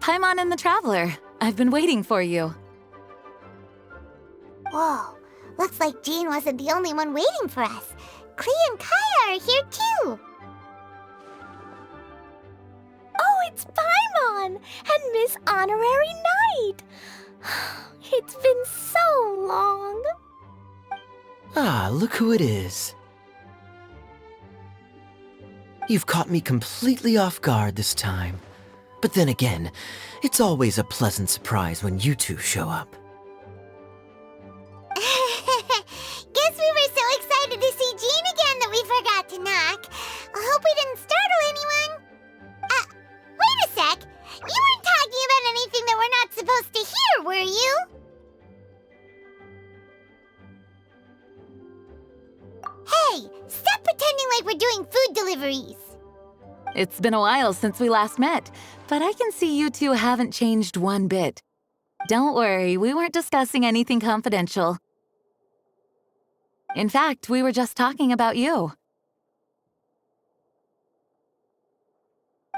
Paimon and the Traveler. I've been waiting for you. Whoa, looks like Jean wasn't the only one waiting for us. Klee and Kaya are here too. Oh, it's Paimon and Miss Honorary Knight. It's been so long. Ah, look who it is. You've caught me completely off guard this time. But then again, it's always a pleasant surprise when you two show up. Guess we were so excited to see Jean again that we forgot to knock. I hope we didn't startle anyone. Wait a sec. You weren't talking about anything that we're not supposed to hear, were you? Hey, stop pretending like we're doing food deliveries. It's been a while since we last met, but I can see you two haven't changed one bit. Don't worry, we weren't discussing anything confidential. In fact, we were just talking about you.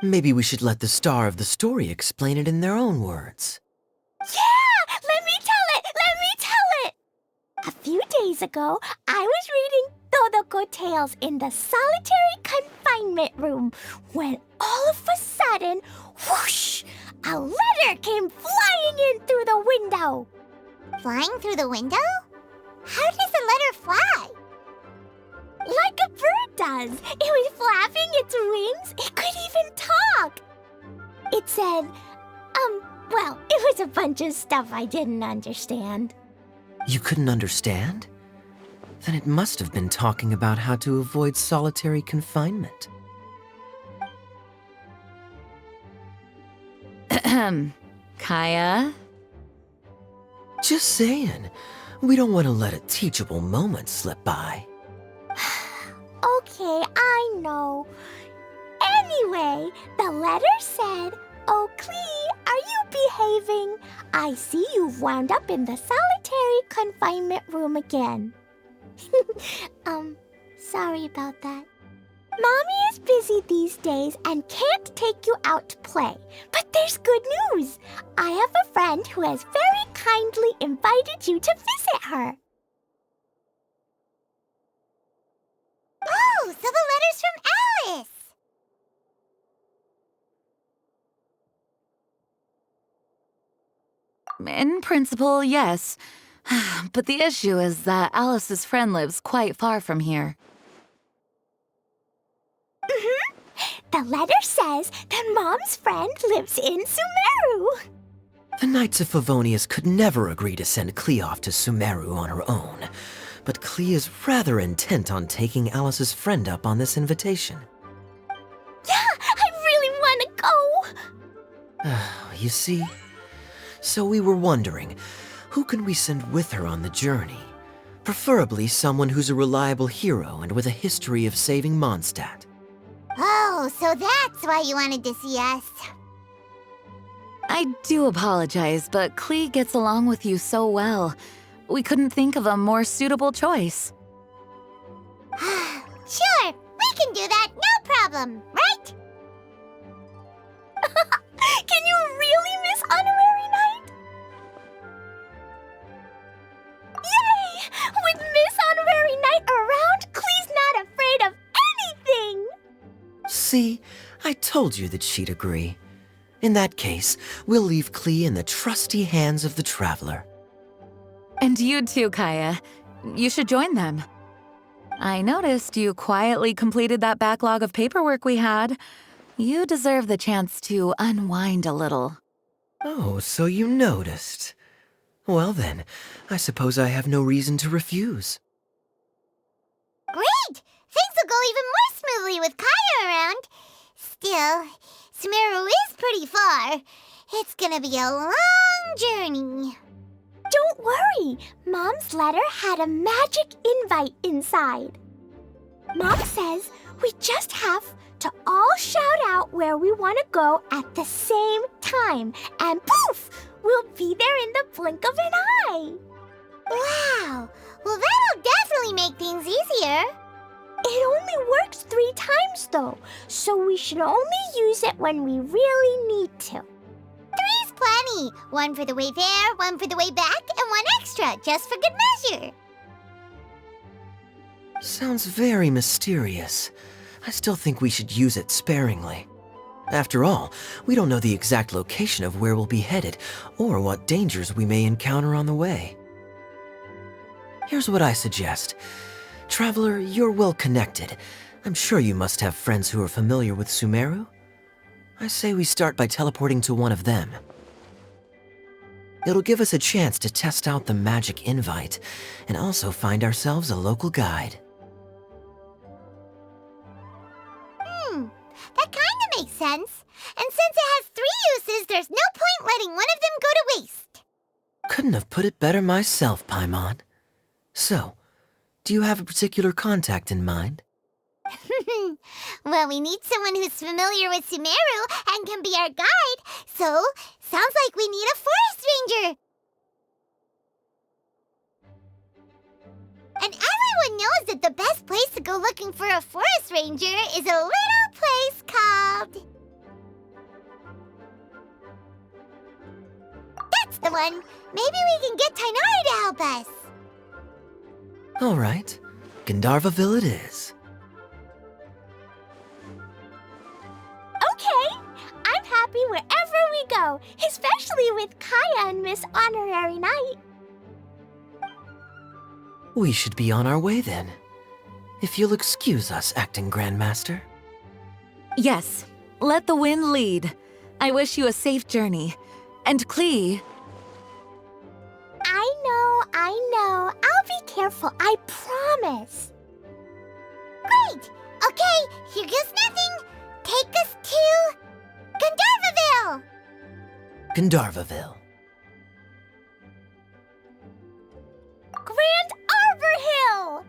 Maybe we should let the star of the story explain it in their own words. Yeah! Let me tell it! A few days ago, I was reading Todoko Tales in the solitary confinement room when all of a sudden, whoosh, a letter came flying in through the window. Flying through the window? How does a letter fly? Like a bird does. It was flapping its wings. It could even talk. It said, well, it was a bunch of stuff I didn't understand. You couldn't understand? Then it must have been talking about how to avoid solitary confinement. Kaya? Just saying. We don't want to let a teachable moment slip by. Okay, I know. Anyway, the letter said, "Oh, Klee, are you behaving? I see you've wound up in the solitary confinement room again." Sorry about that. Mommy is busy these days and can't take you out to play. But there's good news. I have a friend who has very kindly invited you to visit her. Oh, so the letter's from Alice. In principle, yes. But the issue is that Alice's friend lives quite far from here. The letter says that Mom's friend lives in Sumeru. The Knights of Favonius could never agree to send Klee off to Sumeru on her own, but Klee is rather intent on taking Alice's friend up on this invitation. Yeah, I really want to go. You see? So we were wondering, who can we send with her on the journey? Preferably someone who's a reliable hero and with a history of saving Mondstadt. Oh, so that's why you wanted to see us. I do apologize, but Klee gets along with you so well. We couldn't think of a more suitable choice. Sure, we can do that, no problem, right? Can you really, Miss Honorary Knight? Yay! With Miss Honorary Knight around, Klee's not afraid of anything! See, I told you that she'd agree. In that case, we'll leave Klee in the trusty hands of the Traveler. And you too, Kaya. You should join them. I noticed you quietly completed that backlog of paperwork we had. You deserve the chance to unwind a little. Oh, so you noticed. Well then, I suppose I have no reason to refuse. Great! Things will go even more smoothly with Kaya around. Still, Sumeru is pretty far. It's gonna be a long journey. Don't worry, Mom's letter had a magic invite inside. Mom says we just have to all shout out where we want to go at the same time, and poof, we'll be there in the blink of an eye. Wow! Well, that'll definitely make things easier. It only works 3 times though, so we should only use it when we really need to. 3's plenty. 1 for the way there, 1 for the way back, and 1 extra, just for good measure. Sounds very mysterious. I still think we should use it sparingly. After all, we don't know the exact location of where we'll be headed, or what dangers we may encounter on the way. Here's what I suggest. Traveler, you're well connected. I'm sure you must have friends who are familiar with Sumeru. I say we start by teleporting to one of them. It'll give us a chance to test out the magic invite, and also find ourselves a local guide. That kinda makes sense. And since it has 3 uses, there's no point letting one of them go to waste. Couldn't have put it better myself, Paimon. So, do you have a particular contact in mind? Well, we need someone who's familiar with Sumeru and can be our guide, so sounds like we need a forest ranger. And everyone knows that the best place to go looking for a forest ranger is a little place called... That's the one! Maybe we can get Tainari to help us. All right, Gandharvaville it is. Okay, I'm happy wherever we go, especially with Kaya and Miss Honorary Knight. We should be on our way then. If you'll excuse us, Acting Grandmaster. Yes, let the wind lead. I wish you a safe journey. And Klee, I know. I'll be careful, I promise. Great! Okay, here goes nothing. Take us to... Gandharvaville! Gandharvaville. Grand Arbor Hill!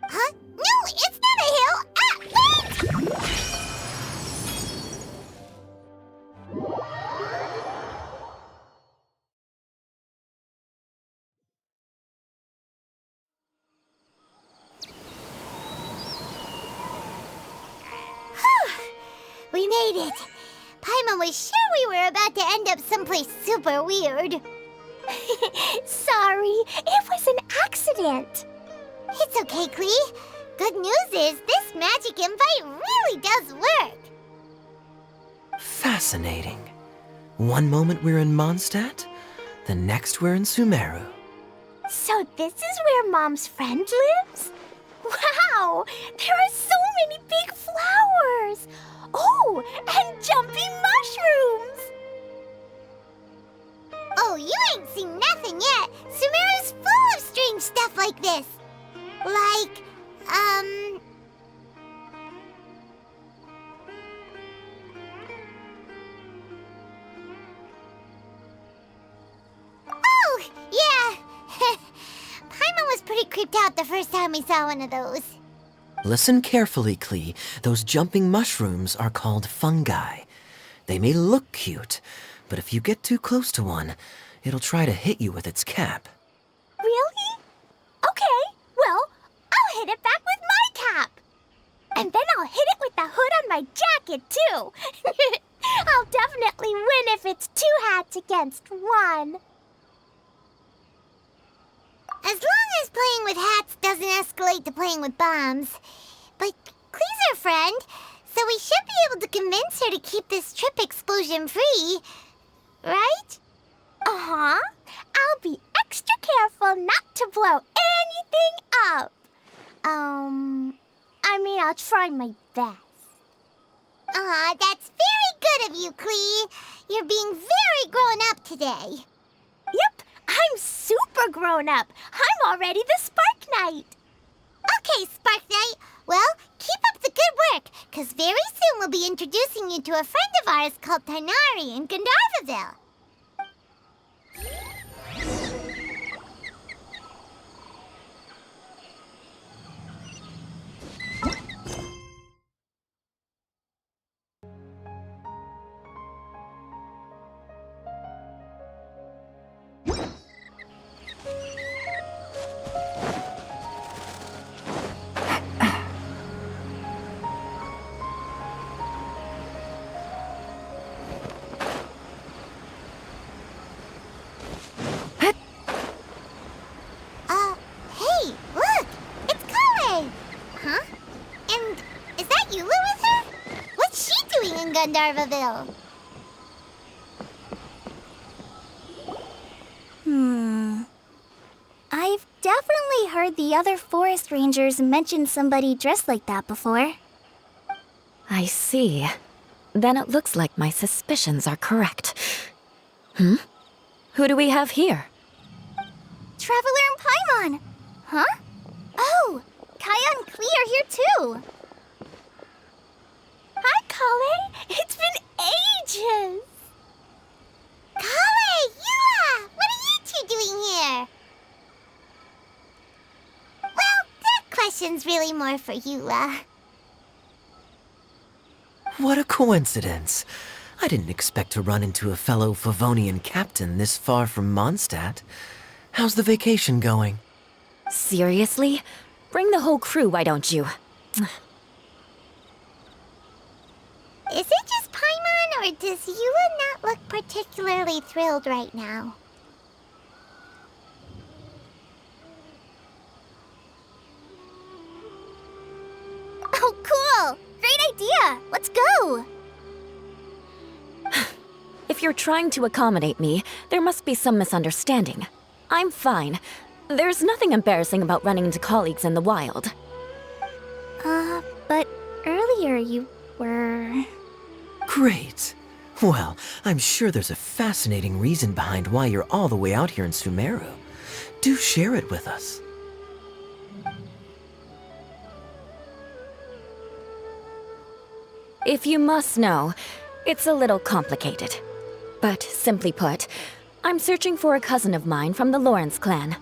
Huh? No, it's not a hill! Ah, wait! We made it. Paimon was sure we were about to end up someplace super weird. Sorry, it was an accident. It's okay, Klee. Good news is this magic invite really does work. Fascinating. One moment we're in Mondstadt, the next we're in Sumeru. So this is where Mom's friend lives? Wow, there are so many big flowers. Oh, and jumping mushrooms. Oh, you ain't seen nothing yet. Sumeru's full of strange stuff like this. Like, Oh, yeah. Paimon was pretty creeped out the first time we saw one of those. Listen carefully, Klee. Those jumping mushrooms are called fungi. They may look cute, but if you get too close to one, it'll try to hit you with its cap. Really? Okay, well, I'll hit it back with my cap. And then I'll hit it with the hood on my jacket, too. I'll definitely win if it's 2 hats against 1. As long as playing with hats doesn't escalate to playing with bombs. But Klee's our friend, so we should be able to convince her to keep this trip explosion-free. Right? Uh-huh. I'll be extra careful not to blow anything up. I'll try my best. Aw, that's very good of you, Klee. You're being very grown up today. Yep, I'm super grown up. I'm already the Spark Knight. Okay, Spark Knight. Well, keep up the good work, because very soon we'll be introducing you to a friend of ours called Tainari in Gandharvaville. Hey, look! It's Kale! Huh? And is that Eula with her? What's she doing in Gandharvaville? I've definitely heard the other forest rangers mention somebody dressed like that before. I see. Then it looks like my suspicions are correct. Who do we have here? Traveler and Paimon! Huh? Oh, Kaya and Klee are here too! Hi, Kale! It's been ages! Kale! Eula! What are you two doing here? Well, that question's really more for Eula. What a coincidence. I didn't expect to run into a fellow Favonian captain this far from Mondstadt. How's the vacation going? Seriously? Bring the whole crew, why don't you? Is it just Paimon, or does Eula not look particularly thrilled right now? Oh, cool! Great idea! Let's go! If you're trying to accommodate me, there must be some misunderstanding. I'm fine. There's nothing embarrassing about running into colleagues in the wild. But earlier you were... Great. Well, I'm sure there's a fascinating reason behind why you're all the way out here in Sumeru. Do share it with us. If you must know, it's a little complicated. But simply put, I'm searching for a cousin of mine from the Lawrence clan.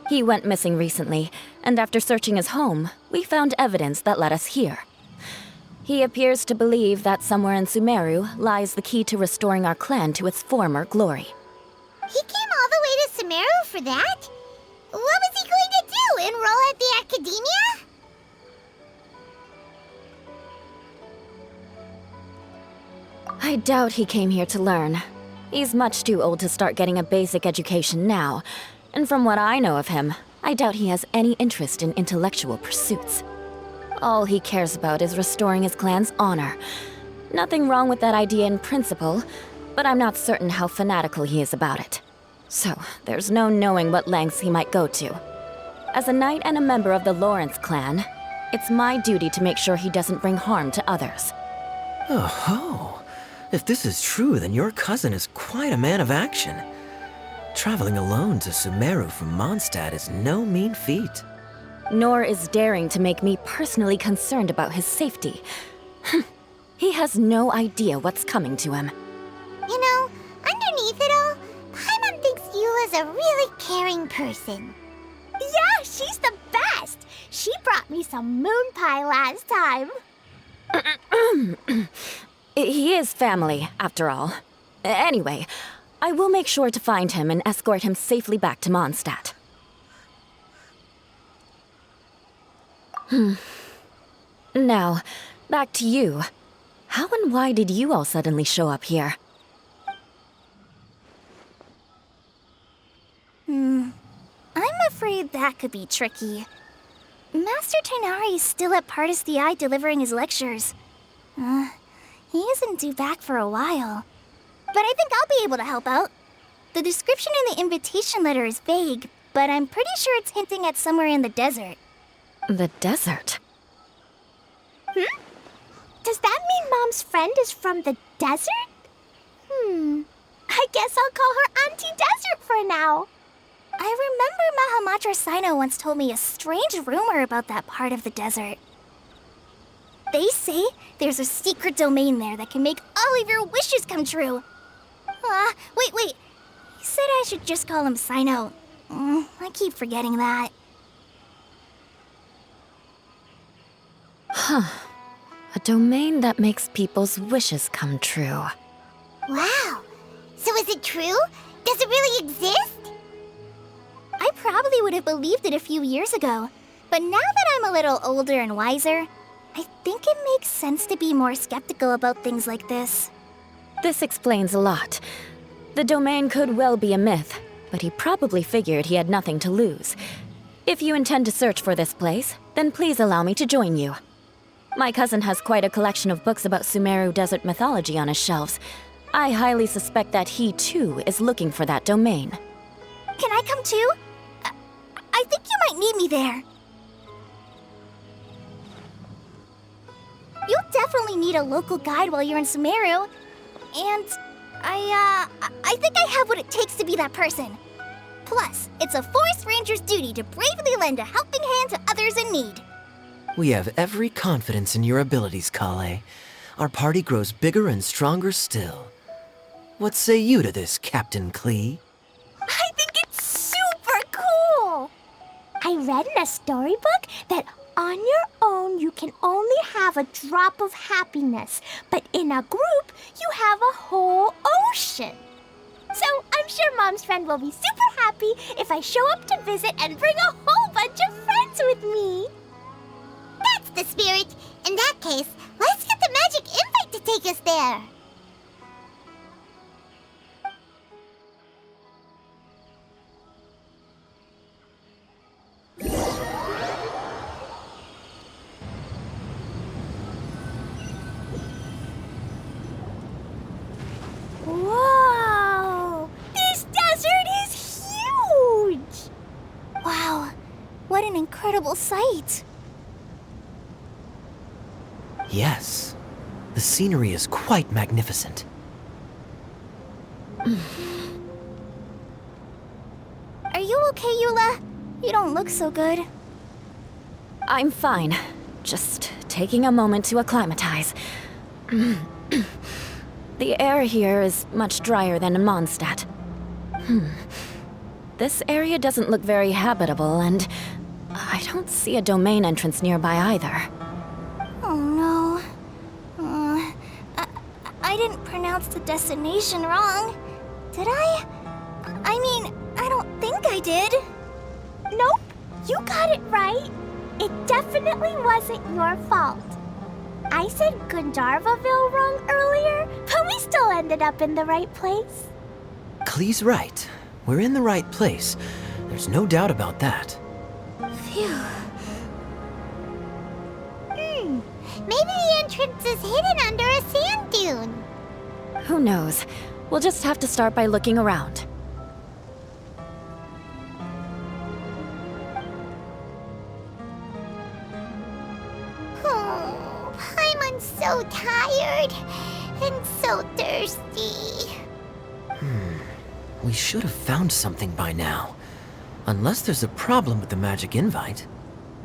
He went missing recently, and after searching his home, we found evidence that led us here. He appears to believe that somewhere in Sumeru lies the key to restoring our clan to its former glory. He came all the way to Sumeru for that? What was he going to do, enroll at the academia? I doubt he came here to learn. He's much too old to start getting a basic education now, and from what I know of him, I doubt he has any interest in intellectual pursuits. All he cares about is restoring his clan's honor. Nothing wrong with that idea in principle, but I'm not certain how fanatical he is about it. So, there's no knowing what lengths he might go to. As a knight and a member of the Lawrence clan, it's my duty to make sure he doesn't bring harm to others. Oh-ho. If this is true, then your cousin is quite a man of action. Traveling alone to Sumeru from Mondstadt is no mean feat. Nor is daring to make me personally concerned about his safety. He has no idea what's coming to him. You know, underneath it all, Paimon thinks Eula's a really caring person. Yeah, she's the best! She brought me some moon pie last time. He is family, after all. Anyway, I will make sure to find him and escort him safely back to Mondstadt. Now, back to you. How and why did you all suddenly show up here? I'm afraid that could be tricky. Master Tainari is still at Partis the Eye delivering his lectures. He isn't due back for a while. But I think I'll be able to help out. The description in the invitation letter is vague, but I'm pretty sure it's hinting at somewhere in the desert. The desert? Does that mean Mom's friend is from the desert? I guess I'll call her Auntie Desert for now. I remember Mahamatra Sino once told me a strange rumor about that part of the desert. They say there's a secret domain there that can make all of your wishes come true. Wait. He said I should just call him Sino. I keep forgetting that. A domain that makes people's wishes come true. Wow. So is it true? Does it really exist? I probably would have believed it a few years ago. But now that I'm a little older and wiser, I think it makes sense to be more skeptical about things like this. This explains a lot. The domain could well be a myth, but he probably figured he had nothing to lose. If you intend to search for this place, then please allow me to join you. My cousin has quite a collection of books about Sumeru desert mythology on his shelves. I highly suspect that he, too, is looking for that domain. Can I come too? I think you might need me there. You'll definitely need a local guide while you're in Sumeru. And I think I have what it takes to be that person. Plus, it's a forest ranger's duty to bravely lend a helping hand to others in need. We have every confidence in your abilities, Kale. Our party grows bigger and stronger still. What say you to this, Captain Klee? I think it's super cool! I read in a storybook that on your own you can only have a drop of happiness, but in a group you have a whole ocean. So I'm sure Mom's friend will be super happy if I show up to visit and bring a whole bunch of friends with me. That's the spirit. In that case, let's get the magic invite to take us there. Whoa! This desert is huge! Wow, what an incredible sight. Yes. The scenery is quite magnificent. Are you okay, Eula? You don't look so good. I'm fine. Just taking a moment to acclimatize. The air here is much drier than in Mondstadt. This area doesn't look very habitable, and I don't see a domain entrance nearby either. Oh no. I didn't pronounce the destination wrong. Did I? I mean, I don't think I did. Nope, you got it right. It definitely wasn't your fault. I said Gandharvaville wrong earlier, but we still ended up in the right place. Klee's right. We're in the right place. There's no doubt about that. Phew. Maybe the entrance is hidden under a sand dune. Who knows? We'll just have to start by looking around. Oh, Paimon's so tired and so thirsty. We should have found something by now. Unless there's a problem with the magic invite.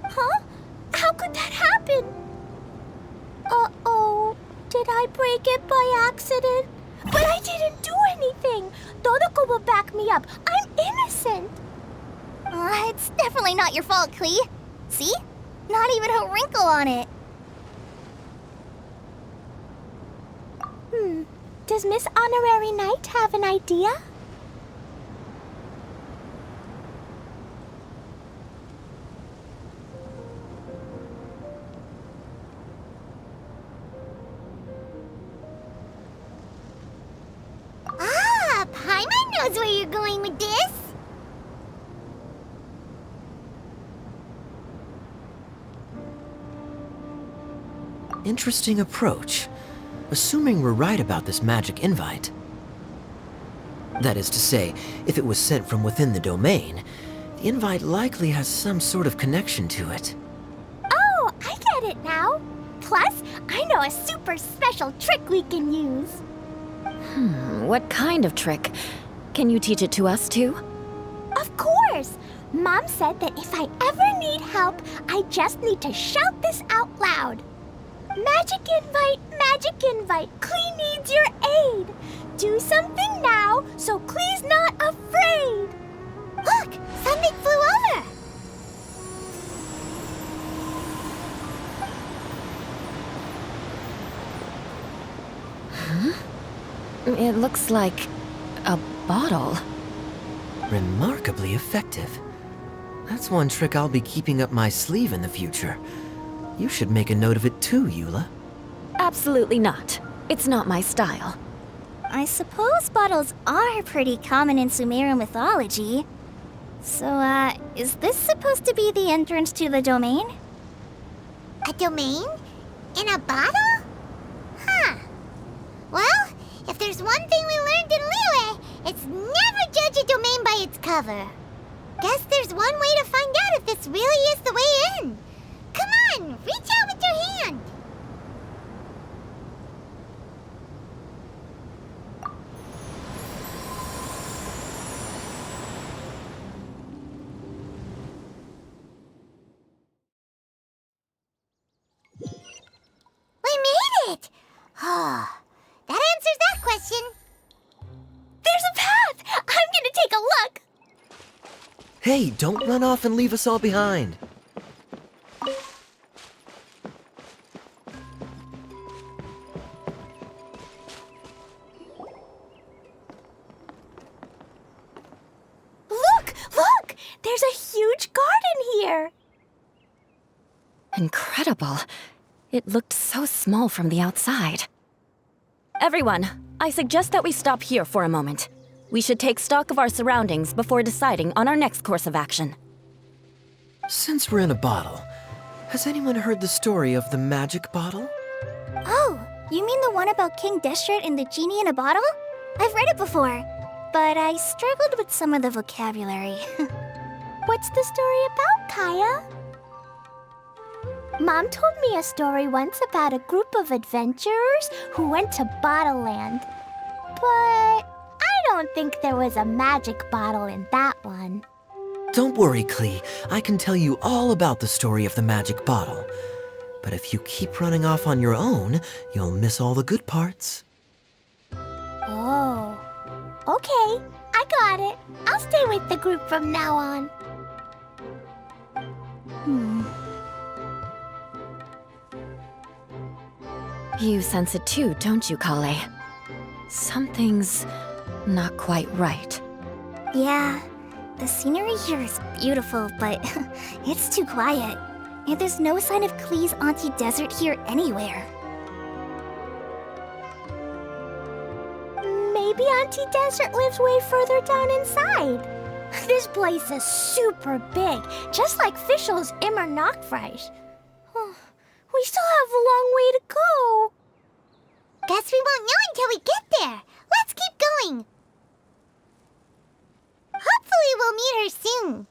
Huh? How could that happen? Uh-oh. Did I break it by accident? But I didn't do anything. Todoko will back me up. I'm innocent. It's definitely not your fault, Klee. See? Not even a wrinkle on it. Does Miss Honorary Knight have an idea? Paimon knows where you're going with this. Interesting approach. Assuming we're right about this magic invite. That is to say, if it was sent from within the domain, the invite likely has some sort of connection to it. Oh, I get it now. Plus, I know a super special trick we can use. What kind of trick? Can you teach it to us too? Of course! Mom said that if I ever need help, I just need to shout this out loud. Magic invite, Klee needs your aid. Do something now, so Klee's not afraid. Look! Something flew over! It looks like a bottle. Remarkably effective. That's one trick I'll be keeping up my sleeve in the future. You should make a note of it too, Eula. Absolutely not. It's not my style. I suppose bottles are pretty common in Sumerian mythology. So, is this supposed to be the entrance to the domain? A domain? In a bottle? Huh. Well, if there's one thing we learned in Liyue, it's never judge a domain by its cover. Guess there's one way to find out if this really is the way in. Come on, reach out with your hand. We made it! Oh, that answers that question. There's a path! I'm gonna take a look! Hey, don't run off and leave us all behind. Look! There's a huge garden here! Incredible. It looked so small from the outside. Everyone, I suggest that we stop here for a moment. We should take stock of our surroundings before deciding on our next course of action. Since we're in a bottle, has anyone heard the story of the magic bottle? Oh, you mean the one about King Deshret and the genie in a bottle? I've read it before, but I struggled with some of the vocabulary. What's the story about, Kaya? Mom told me a story once about a group of adventurers who went to Bottle Land. But I don't think there was a magic bottle in that one. Don't worry, Klee. I can tell you all about the story of the magic bottle. But if you keep running off on your own, you'll miss all the good parts. Oh, okay. I got it. I'll stay with the group from now on. You sense it too, don't you, Kale? Something's not quite right. Yeah, the scenery here is beautiful, but it's too quiet. And there's no sign of Klee's Auntie Desert here anywhere. Maybe Auntie Desert lives way further down inside. This place is super big, just like Fischl's Immer Nachtreich. We still have a long way to go. Guess we won't know until we get there. Let's keep going. Hopefully we'll meet her soon.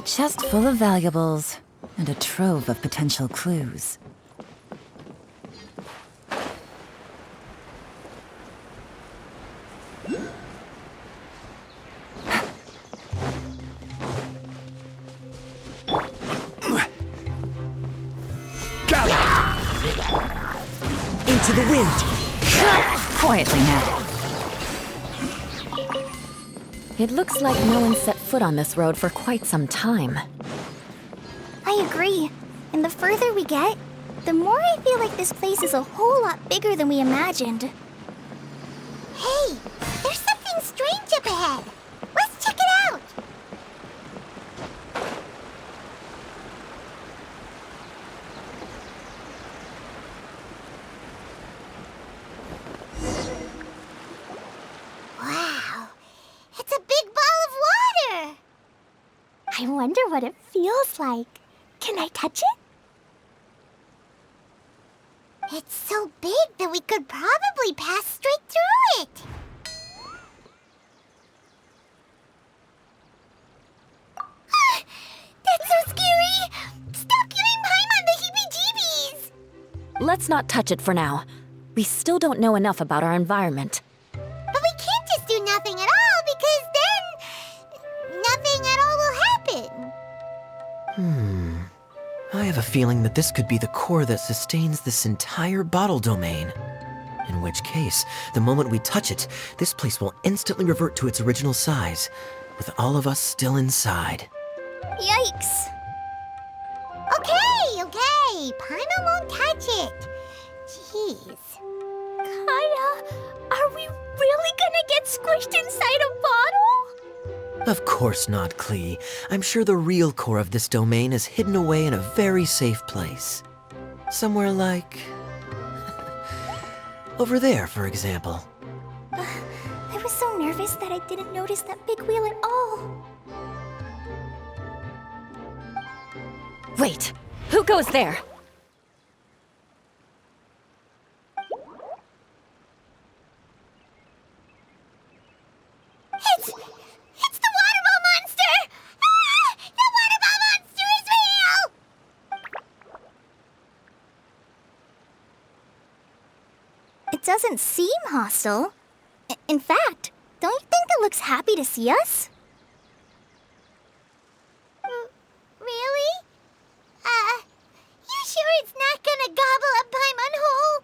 chest full of valuables and a trove of potential clues. Into the wind! Quietly now. It looks like no one set foot on this road for quite some time. I agree. And the further we get, the more I feel like this place is a whole lot bigger than we imagined. Hey, there's something strange up ahead. Let's check it out. Wow, it's a big ball of water. I wonder what it feels like. Can I touch it? It's so big that we could probably pass straight through it. That's so scary! Stop giving Paimon the heebie-jeebies! Let's not touch it for now. We still don't know enough about our environment. But we can't just do nothing at all, because then nothing at all will happen. I have a feeling that this could be the core that sustains this entire bottle domain. In which case, the moment we touch it, this place will instantly revert to its original size, with all of us still inside. Yikes. Okay. Paimon won't touch it. Jeez. Kaya, are we really gonna get squished inside a bottle? Of course not, Klee. I'm sure the real core of this domain is hidden away in a very safe place. Somewhere like... over there, for example. I was so nervous that I didn't notice that big wheel at all. Wait, who goes there? It's the water ball monster! Ah! The water ball monster is real! It doesn't seem hostile. In fact, don't you think it looks happy to see us? Really? You sure it's not gonna gobble up Paimon whole?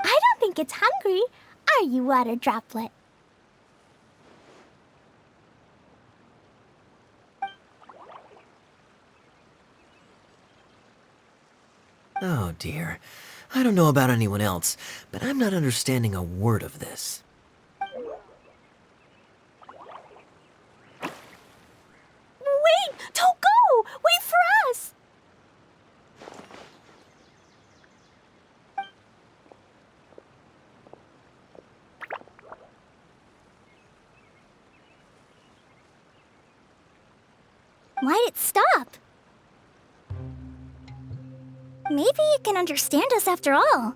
I don't think it's hungry. Are you, Water Droplet? Oh dear. I don't know about anyone else, but I'm not understanding a word of this. Wait! Don't go! Wait for us! Why'd it stop? Maybe it can understand us after all.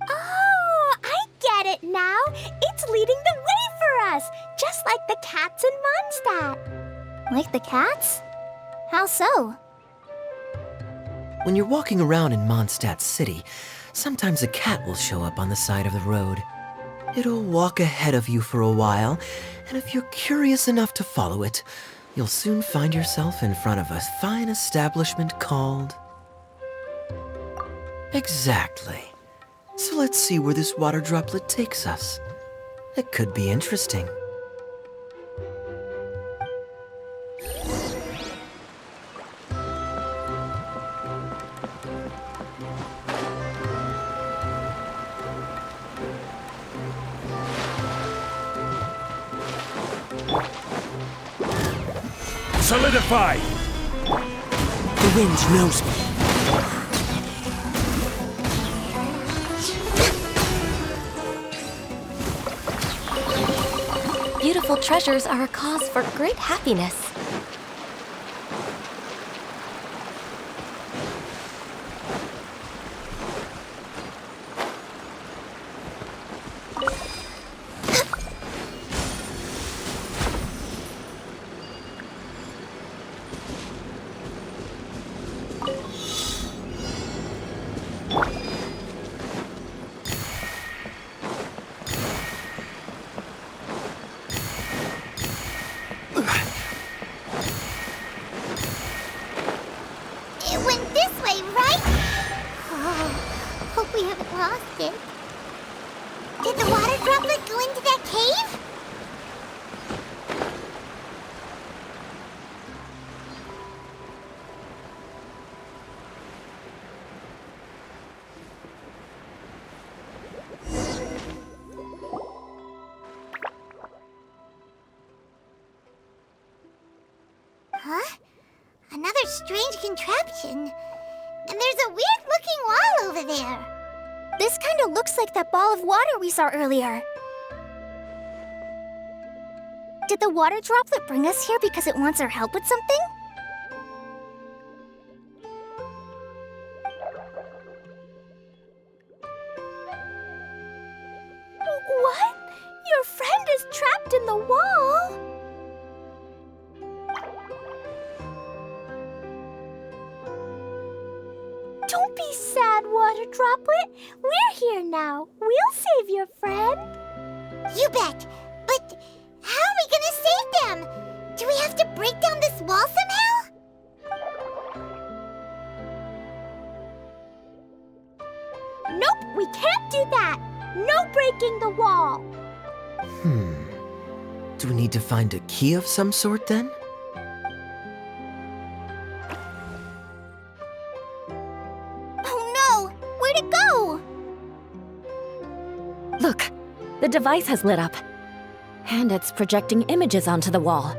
Oh, I get it now. It's leading the way for us, just like the cats in Mondstadt. Like the cats? How so? When you're walking around in Mondstadt City, sometimes a cat will show up on the side of the road. It'll walk ahead of you for a while, and if you're curious enough to follow it, you'll soon find yourself in front of a fine establishment called... Exactly. So let's see where this water droplet takes us. It could be interesting. Solidify! The wind knows me. Beautiful treasures are a cause for great happiness. lost it. Did the water droplet go into that cave? Huh? Another strange contraption. And there's a weird-looking wall over there. This kind of looks like that ball of water we saw earlier. Did the water droplet bring us here because it wants our help with something? What? Your friend is trapped in the wall? Don't be sad, Water Droplet. We're here now. We'll save your friend. You bet. But how are we gonna save them? Do we have to break down this wall somehow? Nope, we can't do that. No breaking the wall. Do we need to find a key of some sort then? Oh no, where'd it go? Look, the device has lit up. And it's projecting images onto the wall.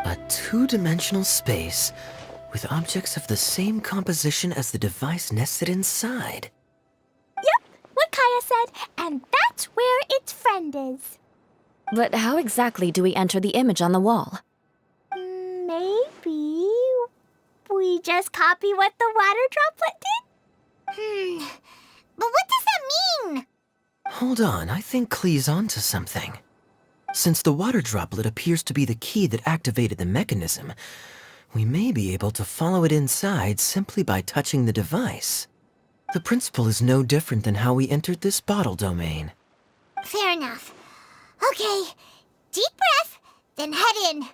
A two-dimensional space with objects of the same composition as the device nested inside. Yep, what Kaya said, and that's where its friend is. But how exactly do we enter the image on the wall? Maybe we just copy what the water droplet did? But what does that mean? Hold on, I think Klee's onto something. Since the water droplet appears to be the key that activated the mechanism, we may be able to follow it inside simply by touching the device. The principle is no different than how we entered this bottle domain. Fair enough. Okay, deep breath, then head in.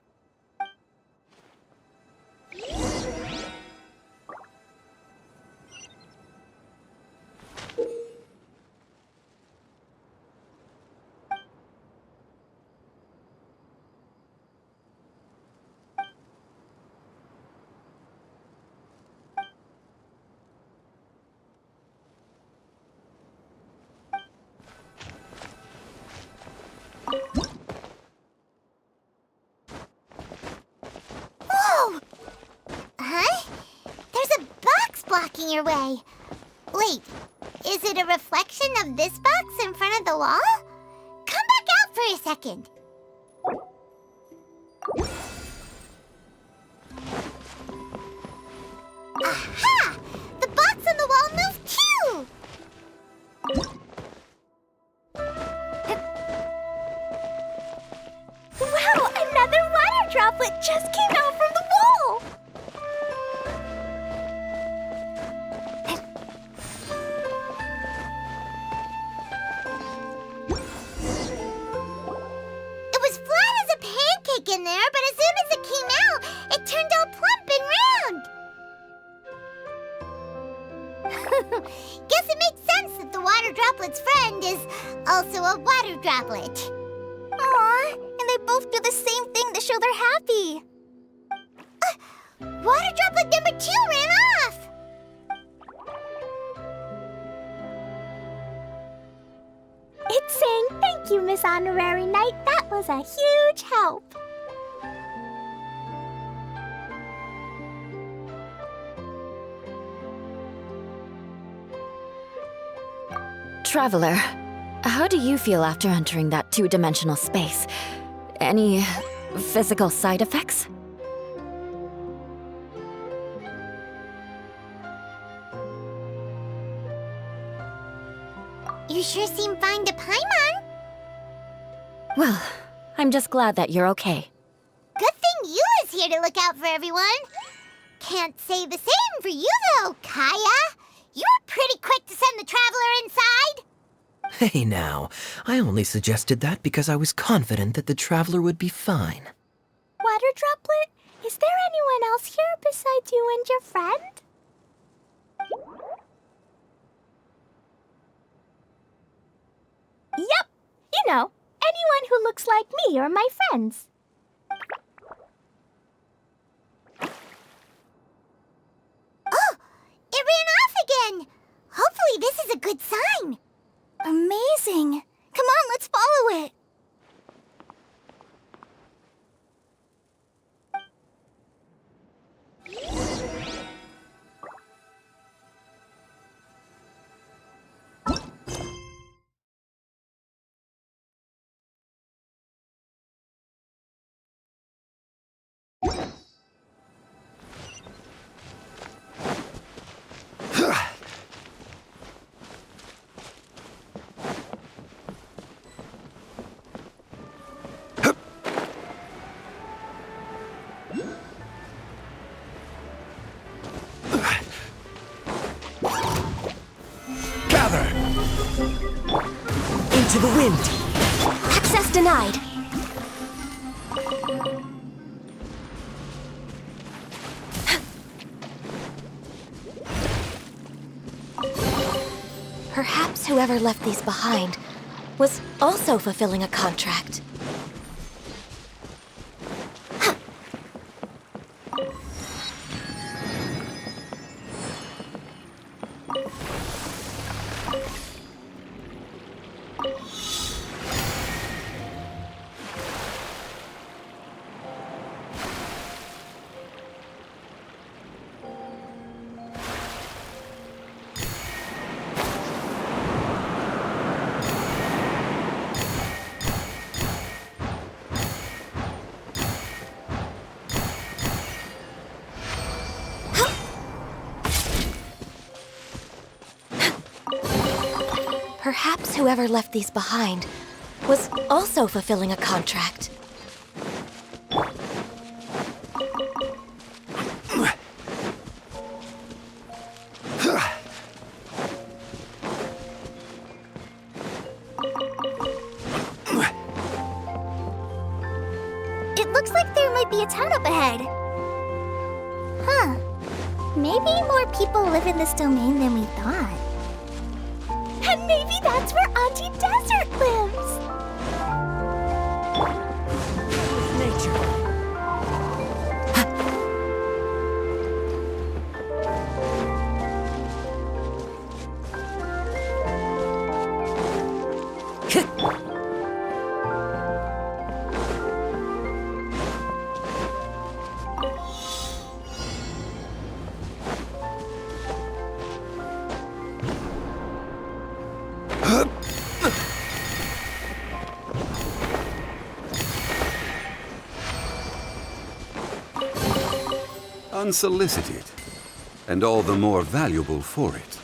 Whoa! Huh? There's a box blocking your way. Wait, is it a reflection of this box in front of the wall? Come back out for a second. Aha! The box on the wall moved too! Wow, another water droplet just came out from the wall! It was flat as a pancake in there, but as soon as it came out, it turned all plump and round. Guess it makes sense that the water droplet's friend is also a water droplet. Aw, and they both do the same thing to show they're happy. Water droplet number 2 ran off! It's saying thank you, Miss Honorary Knight. That was a huge help. Traveler, how do you feel after entering that two-dimensional space? Any physical side effects? You sure seem fine to Paimon. Well, I'm just glad that you're okay. Good thing you is here to look out for everyone. Can't say the same for you, though, Kaya. You were pretty quick to send the traveler inside. Hey now, I only suggested that because I was confident that the traveler would be fine. Water droplet, is there anyone else here besides you and your friend? Yep. You know, anyone who looks like me or my friends. Oh, it ran off again. Hopefully this is a good sign. Amazing. Come on, let's follow it. Gather! Into the wind! Access denied. Perhaps whoever left these behind was also fulfilling a contract. Perhaps whoever left these behind was also fulfilling a contract. It looks like there might be a town up ahead. Huh. Maybe more people live in this domain than we thought. And maybe that's where Auntie Desert lives! Nature! Unsolicited, and all the more valuable for it.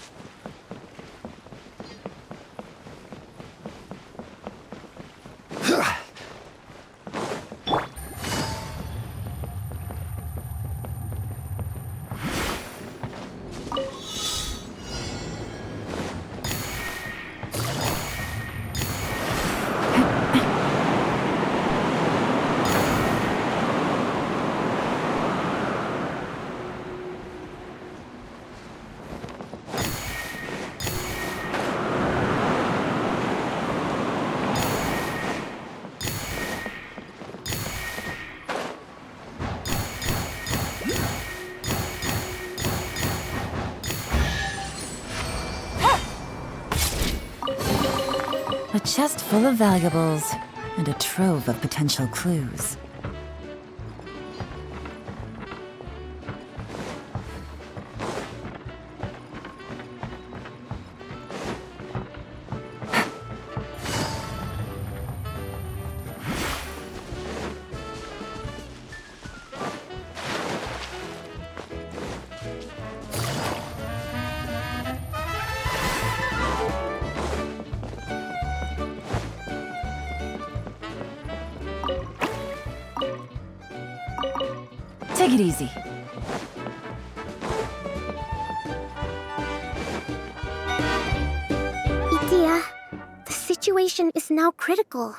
A chest full of valuables and a trove of potential clues. Take it easy. Itia, the situation is now critical.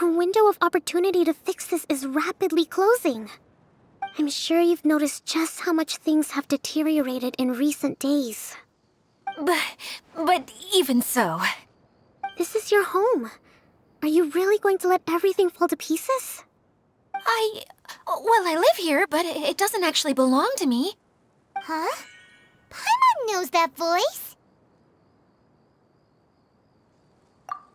Our window of opportunity to fix this is rapidly closing. I'm sure you've noticed just how much things have deteriorated in recent days. But even so... This is your home. Are you really going to let everything fall to pieces? Well, I live here, but it doesn't actually belong to me. Huh? Paimon knows that voice.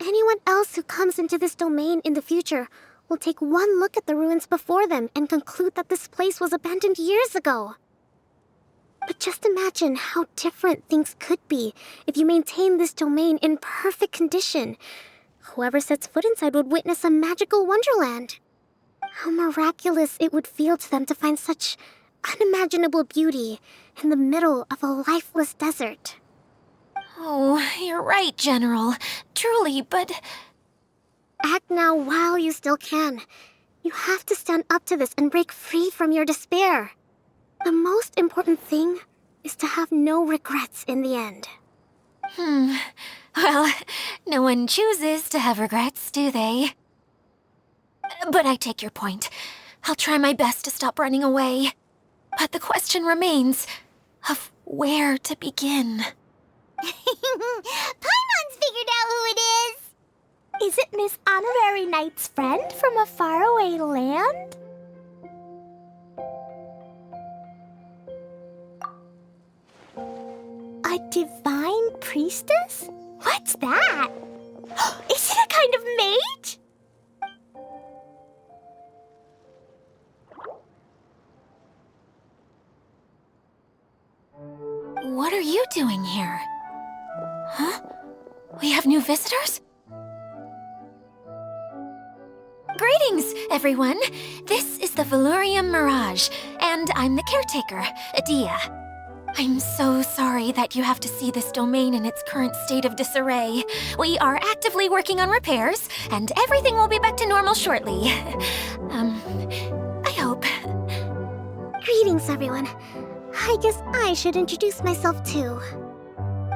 Anyone else who comes into this domain in the future will take one look at the ruins before them and conclude that this place was abandoned years ago. But just imagine how different things could be if you maintain this domain in perfect condition. Whoever sets foot inside would witness a magical wonderland. How miraculous it would feel to them to find such unimaginable beauty in the middle of a lifeless desert. Oh, you're right, General. Truly, but... Act now while you still can. You have to stand up to this and break free from your despair. The most important thing is to have no regrets in the end. Well, no one chooses to have regrets, do they? But I take your point. I'll try my best to stop running away. But the question remains of where to begin. Paimon's figured out who it is. Is it Miss Honorary Knight's friend from a faraway land? A divine priestess? What's that? Is it a kind of mage? What are you doing here? Huh? We have new visitors? Greetings, everyone. This is the Valurium Mirage, and I'm the caretaker, Adia. I'm so sorry that you have to see this domain in its current state of disarray. We are actively working on repairs, and everything will be back to normal shortly. I hope. Greetings, everyone. I guess I should introduce myself too.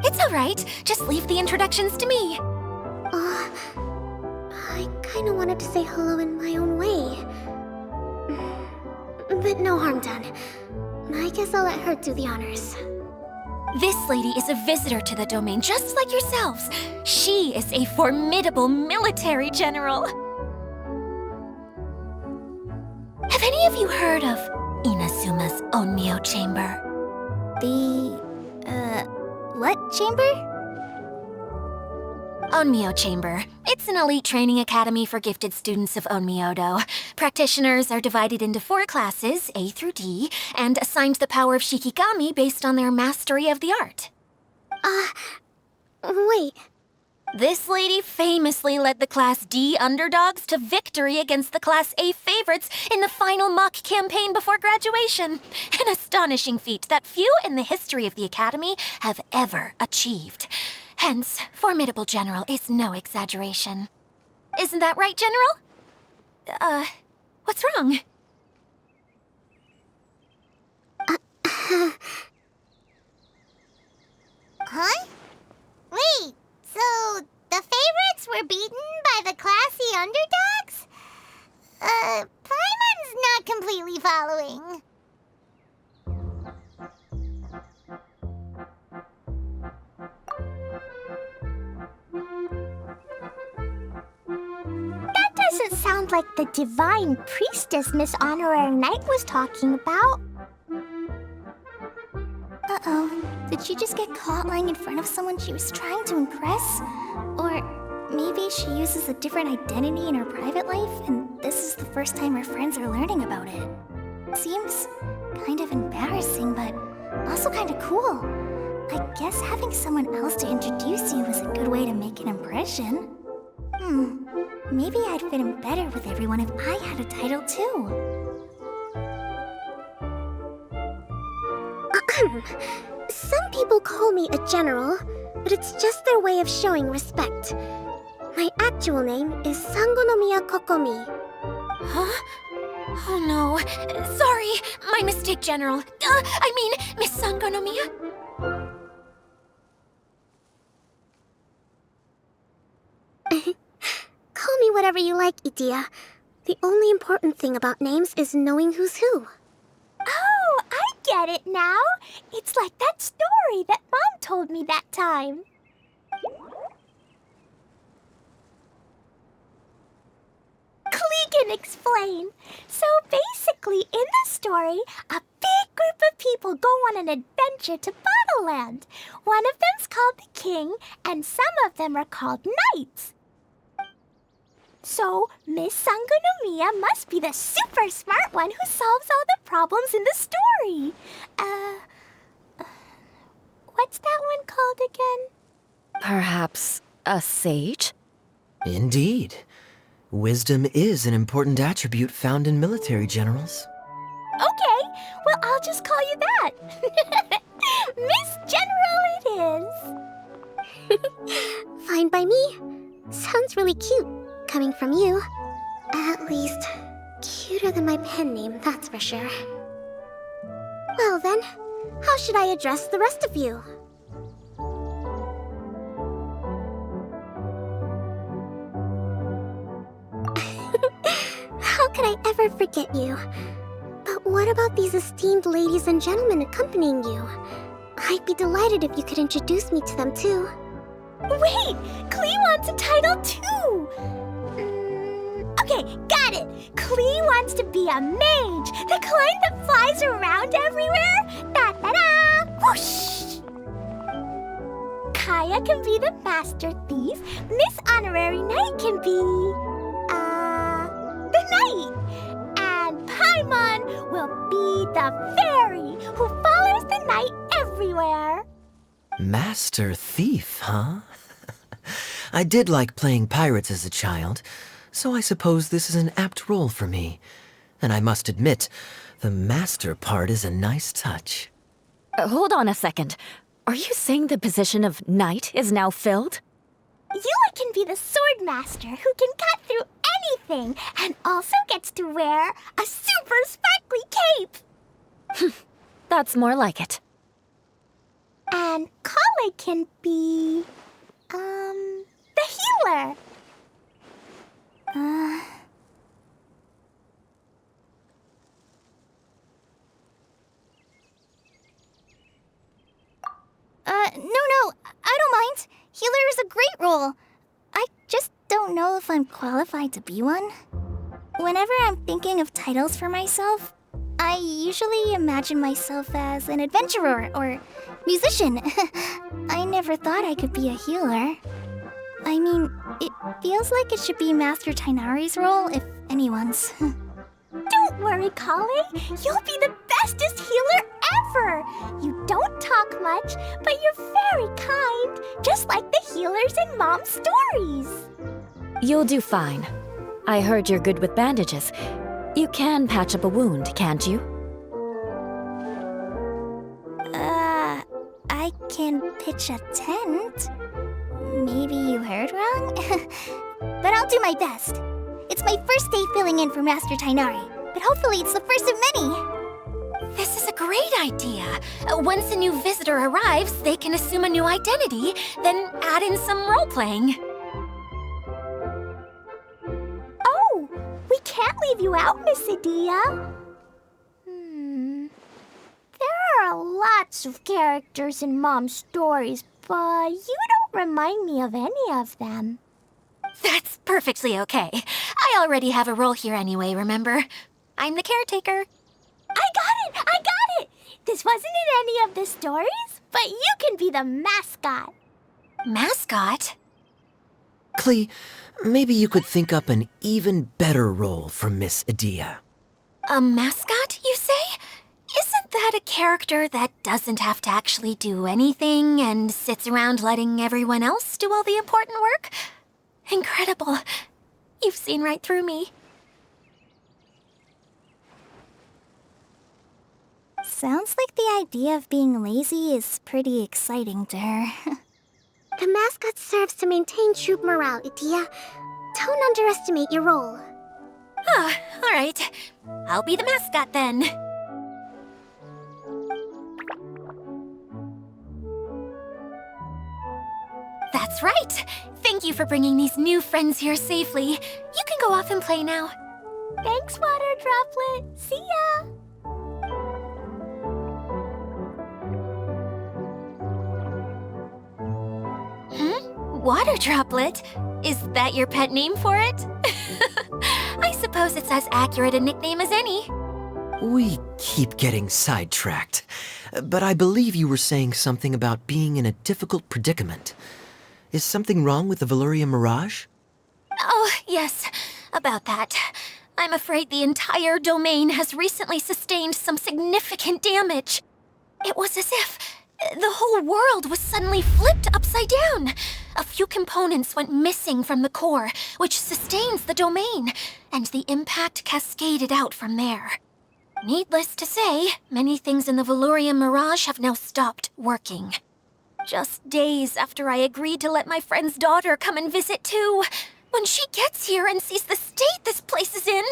It's all right. Just leave the introductions to me. I kinda wanted to say hello in my own way. But no harm done. I guess I'll let her do the honors. This lady is a visitor to the domain, just like yourselves. She is a formidable military general. Have any of you heard of Inazuma's Onmyo Chamber? What chamber? Onmyo Chamber. It's an elite training academy for gifted students of Onmyodo. Practitioners are divided into 4 classes, A through D, and assigned the power of Shikigami based on their mastery of the art. Wait. This lady famously led the Class D underdogs to victory against the Class A favorites in the final mock campaign before graduation. An astonishing feat that few in the history of the Academy have ever achieved. Hence, formidable general is no exaggeration. Isn't that right, General? What's wrong? Huh? Wait, so the favorites were beaten by the classy underdogs? Paimon's not completely following. That doesn't sound like the divine priestess Miss Honorary Knight was talking about. Uh-oh. Did she just get caught lying in front of someone she was trying to impress? Or maybe she uses a different identity in her private life, and this is the first time her friends are learning about it. Seems kind of embarrassing, but also kind of cool. I guess having someone else to introduce you is a good way to make an impression. Maybe I'd fit in better with everyone if I had a title too. Some people call me a general, but it's just their way of showing respect. My actual name is Sangonomiya Kokomi. Huh? Oh no. Sorry, my mistake, General. I mean, Miss Sangonomiya. Call me whatever you like, Idia. The only important thing about names is knowing who's who. Oh, I get it now. It's like that story that Mom told me that time. can explain. So basically, in the story, a big group of people go on an adventure to Bottleland. One of them's called the King, and some of them are called Knights. So, Miss Sangonomiya must be the super smart one who solves all the problems in the story. What's that one called again? Perhaps a sage? Indeed. Wisdom is an important attribute found in military generals. Okay, well, I'll just call you that. Miss General it is. Fine by me. Sounds really cute, coming from you. At least, cuter than my pen name, that's for sure. Well then, how should I address the rest of you? How could I ever forget you? But what about these esteemed ladies and gentlemen accompanying you? I'd be delighted if you could introduce me to them too. Wait, Klee wants a title too. Okay, got it. Klee wants to be a mage, the kind that flies around everywhere. Da-da-da! Whoosh! Kaya can be the master thief. Miss Honorary Knight can be, the knight. And Paimon will be the fairy who follows the knight everywhere. Master Thief, huh? I did like playing pirates as a child, so I suppose this is an apt role for me. And I must admit, the master part is a nice touch. Hold on a second. Are you saying the position of knight is now filled? Yula can be the sword master who can cut through anything and also gets to wear a super sparkly cape. That's more like it. And Kale can be, the healer. No, I don't mind. Healer is a great role. I just don't know if I'm qualified to be one. Whenever I'm thinking of titles for myself, I usually imagine myself as an adventurer or musician. I never thought I could be a healer. I mean, it feels like it should be Master Tainari's role, if anyone's. Don't worry, Kale. You'll be the bestest healer ever. You don't talk much, but you're very kind, just like the healers in Mom's stories. You'll do fine. I heard you're good with bandages. You can patch up a wound, can't you? I can pitch a tent. Maybe you heard wrong? But I'll do my best. It's my first day filling in for Master Tainari, but hopefully it's the first of many. This is a great idea. Once a new visitor arrives, they can assume a new identity, then add in some role-playing. Oh, we can't leave you out, Miss Adia. There are lots of characters in Mom's stories, but you don't remind me of any of them. That's perfectly okay. I already have a role here anyway, remember? I'm the caretaker. I got it! This wasn't in any of the stories, but you can be the mascot. Mascot? Klee, maybe you could think up an even better role for Miss Adia. A mascot, you say? Isn't that a character that doesn't have to actually do anything and sits around letting everyone else do all the important work? Incredible. You've seen right through me. Sounds like the idea of being lazy is pretty exciting to her. The mascot serves to maintain troop morale, Adia. Don't underestimate your role. Ah, all right. I'll be the mascot then. That's right. Thank you for bringing these new friends here safely. You can go off and play now. Thanks, Water Droplet. See ya! Water Droplet? Is that your pet name for it? I suppose suppose it's as accurate a nickname as any. We keep getting sidetracked. But I believe you were saying something about being in a difficult predicament. Is something wrong with the Valyria Mirage? Oh, yes, about that. I'm afraid the entire domain has recently sustained some significant damage. It was as if the whole world was suddenly flipped upside down. A few components went missing from the core, which sustains the domain, and the impact cascaded out from there. Needless to say, many things in the Valyria Mirage have now stopped working. Just days after I agreed to let my friend's daughter come and visit too. When she gets here and sees the state this place is in...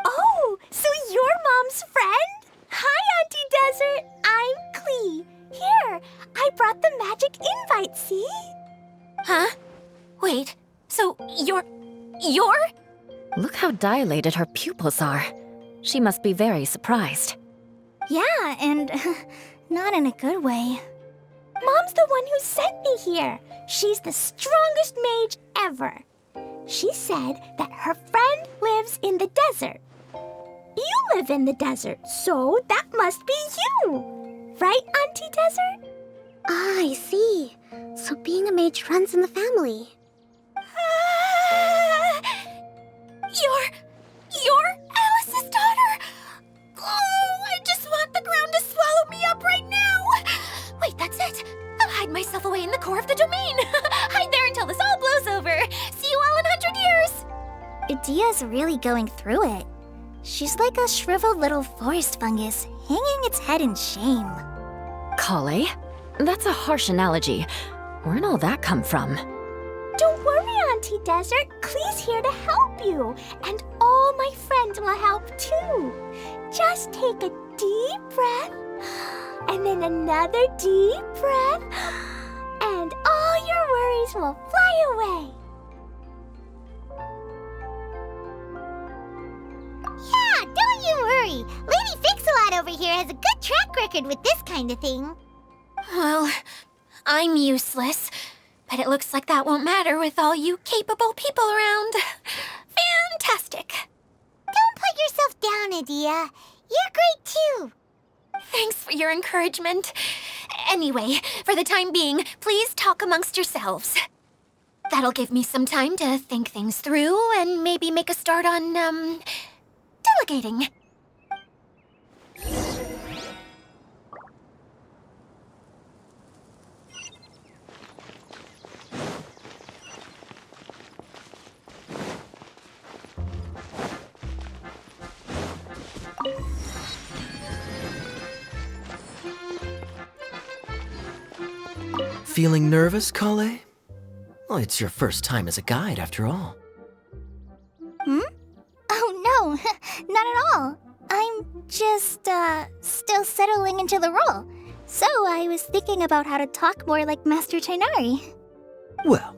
Oh, so you're Mom's friend? Hi, Auntie Desert. I'm Klee. Here, I brought the magic invite, see? Huh? Wait, so you're... Look how dilated her pupils are. She must be very surprised. Yeah, and not in a good way. Mom's the one who sent me here. She's the strongest mage ever. She said that her friend lives in the desert. You live in the desert, so that must be you. Right, Auntie Desert? Ah, I see. So being a mage runs in the family. You're Alice's daughter! Oh, I just want the ground to swallow me up right now! Wait, that's it! I'll hide myself away in the core of the domain! Hide there until this all blows over! See you all in 100 years! Idia's really going through it. She's like a shriveled little forest fungus, hanging its head in shame. Kale? That's a harsh analogy. Where'd all that come from? Don't worry, Auntie Desert. Klee's here to help you. And all my friends will help too. Just take a deep breath, and then another deep breath, and all your worries will fly away. Yeah, don't you worry. Lady Fix-A-Lot over here has a good track record with this kind of thing. Well, I'm useless, but it looks like that won't matter with all you capable people around. Fantastic. Don't put yourself down, Idia. You're great too. Thanks for your encouragement. Anyway, for the time being, please talk amongst yourselves. That'll give me some time to think things through and maybe make a start on, delegating. Feeling nervous, Kale? Well, it's your first time as a guide, after all. Oh no, not at all. I'm just, still settling into the role. So I was thinking about how to talk more like Master Tighnari. Well,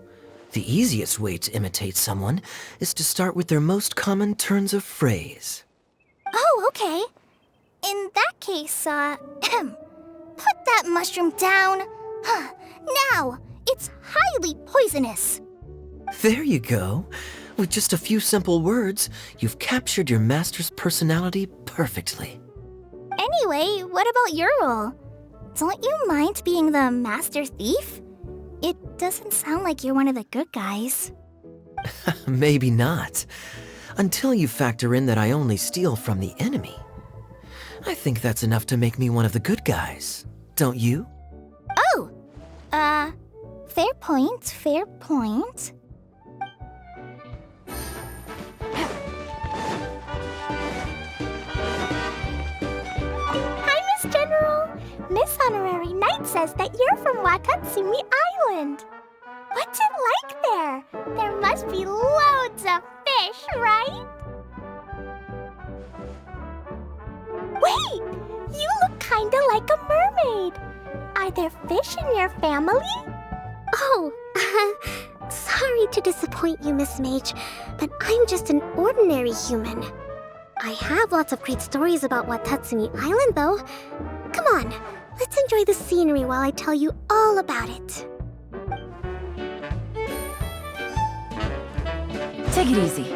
the easiest way to imitate someone is to start with their most common turns of phrase. Oh, okay. In that case, put that mushroom down. Now, it's highly poisonous. There you go. With just a few simple words, you've captured your master's personality perfectly. Anyway, what about your role? Don't you mind being the master thief? It doesn't sound like you're one of the good guys. Maybe not. Until you factor in that I only steal from the enemy. I think that's enough to make me one of the good guys. Don't you? Oh! Fair point, fair point. Hi, Miss General. Miss Honorary Knight says that you're from Watatsumi Island. What's it like there? There must be loads of fish, right? Wait! You look kinda like a mermaid. Are there fish in your family? Oh, sorry to disappoint you, Miss Mage, but I'm just an ordinary human. I have lots of great stories about Watatsumi Island, though. Come on, let's enjoy the scenery while I tell you all about it. Take it easy.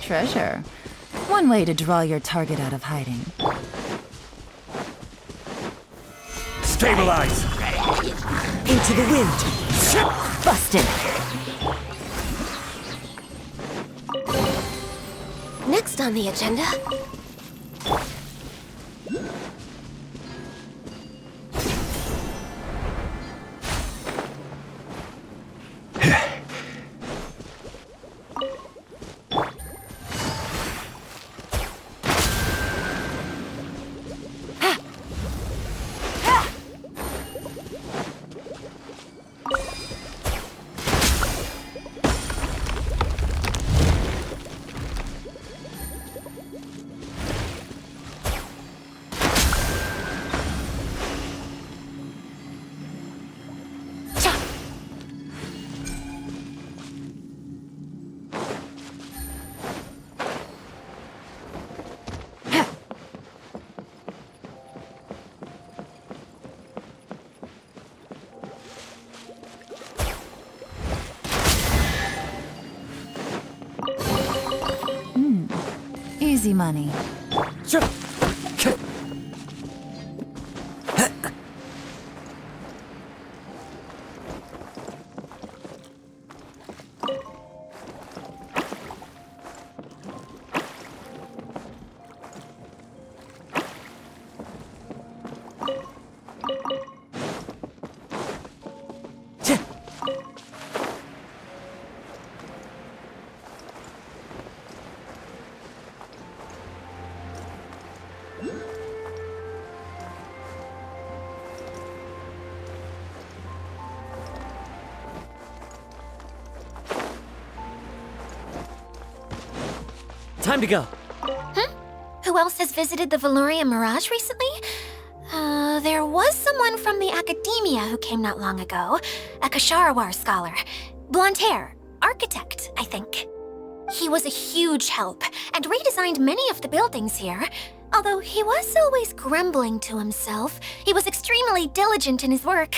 Treasure. One way to draw your target out of hiding. Stabilize! Into the wind! Busted! Next on the agenda... Easy money. Time to go. Who else has visited the Valoria Mirage recently? There was someone from the Academia who came not long ago. A Kasharawar scholar. Blonde hair. Architect, I think. He was a huge help, and redesigned many of the buildings here. Although he was always grumbling to himself, he was extremely diligent in his work.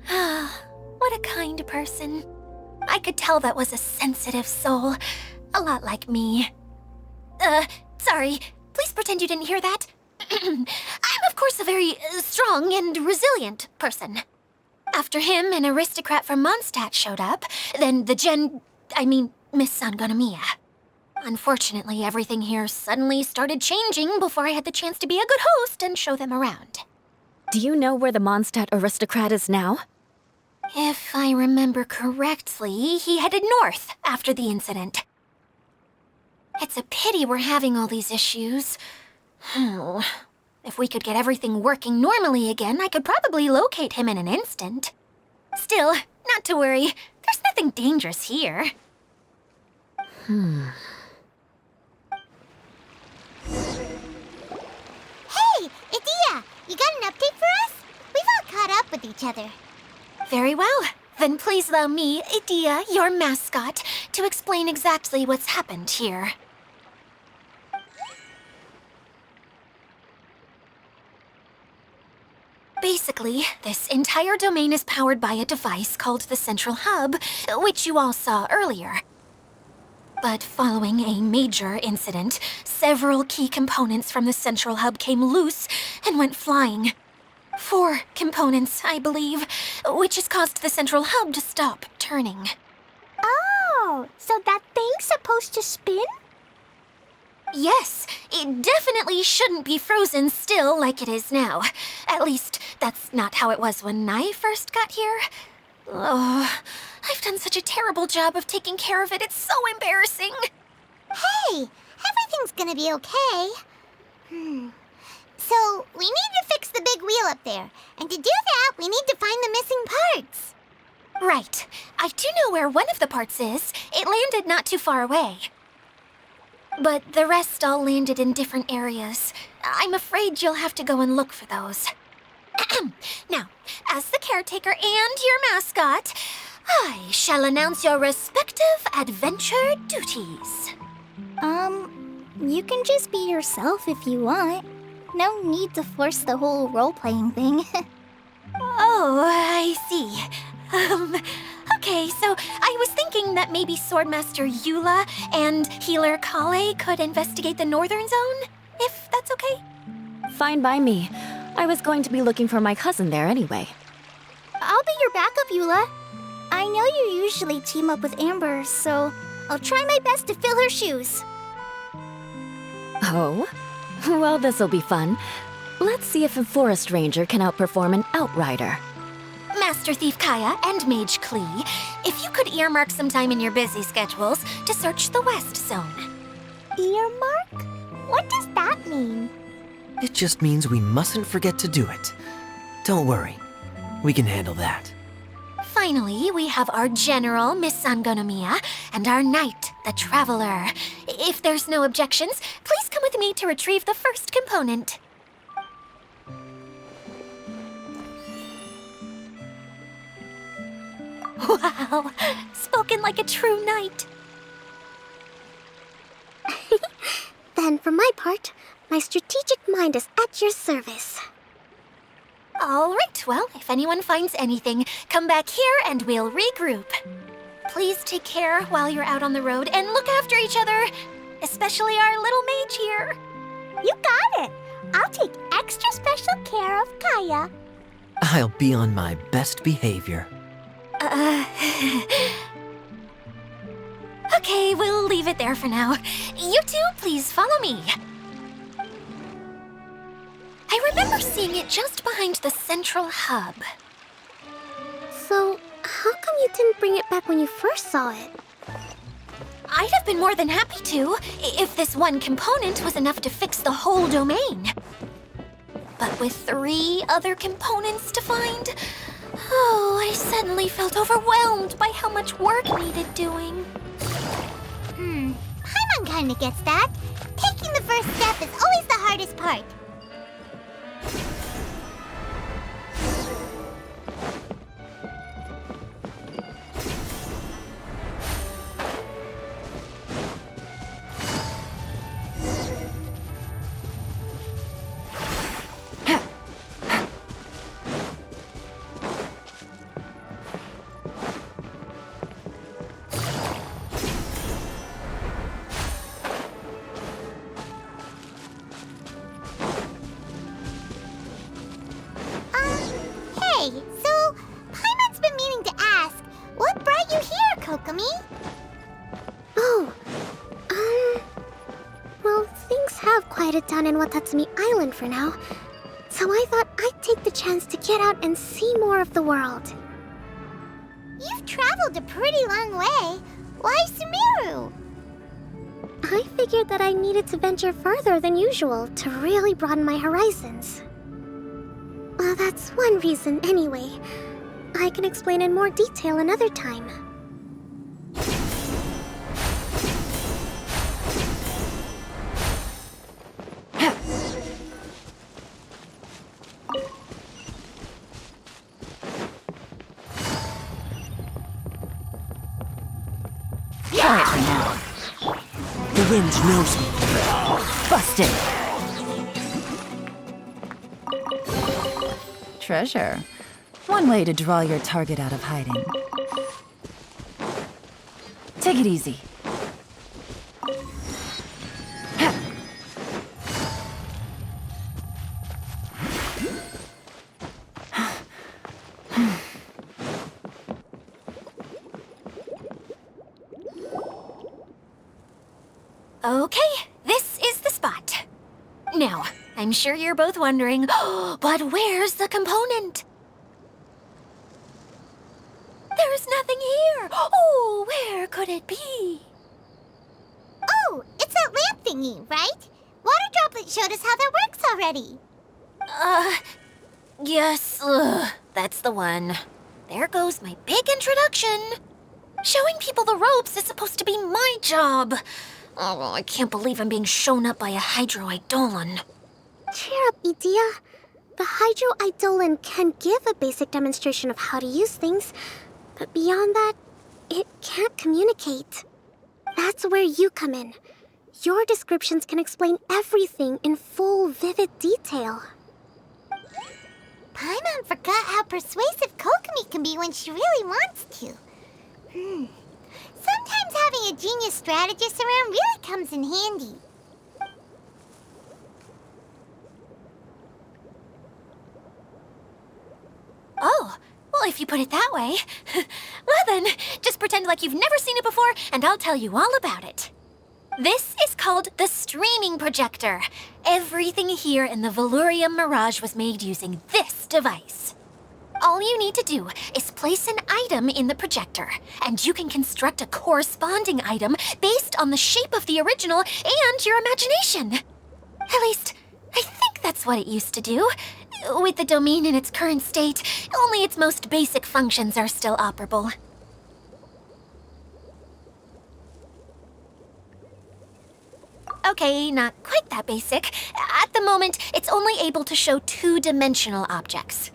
What a kind person. I could tell that was a sensitive soul. A lot like me. Sorry. Please pretend you didn't hear that. I'm, of course, a very strong and resilient person. After him, an aristocrat from Mondstadt showed up, then Miss Sangonomiya. Unfortunately, everything here suddenly started changing before I had the chance to be a good host and show them around. Do you know where the Mondstadt aristocrat is now? If I remember correctly, he headed north after the incident. It's a pity we're having all these issues. If we could get everything working normally again, I could probably locate him in an instant. Still, not to worry. There's nothing dangerous here. Hey, Idia! You got an update for us? We've all caught up with each other. Very well. Then please allow me, Idia, your mascot, to explain exactly what's happened here. Basically, this entire domain is powered by a device called the Central Hub, which you all saw earlier. But following a major incident, several key components from the Central Hub came loose and went flying. 4 components, I believe, which has caused the Central Hub to stop turning. Oh, so that thing's supposed to spin? Yes, it definitely shouldn't be frozen still like it is now. At least, that's not how it was when I first got here. Oh, I've done such a terrible job of taking care of it, it's so embarrassing. Hey, everything's gonna be okay. So, we need to fix the big wheel up there. And to do that, we need to find the missing parts. Right. I do know where one of the parts is. It landed not too far away. But the rest all landed in different areas. I'm afraid you'll have to go and look for those. Now, as the caretaker and your mascot, I shall announce your respective adventure duties. You can just be yourself if you want. No need to force the whole role-playing thing. Oh, I see. Okay, so I was thinking that maybe Swordmaster Eula and Healer Kale could investigate the northern zone? If that's okay? Fine by me. I was going to be looking for my cousin there anyway. I'll be your backup, Eula. I know you usually team up with Amber, so I'll try my best to fill her shoes. Oh? Well, this'll be fun. Let's see if a forest ranger can outperform an outrider. Master Thief Kaya and Mage Klee, if you could earmark some time in your busy schedules to search the West Zone. Earmark? What does that mean? It just means we mustn't forget to do it. Don't worry. We can handle that. Finally, we have our General, Miss Sangonomiya, and our Knight, the Traveler. If there's no objections, please come with me to retrieve the first component. Wow, spoken like a true knight. Then, for my part, my strategic mind is at your service. All right, well, if anyone finds anything, come back here and we'll regroup. Please take care while you're out on the road and look after each other, especially our little mage here. You got it! I'll take extra special care of Kaya. I'll be on my best behavior. Okay, we'll leave it there for now. You two, please follow me. I remember seeing it just behind the central hub. So, how come you didn't bring it back when you first saw it? I'd have been more than happy to, if this one component was enough to fix the whole domain. But with 3 other components to find, I suddenly felt overwhelmed by how much work needed doing. Paimon kinda gets that. Taking the first step is always the hardest part. Hey, so Paimon's been meaning to ask, what brought you here, Kokomi? Oh, well, things have quieted down in Watatsumi Island for now. So I thought I'd take the chance to get out and see more of the world. You've traveled a pretty long way. Why Sumeru? I figured that I needed to venture further than usual to really broaden my horizons. Well, that's one reason anyway. I can explain in more detail another time. Quiet for now. The wind knows me. Busted! Treasure. One way to draw your target out of hiding. Take it easy. Okay, this is the spot. Now, I'm sure you're both wondering, but where's the component? There's nothing here. Oh, where could it be? Oh, it's that lamp thingy, right? Water Droplet showed us how that works already. Yes, that's the one. There goes my big introduction. Showing people the ropes is supposed to be my job. Oh, I can't believe I'm being shown up by a Hydro Eidolon. Cheer up, Idia. The Hydro Eidolon can give a basic demonstration of how to use things, but beyond that, it can't communicate. That's where you come in. Your descriptions can explain everything in full, vivid detail. Paimon forgot how persuasive Kokomi can be when she really wants to. Sometimes sometimes having a genius strategist around really comes in handy. Oh, well, if you put it that way. Well then, just pretend like you've never seen it before, and I'll tell you all about it. This is called the streaming projector. Everything here in the Valurium Mirage was made using this device. All you need to do is place an item in the projector, and you can construct a corresponding item based on the shape of the original and your imagination. At least, I think that's what it used to do. With the domain in its current state, only its most basic functions are still operable. Okay, not quite that basic. At the moment, it's only able to show two-dimensional objects.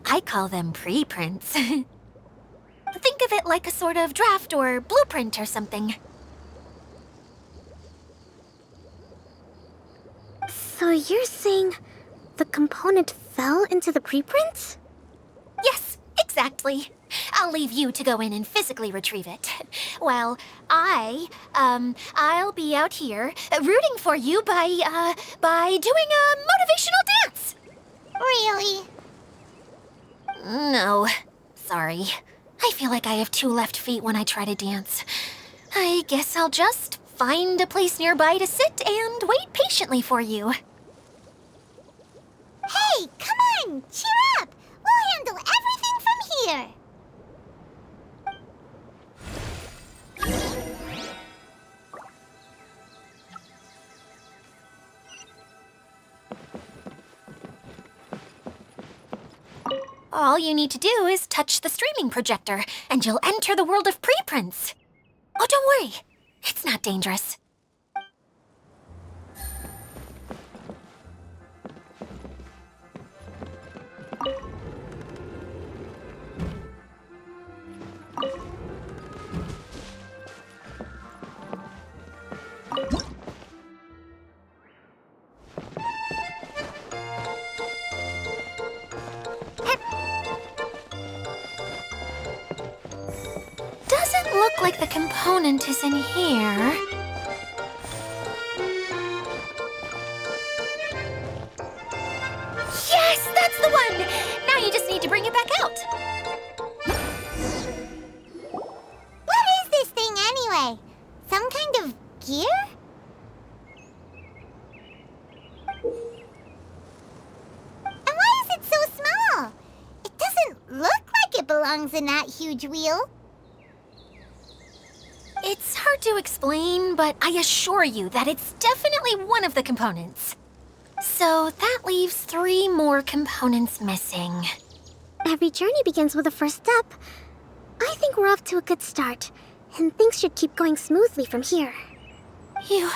I call them preprints. Think of it like a sort of draft or blueprint or something. So you're saying the component fell into the preprints? Yes, exactly. I'll leave you to go in and physically retrieve it. Well, I'll be out here rooting for you by doing a motivational dance. Really? No, sorry. I feel like I have two left feet when I try to dance. I guess I'll just find a place nearby to sit and wait patiently for you. Hey, come on! Cheer up! We'll handle everything from here! All you need to do is touch the streaming projector, and you'll enter the world of preprints. Oh, don't worry. It's not dangerous. Doesn't look like the component is in here. Yes, that's the one! Now you just need to bring it back out. What is this thing anyway? Some kind of gear? And why is it so small? It doesn't look like it belongs in that huge wheel. It's hard to explain, but I assure you that it's definitely one of the components. So that leaves 3 more components missing. Every journey begins with a first step. I think we're off to a good start, and things should keep going smoothly from here. You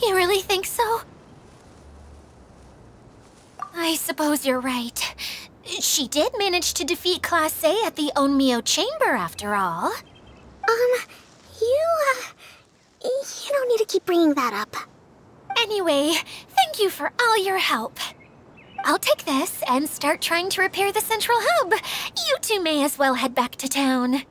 really think so? I suppose you're right. She did manage to defeat Class A at the Onmyo Chamber, after all. You don't need to keep bringing that up. Anyway, thank you for all your help. I'll take this and start trying to repair the central hub. You two may as well head back to town.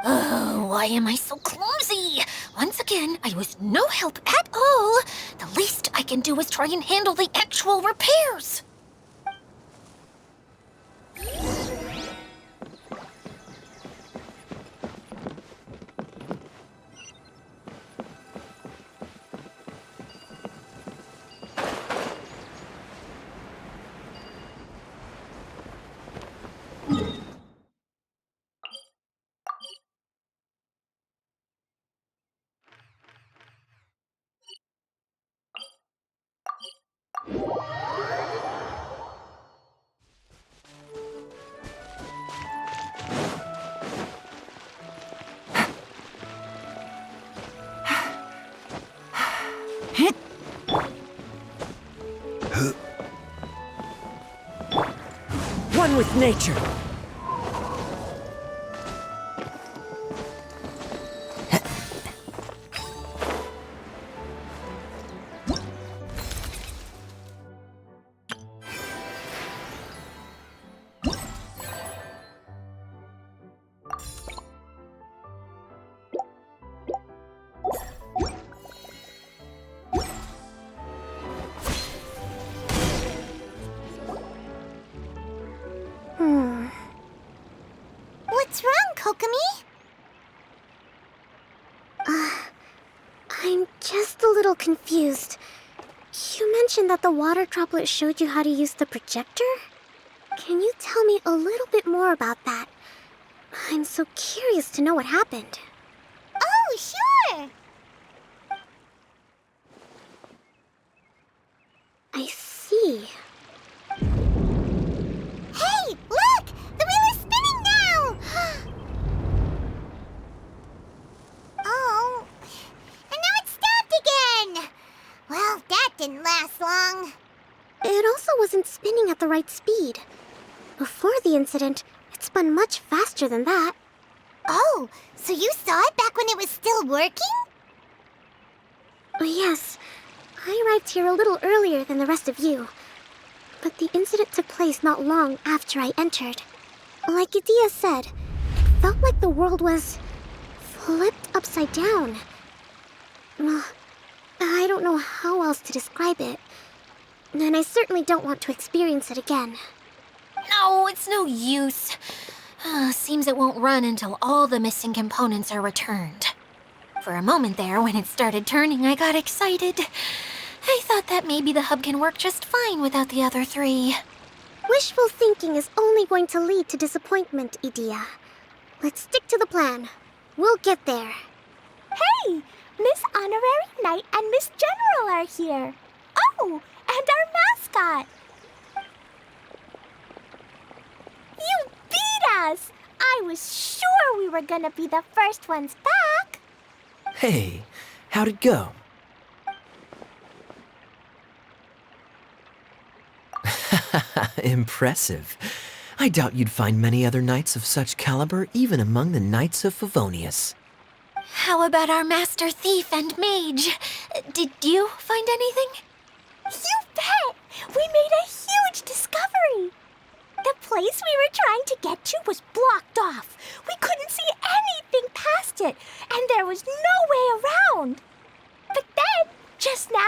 Oh, why am I so clumsy? Once again, I was no help at all. The least I can do is try and handle the actual repairs. One with nature. Kokomi? I'm just a little confused. You mentioned that the water droplet showed you how to use the projector? Can you tell me a little bit more about that? I'm so curious to know what happened. Oh, sure! I see. Hey, look! The wheel is spinning now! Oh, and now it's stopped again! Well, that didn't last long. It also wasn't spinning at the right speed. Before the incident, it spun much faster than that. Oh, so you saw it back when it was still working? Yes, I arrived here a little earlier than the rest of you. But the incident took place not long after I entered. Like Idia said, it felt like the world was flipped upside down. Well, I don't know how else to describe it. And I certainly don't want to experience it again. No, it's no use. Seems it won't run until all the missing components are returned. For a moment there, when it started turning, I got excited. I thought that maybe the hub can work just fine without the other three. Wishful thinking is only going to lead to disappointment, Idia. Let's stick to the plan. We'll get there. Hey! Miss Honorary Knight and Miss General are here. Oh, and our mascot. You beat us! I was sure we were gonna be the first ones back. Hey, how'd it go? Impressive. I doubt you'd find many other knights of such caliber even among the Knights of Favonius. How about our master thief and mage? Did you find anything? You bet! We made a huge discovery. The place we were trying to get to was blocked off. We couldn't see anything past it, and there was no way around. But then, just now,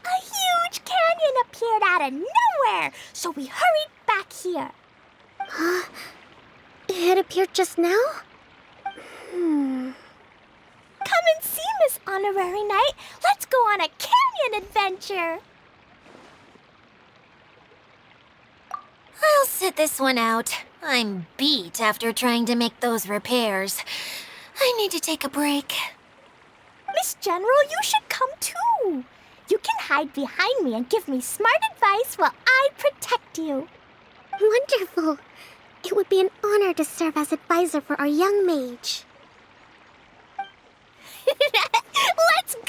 a huge canyon appeared out of nowhere, so we hurried back here. It appeared just now? Come and see, Miss Honorary Knight. Let's go on a canyon adventure. I'll sit this one out. I'm beat after trying to make those repairs. I need to take a break. Miss General, you should come too. You can hide behind me and give me smart advice while I protect you. Wonderful. It would be an honor to serve as advisor for our young mage. Let's go!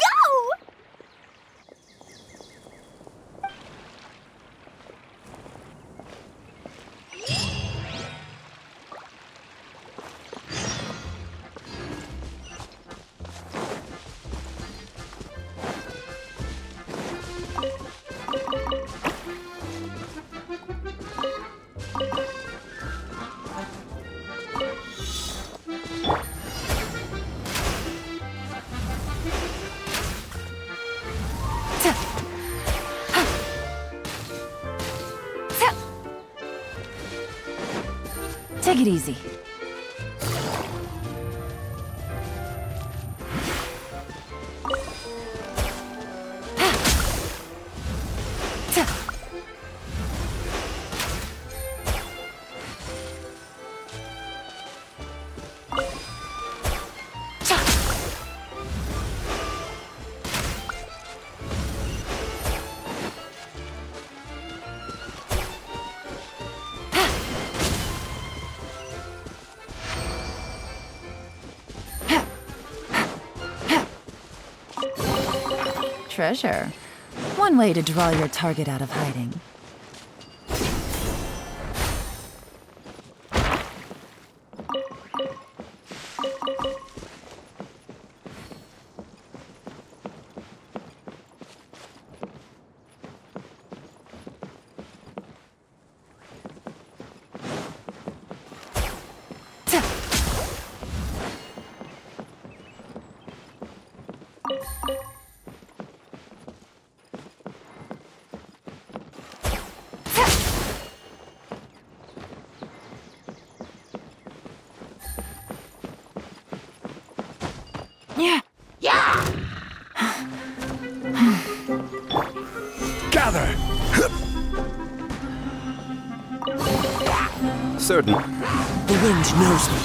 Take it easy. Treasure. One way to draw your target out of hiding. Gather! Certain. The wind knows me.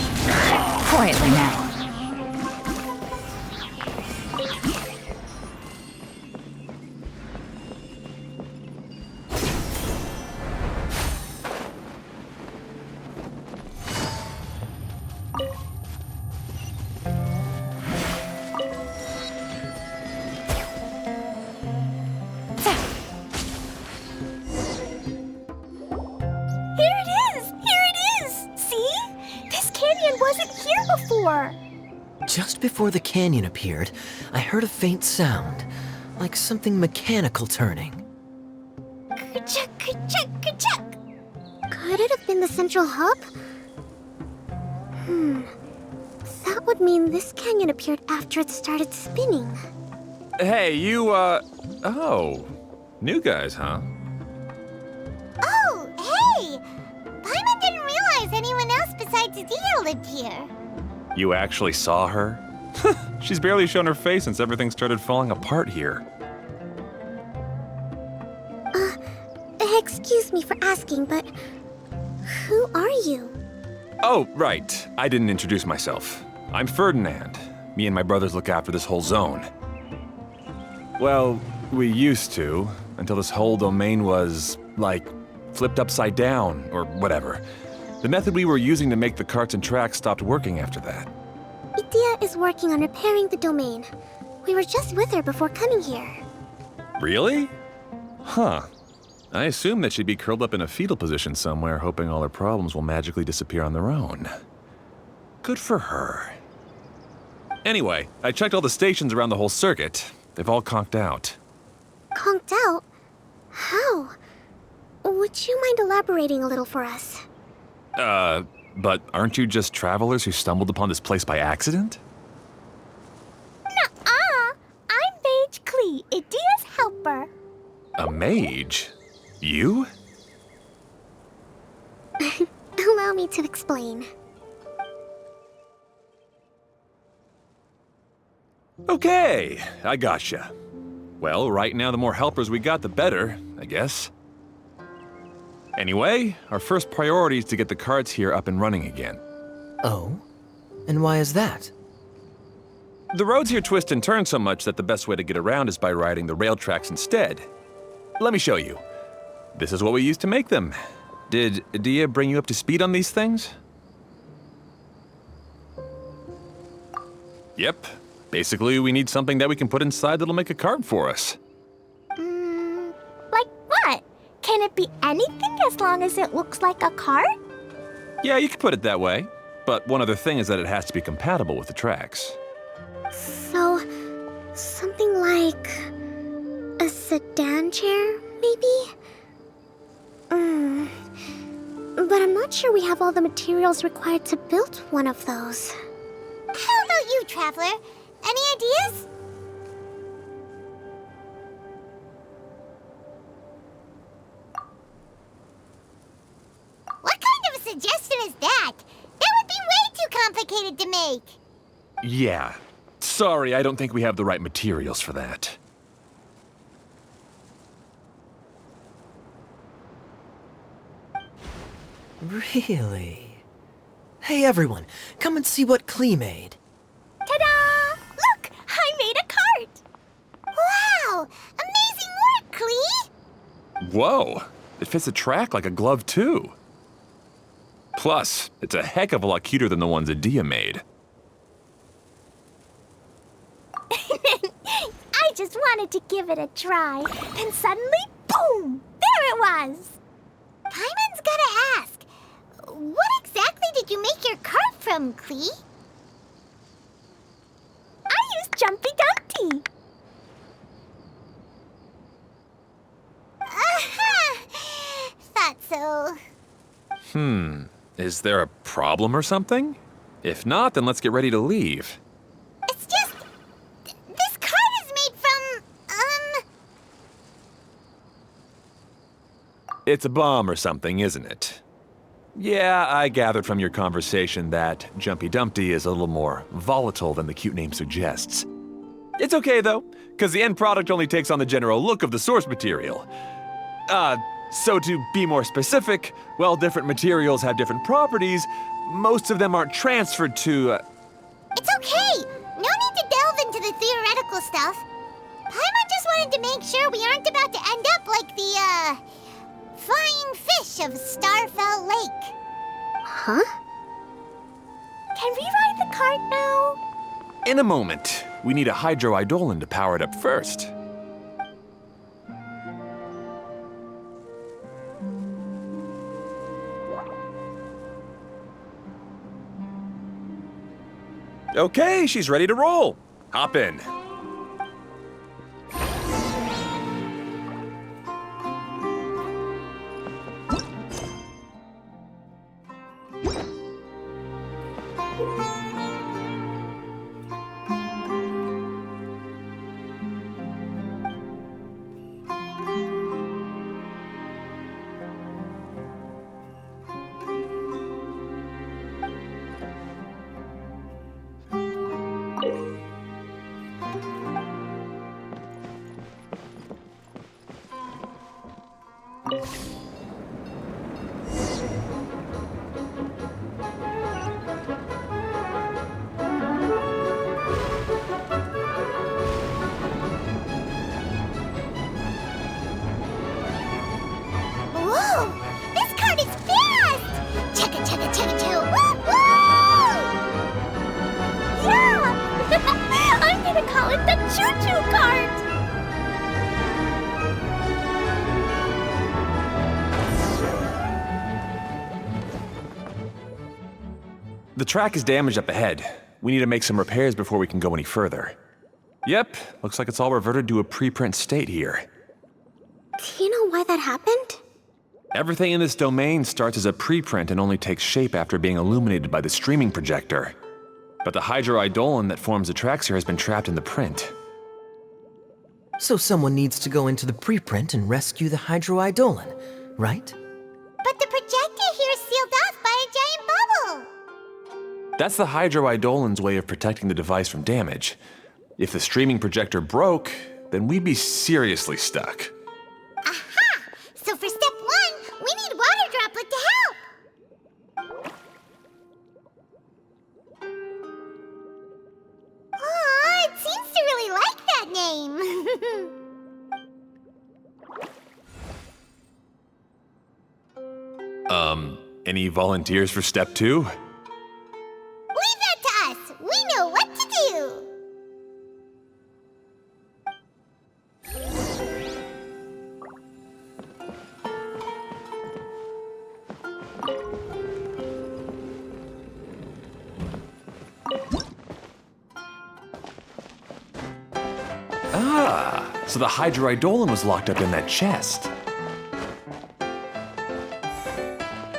Quietly now. Here it is! Here it is! See? This canyon wasn't here before. Just before the canyon appeared, I heard a faint sound, like something mechanical turning. Ka-chuck, ka-chuck, ka-chuck. Could it have been the central hub? That would mean this canyon appeared after it started spinning. Hey, you, oh. New guys, huh? Oh, hey! Paimon didn't realize anyone else besides Adia lived here. You actually saw her? She's barely shown her face since everything started falling apart here. Excuse me for asking, but who are you? Oh, right. I didn't introduce myself. I'm Ferdinand. Me and my brothers look after this whole zone. Well, we used to, until this whole domain was, like, flipped upside down, or whatever. The method we were using to make the carts and tracks stopped working after that. Idia is working on repairing the domain. We were just with her before coming here. Really? Huh. I assume that she'd be curled up in a fetal position somewhere, hoping all her problems will magically disappear on their own. Good for her. Anyway, I checked all the stations around the whole circuit. They've all conked out. Conked out? How? Would you mind elaborating a little for us? But aren't you just travelers who stumbled upon this place by accident? Nuh-uh. I'm Mage Klee, Idia's helper. A mage? You? Allow me to explain. Okay, I gotcha. Well, right now the more helpers we got, the better, I guess. Anyway, our first priority is to get the carts here up and running again. Oh? And why is that? The roads here twist and turn so much that the best way to get around is by riding the rail tracks instead. Let me show you. This is what we used to make them. Did Adia bring you up to speed on these things? Yep. Basically, we need something that we can put inside that'll make a cart for us. Like what? Can it be anything as long as it looks like a cart? Yeah, you could put it that way. But one other thing is that it has to be compatible with the tracks. So, something like a sedan chair, maybe? But I'm not sure we have all the materials required to build one of those. How about you, Traveler? Any ideas? What kind of a suggestion is that? That would be way too complicated to make. Yeah. Sorry, I don't think we have the right materials for that. Really? Hey everyone, come and see what Klee made. Ta-da! Look! I made a cart! Wow! Amazing work, Klee! Whoa! It fits a track like a glove, too. Plus, it's a heck of a lot cuter than the ones Adia made. I just wanted to give it a try. Then suddenly, boom! There it was! Paimon's gotta ask. What exactly did you make your cart from, Klee? I used Jumpy Dumpty. Thought so. Is there a problem or something? If not, then let's get ready to leave. It's just... This cart is made from, It's a bomb or something, isn't it? Yeah, I gathered from your conversation that Jumpy Dumpty is a little more volatile than the cute name suggests. It's okay though, because the end product only takes on the general look of the source material. So to be more specific, while different materials have different properties, most of them aren't transferred to, It's okay! No need to delve into the theoretical stuff. Paimon just wanted to make sure we aren't about to end up like the, flying fish of Starfell Lake. Huh? Can we ride the cart now? In a moment. We need a hydroidolin to power it up first. Okay, she's ready to roll. Hop in. Whoa! This cart is fast! Chugga chugga chugga choo! Woo woo! Yeah! I'm gonna call it the choo-choo cart! The track is damaged up ahead. We need to make some repairs before we can go any further. Yep, looks like it's all reverted to a preprint state here. Do you know why that happened? Everything in this domain starts as a preprint and only takes shape after being illuminated by the streaming projector. But the hydroidolin that forms the tracks here has been trapped in the print. So someone needs to go into the preprint and rescue the hydroidolin, right? But the projector here is sealed off by a giant bubble! That's the hydroidolin's way of protecting the device from damage. If the streaming projector broke, then we'd be seriously stuck. Aha! So for step one, we need water droplet to help! Aw, it seems to really like that name! Any volunteers for step 2? Leave that to us! We know what to do! Ah, so the hydroidolin was locked up in that chest.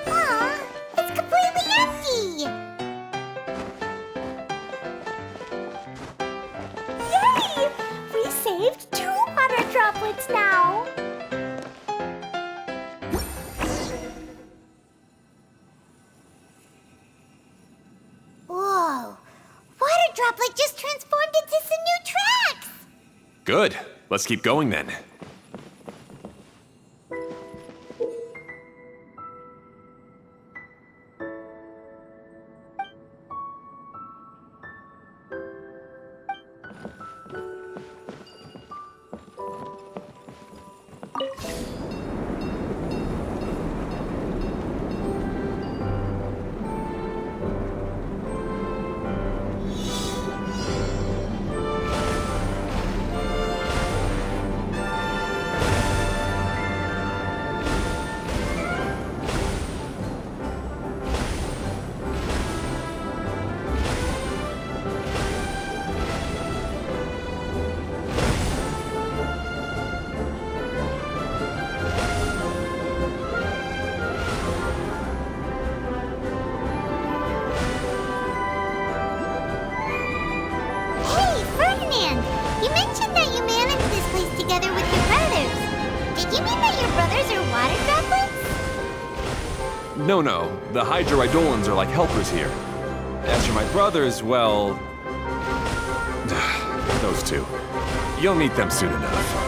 Aw, it's completely empty! Yay! We saved 2 water droplets now! Whoa! Water droplet just transformed into some new tracks! Good. Let's keep going then. Hey, Ferdinand! You mentioned that you managed this place together with your brothers. Did you mean that your brothers are water droplets? No, the Hydroidolans are like helpers here. As for my brothers, well... those two. You'll meet them soon enough.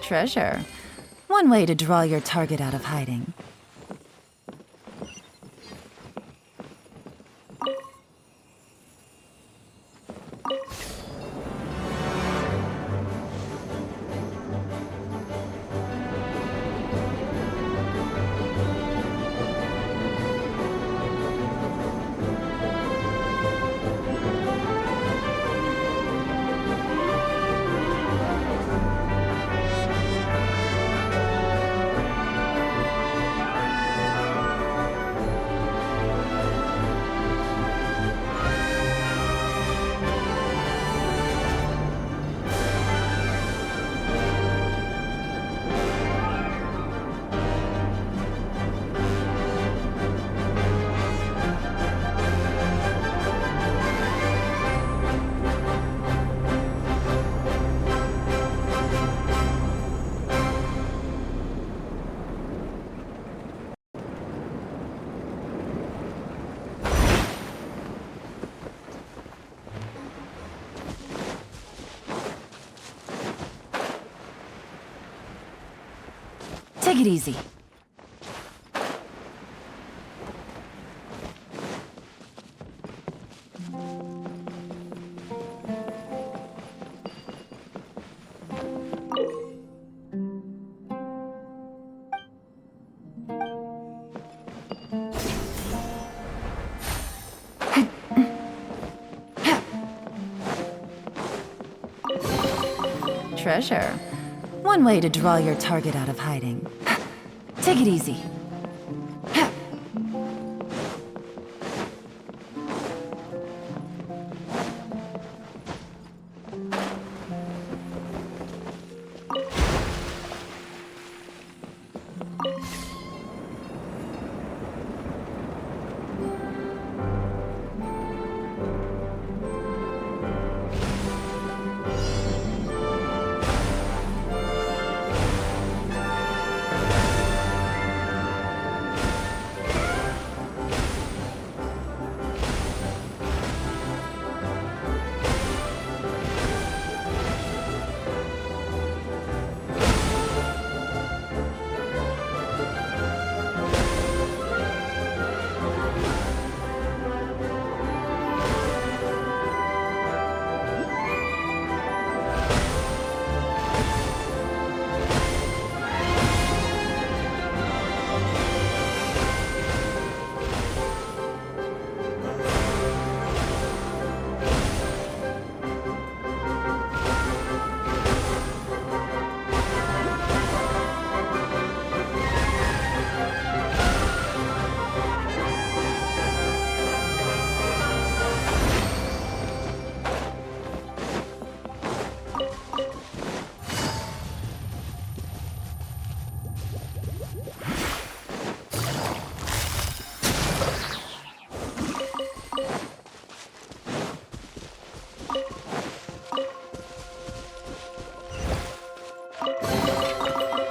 Treasure. One way to draw your target out of hiding. Take it easy. Treasure. One way to draw your target out of hiding. Take it easy.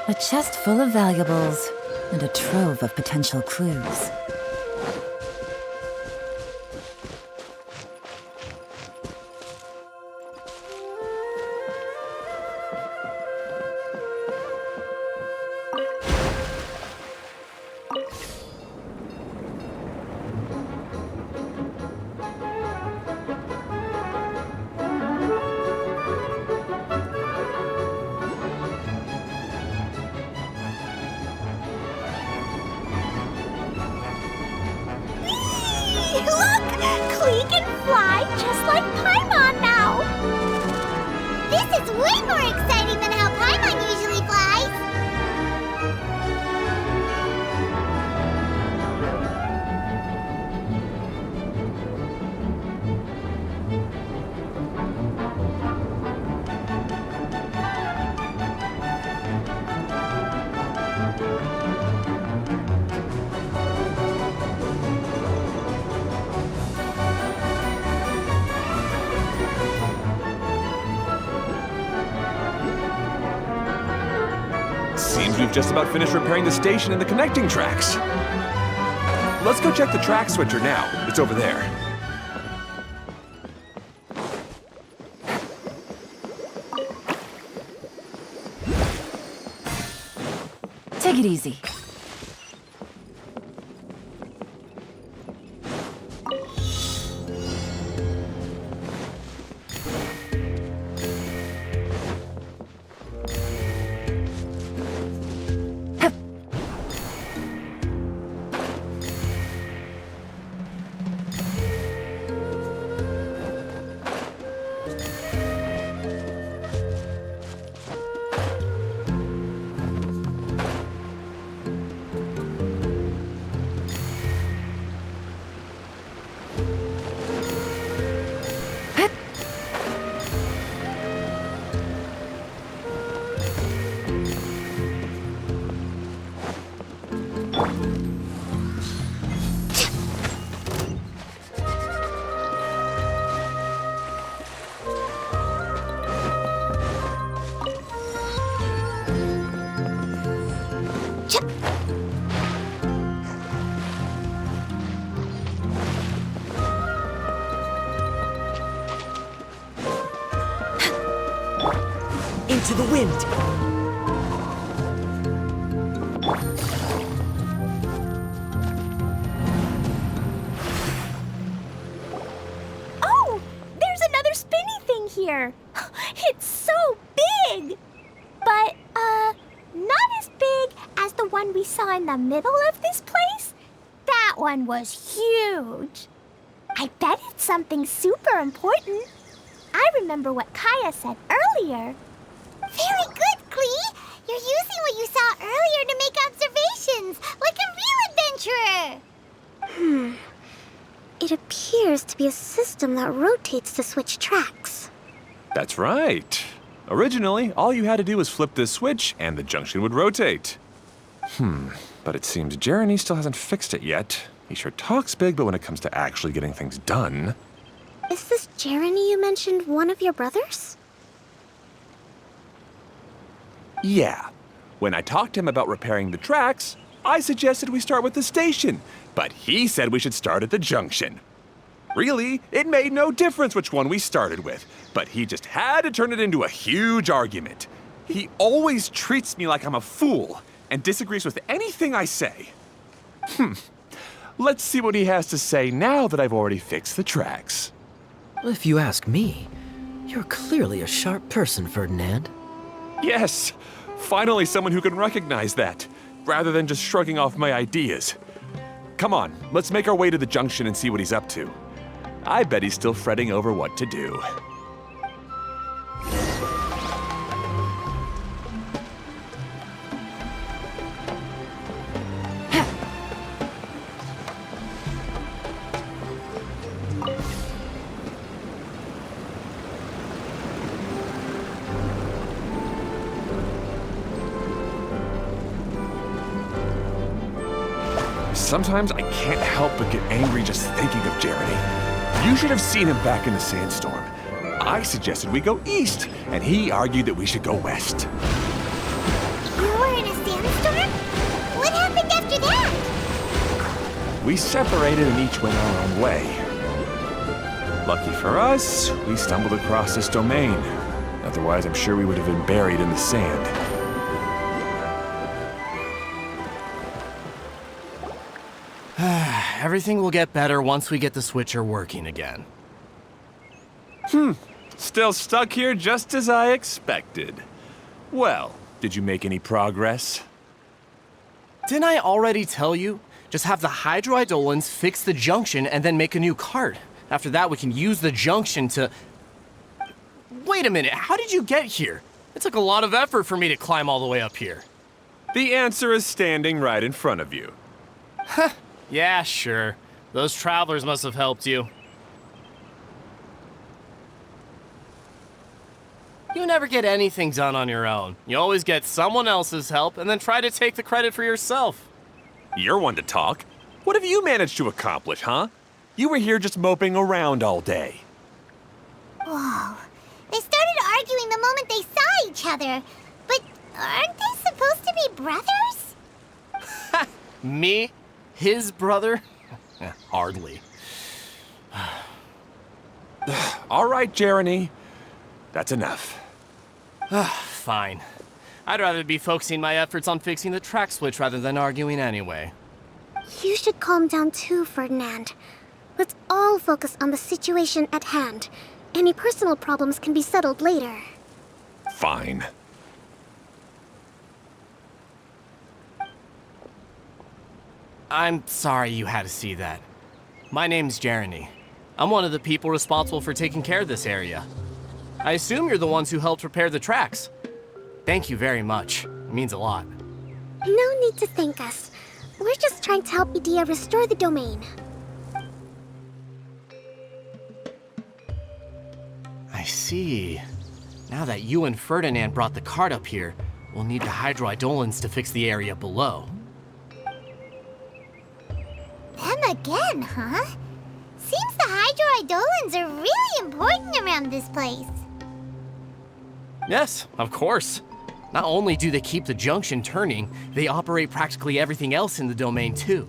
A chest full of valuables and a trove of potential clues. Look! Klee can fly just like Paimon now! This is way more exciting than how Paimon usually flies! Seems we've just about finished repairing the station and the connecting tracks. Let's go check the track switcher now. It's over there. Take it easy. Into the wind. Oh, there's another spinny thing here. It's so big. But, not as big as the one we saw in the middle of this place. That one was huge. I bet it's something super important. I remember what Kaya said earlier. Very good, Klee! You're using what you saw earlier to make observations, like a real adventurer! It appears to be a system that rotates to switch tracks. That's right. Originally, all you had to do was flip this switch and the junction would rotate. But it seems Jeremy still hasn't fixed it yet. He sure talks big, but when it comes to actually getting things done... Is this Jeremy you mentioned one of your brothers? Yeah. When I talked to him about repairing the tracks, I suggested we start with the station, but he said we should start at the junction. Really, it made no difference which one we started with, but he just had to turn it into a huge argument. He always treats me like I'm a fool and disagrees with anything I say. Let's see what he has to say now that I've already fixed the tracks. If you ask me, you're clearly a sharp person, Ferdinand. Yes, finally someone who can recognize that, rather than just shrugging off my ideas. Come on, let's make our way to the junction and see what he's up to. I bet he's still fretting over what to do. Sometimes I can't help but get angry just thinking of Jeremy. You should have seen him back in the sandstorm. I suggested we go east, and he argued that we should go west. You were in a sandstorm? What happened after that? We separated and each went our own way. Lucky for us, we stumbled across this domain. Otherwise, I'm sure we would have been buried in the sand. Everything will get better once we get the switcher working again. Still stuck here just as I expected. Well, did you make any progress? Didn't I already tell you? Just have the hydroidolins fix the junction and then make a new cart. After that, we can use the junction to... Wait a minute, how did you get here? It took a lot of effort for me to climb all the way up here. The answer is standing right in front of you. Yeah, sure. Those travelers must have helped you. You never get anything done on your own. You always get someone else's help and then try to take the credit for yourself. You're one to talk. What have you managed to accomplish, huh? You were here just moping around all day. Whoa. They started arguing the moment they saw each other. But aren't they supposed to be brothers? Me? His brother? Hardly. All right, Jeremy. That's enough. Fine. I'd rather be focusing my efforts on fixing the track switch rather than arguing anyway. You should calm down too, Ferdinand. Let's all focus on the situation at hand. Any personal problems can be settled later. Fine. I'm sorry you had to see that. My name's Jeremy. I'm one of the people responsible for taking care of this area. I assume you're the ones who helped repair the tracks. Thank you very much. It means a lot. No need to thank us. We're just trying to help Edea restore the domain. I see. Now that you and Ferdinand brought the cart up here, we'll need the hydroidolins to fix the area below. Them again, huh? Seems the hydroidolins are really important around this place. Yes, of course. Not only do they keep the junction turning, they operate practically everything else in the domain too.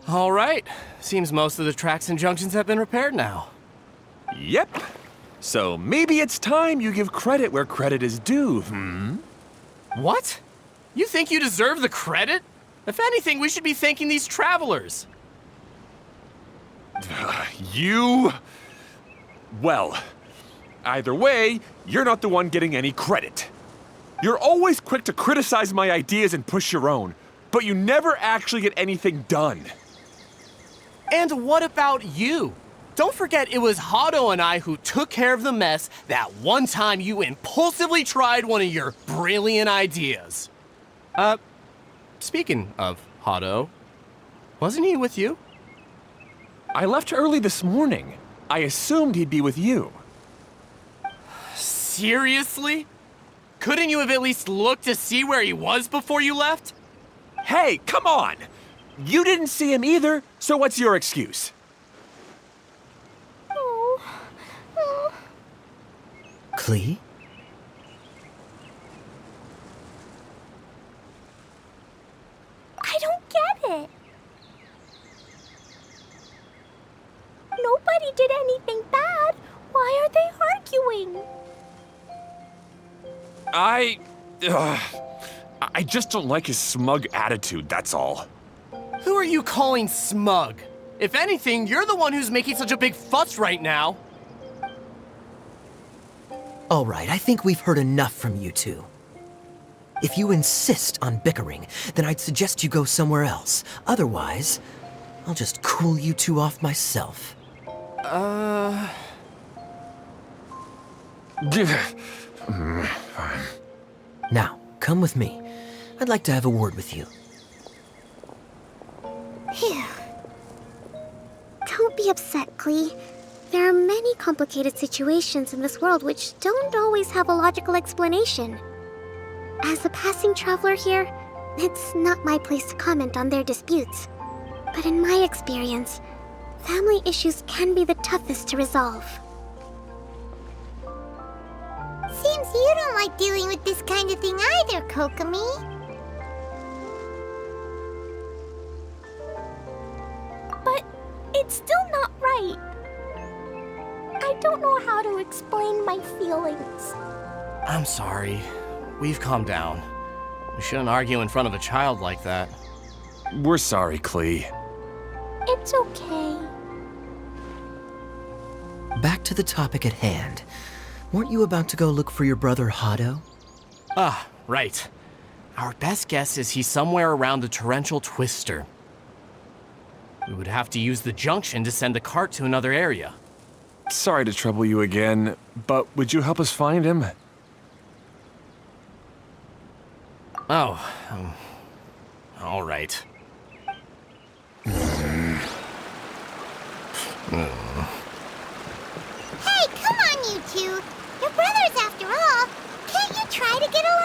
All right. Seems most of the tracks and junctions have been repaired now. Yep. So maybe it's time you give credit where credit is due, What? You think you deserve the credit? If anything, we should be thanking these travelers. You... Well, either way, you're not the one getting any credit. You're always quick to criticize my ideas and push your own, but you never actually get anything done. And what about you? Don't forget it was Hado and I who took care of the mess that one time you impulsively tried one of your brilliant ideas. Speaking of Hado, wasn't he with you? I left early this morning. I assumed he'd be with you. Seriously? Couldn't you have at least looked to see where he was before you left? Hey, come on! You didn't see him either, so what's your excuse? Klee? I don't get it. Nobody did anything bad. Why are they arguing? I just don't like his smug attitude, that's all. Who are you calling smug? If anything, you're the one who's making such a big fuss right now. All right, I think we've heard enough from you two. If you insist on bickering, then I'd suggest you go somewhere else. Otherwise, I'll just cool you two off myself. Fine. Now, come with me. I'd like to have a word with you. Phew. Don't be upset, Klee. There are many complicated situations in this world which don't always have a logical explanation. As a passing traveler here, it's not my place to comment on their disputes. But in my experience, family issues can be the toughest to resolve. Seems you don't like dealing with this kind of thing either, Kokomi. But it's still not right. I don't know how to explain my feelings. I'm sorry. We've calmed down. We shouldn't argue in front of a child like that. We're sorry, Klee. It's okay. Back to the topic at hand. Weren't you about to go look for your brother Hado? Ah, right. Our best guess is he's somewhere around the torrential twister. We would have to use the junction to send the cart to another area. Sorry to trouble you again, but would you help us find him? Oh, all right. Hey, come on, you two. You're brothers after all. Can't you try to get along?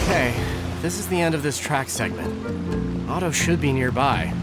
Okay, this is the end of this track segment. Otto should be nearby.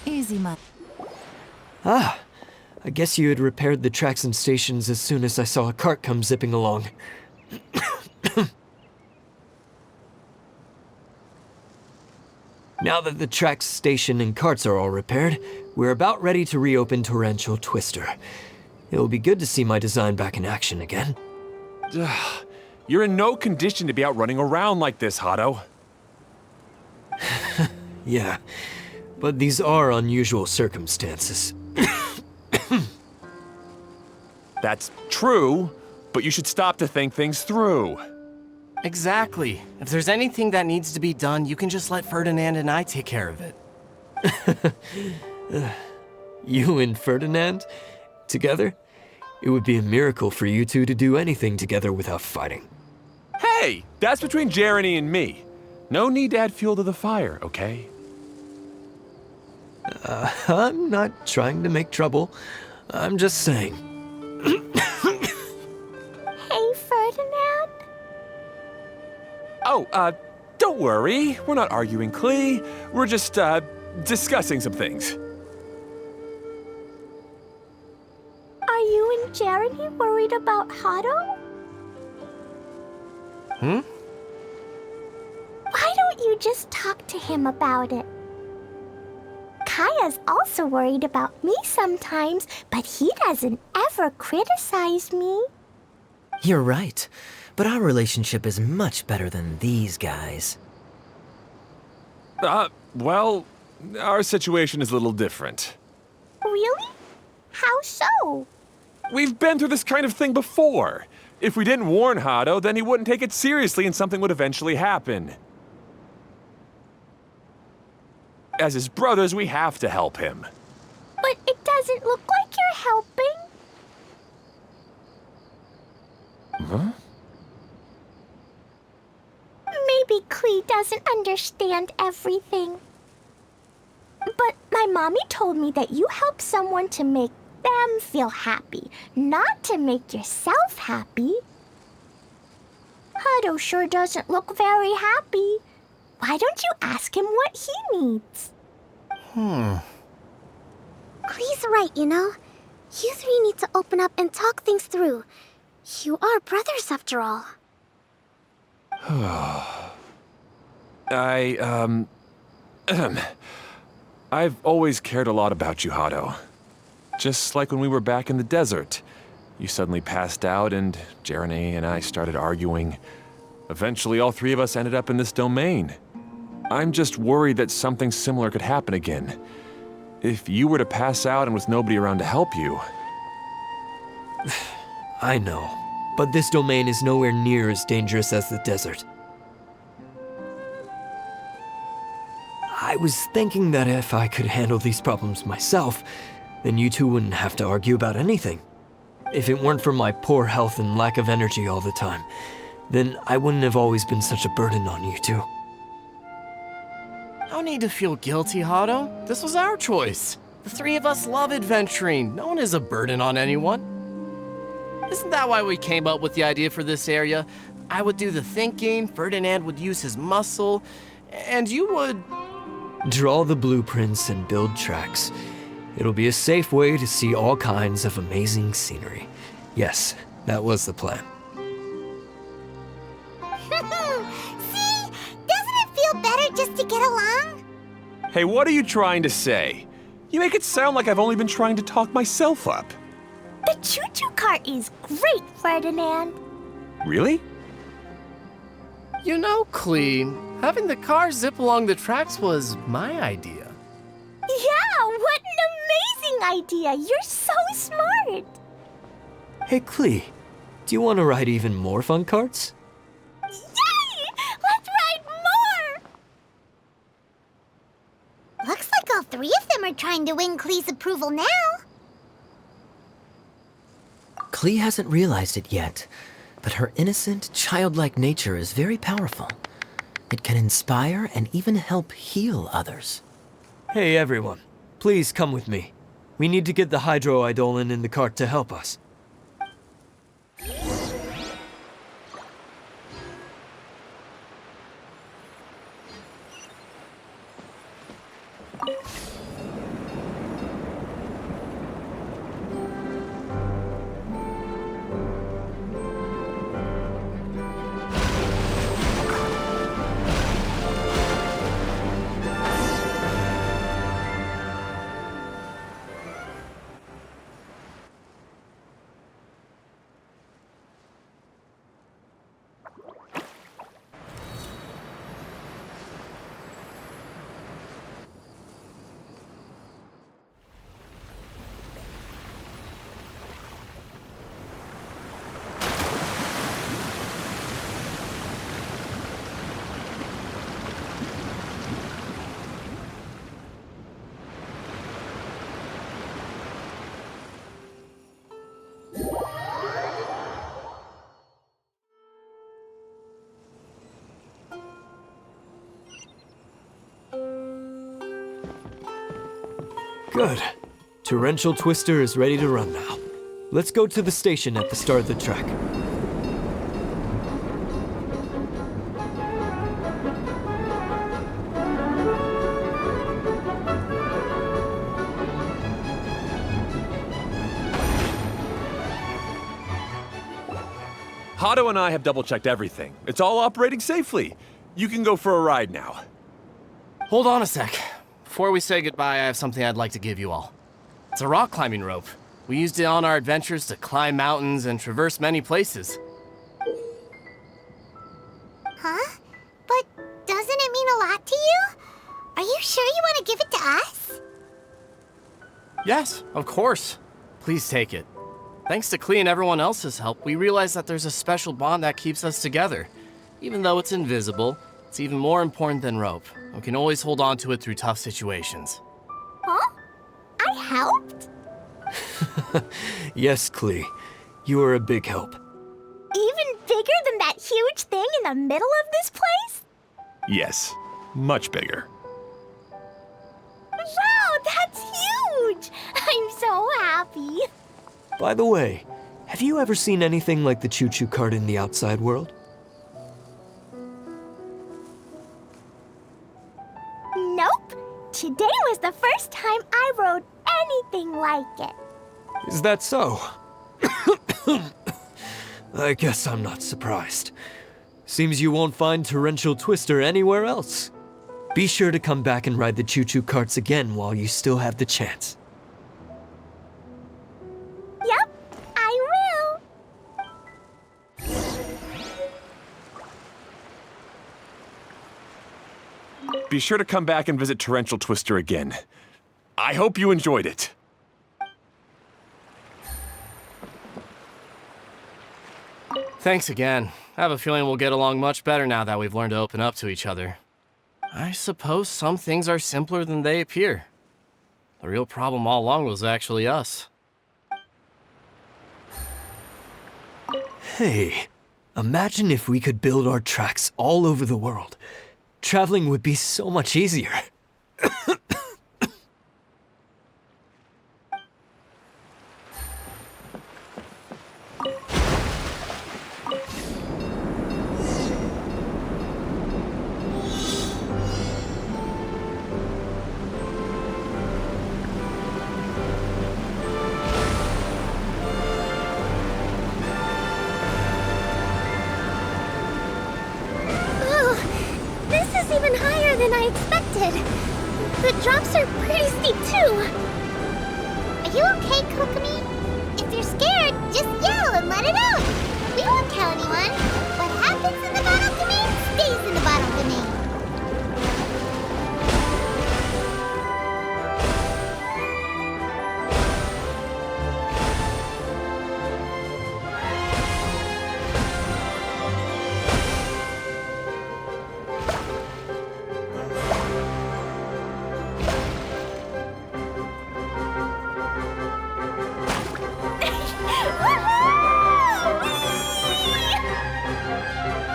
Easy, my. Ah, I guess you had repaired the tracks and stations as soon as I saw a cart come zipping along. Now that the tracks, station, and carts are all repaired, we're about ready to reopen Torrential Twister. It will be good to see my design back in action again. You're in no condition to be out running around like this, Hado. Yeah, but these are unusual circumstances. That's true, but you should stop to think things through. Exactly. If there's anything that needs to be done, you can just let Ferdinand and I take care of it. You and Ferdinand? Together? It would be a miracle for you two to do anything together without fighting. Hey, that's between Jeremy and me. No need to add fuel to the fire, okay? I'm not trying to make trouble. I'm just saying. Hey, Ferdinand. Oh, don't worry. We're not arguing, Klee. We're just, discussing some things. Are you and Jeremy worried about Hado? Hmm? Why don't you just talk to him about it? Kaya's also worried about me sometimes, but he doesn't ever criticize me. You're right, but our relationship is much better than these guys. Well, our situation is a little different. Really? How so? We've been through this kind of thing before. If we didn't warn Hado, then he wouldn't take it seriously and something would eventually happen. As his brothers, we have to help him. But it doesn't look like you're helping. Huh? Maybe Klee doesn't understand everything. But my mommy told me that you help someone to make them feel happy, not to make yourself happy. Hado sure doesn't look very happy. Why don't you ask him what he needs? Klee's right, you know. You three need to open up and talk things through. You are brothers after all. I've always cared a lot about you, Hado. Just like when we were back in the desert. You suddenly passed out and Jeremy and I started arguing. Eventually, all three of us ended up in this domain. I'm just worried that something similar could happen again. If you were to pass out and with nobody around to help you... I know, but this domain is nowhere near as dangerous as the desert. I was thinking that if I could handle these problems myself, then you two wouldn't have to argue about anything. If it weren't for my poor health and lack of energy all the time, then I wouldn't have always been such a burden on you two. No need to feel guilty, Hado. This was our choice. The three of us love adventuring. No one is a burden on anyone. Isn't that why we came up with the idea for this area? I would do the thinking, Ferdinand would use his muscle, and you would... Draw the blueprints and build tracks. It'll be a safe way to see all kinds of amazing scenery. Yes, that was the plan. See? Doesn't it feel better just to get along? Hey, what are you trying to say? You make it sound like I've only been trying to talk myself up. The choo-choo cart is great, Ferdinand. Really? You know, Clee, having the car zip along the tracks was my idea. Yeah, what an amazing idea! You're so smart! Hey, Clee, do you want to ride even more fun carts? Yay! Let's ride more! Looks like all three of them are trying to win Clee's approval now. Clee hasn't realized it yet, but her innocent, childlike nature is very powerful. It can inspire and even help heal others. Hey everyone, please come with me. We need to get the hydroidolin in the cart to help us. Good. Torrential Twister is ready to run now. Let's go to the station at the start of the track. Hado and I have double-checked everything. It's all operating safely. You can go for a ride now. Hold on a sec. Before we say goodbye, I have something I'd like to give you all. It's a rock climbing rope. We used it on our adventures to climb mountains and traverse many places. Huh? But doesn't it mean a lot to you? Are you sure you want to give it to us? Yes, of course. Please take it. Thanks to Clee and everyone else's help, we realized that there's a special bond that keeps us together. Even though it's invisible, it's even more important than rope. We can always hold on to it through tough situations. Huh? I helped? Yes, Clee. You are a big help. Even bigger than that huge thing in the middle of this place? Yes, much bigger. Wow, that's huge! I'm so happy. By the way, have you ever seen anything like the choo-choo cart in the outside world? Nope. Today was the first time I rode anything like it. Is that so? I guess I'm not surprised. Seems you won't find Torrential Twister anywhere else. Be sure to come back and ride the choo-choo carts again while you still have the chance. Yep, I will. Be sure to come back and visit Torrential Twister again. I hope you enjoyed it. Thanks again. I have a feeling we'll get along much better now that we've learned to open up to each other. I suppose some things are simpler than they appear. The real problem all along was actually us. Hey, imagine if we could build our tracks all over the world. Traveling would be so much easier. Even higher than I expected. The drops are pretty steep too. Are you okay, Kokomi? If you're scared, just yell and let it out. We won't tell anyone. What happens in the bottle domain stays in the bottle domain.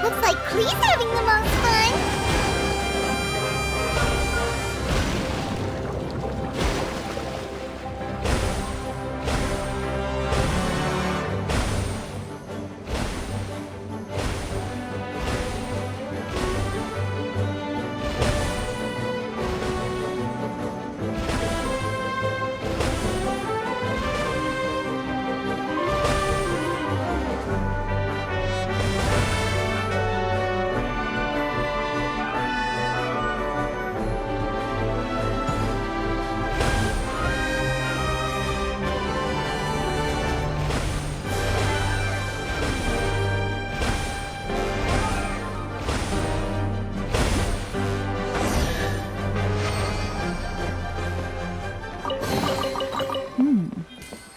Looks like Klee's having the most fun.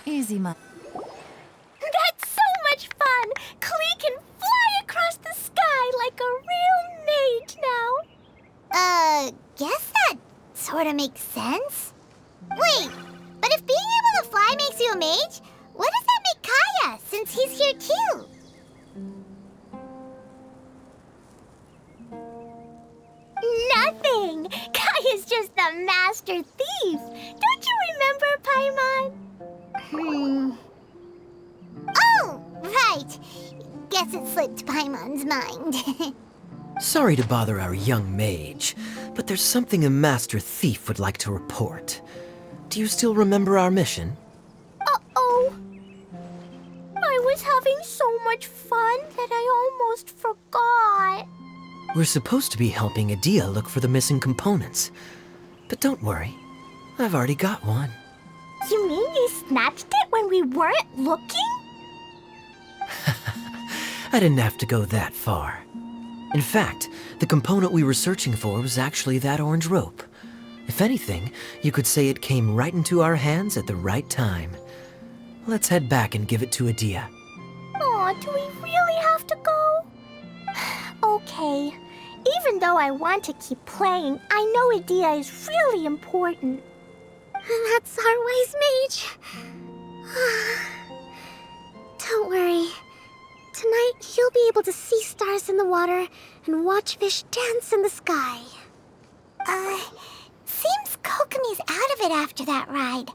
Easy, That's so much fun! Klee can fly across the sky like a real mage now. Guess that sort of makes sense. Wait, but if being able to fly makes you a mage, what does that make Kaya, since he's here too? Nothing! Kaya's just the master thief! Don't you remember, Paimon? Oh, right. Guess it slipped Paimon's mind. Sorry to bother our young mage, but there's something a master thief would like to report. Do you still remember our mission? Uh-oh. I was having so much fun that I almost forgot. We're supposed to be helping Adia look for the missing components. But don't worry, I've already got one. You mean you snatched it when we weren't looking? I didn't have to go that far. In fact, the component we were searching for was actually that orange rope. If anything, you could say it came right into our hands at the right time. Let's head back and give it to Adia. Aw, do we really have to go? Okay. Even though I want to keep playing, I know Adia is really important. That's our wise mage. Don't worry. Tonight, you'll be able to see stars in the water and watch fish dance in the sky. Seems Kokomi's out of it after that ride.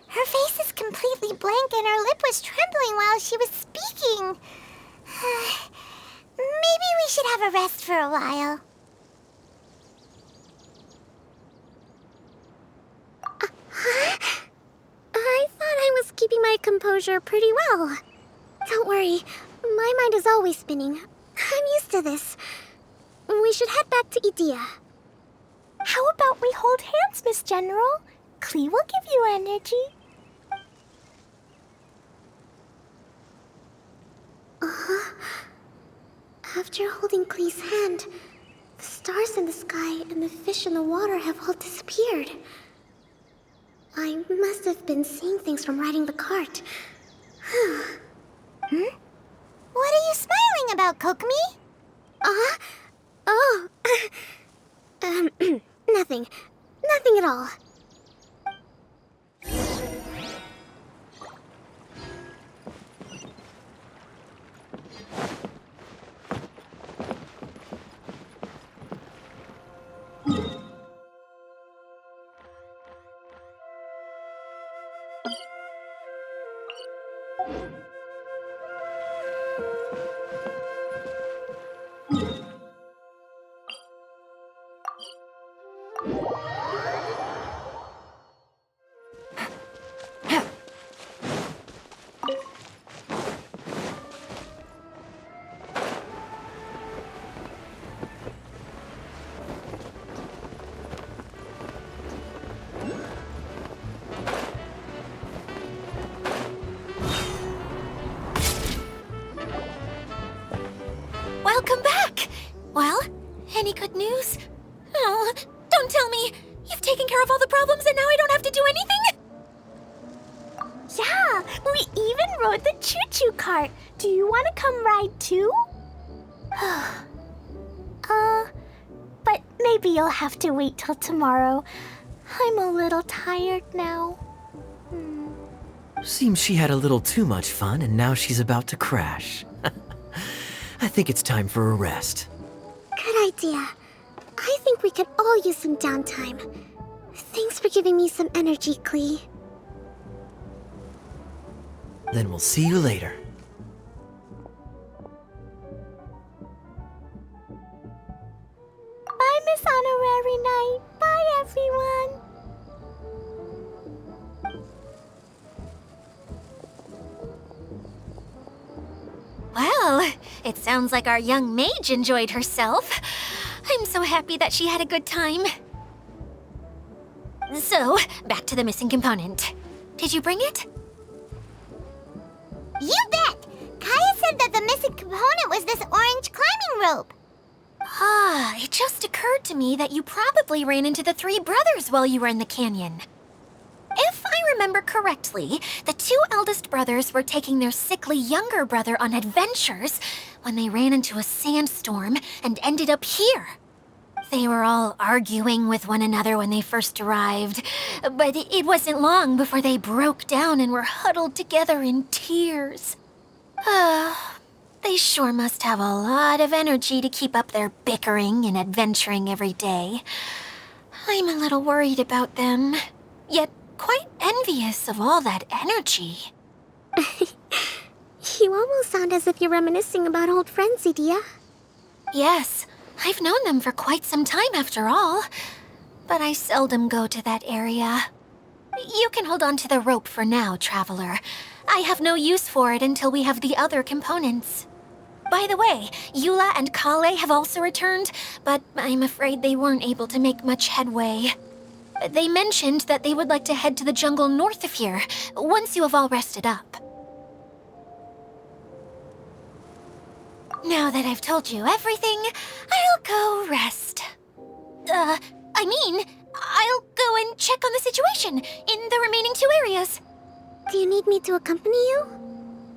Her face is completely blank and her lip was trembling while she was speaking. Maybe we should have a rest for a while. I thought I was keeping my composure pretty well. Don't worry. My mind is always spinning. I'm used to this. We should head back to Idea. How about we hold hands, Miss General? Klee will give you energy. After holding Klee's hand, the stars in the sky and the fish in the water have all disappeared. I must have been seeing things from riding the cart. What are you smiling about, Kokomi? Oh. Nothing. Nothing at all. Welcome back! Well, any good news? Oh, don't tell me! You've taken care of all the problems and now I don't have to do anything? Yeah, we even rode the choo-choo cart. Do you want to come ride too? But maybe you'll have to wait till tomorrow. I'm a little tired now. Seems she had a little too much fun and now she's about to crash. I think it's time for a rest. Good idea. I think we could all use some downtime. Thanks for giving me some energy, Klee. Then we'll see you later. Bye, Miss Honorary Knight. Bye, everyone. Well, it sounds like our young mage enjoyed herself. I'm so happy that she had a good time. So, back to the missing component. Did you bring it? You bet! Kaya said that the missing component was this orange climbing rope. Ah, it just occurred to me that you probably ran into the three brothers while you were in the canyon. If I remember correctly, the two eldest brothers were taking their sickly younger brother on adventures when they ran into a sandstorm and ended up here. They were all arguing with one another when they first arrived, but it wasn't long before they broke down and were huddled together in tears. They sure must have a lot of energy to keep up their bickering and adventuring every day. I'm a little worried about them, yet quite envious of all that energy. You almost sound as if you're reminiscing about old friends, Idea. Yes, I've known them for quite some time after all, but I seldom go to that area. You can hold on to the rope for now, Traveler. I have no use for it until we have the other components. By the way, Eula and Kale have also returned, but I'm afraid they weren't able to make much headway. They mentioned that they would like to head to the jungle north of here, once you have all rested up. Now that I've told you everything, I'll go rest. I'll go and check on the situation in the remaining two areas. Do you need me to accompany you?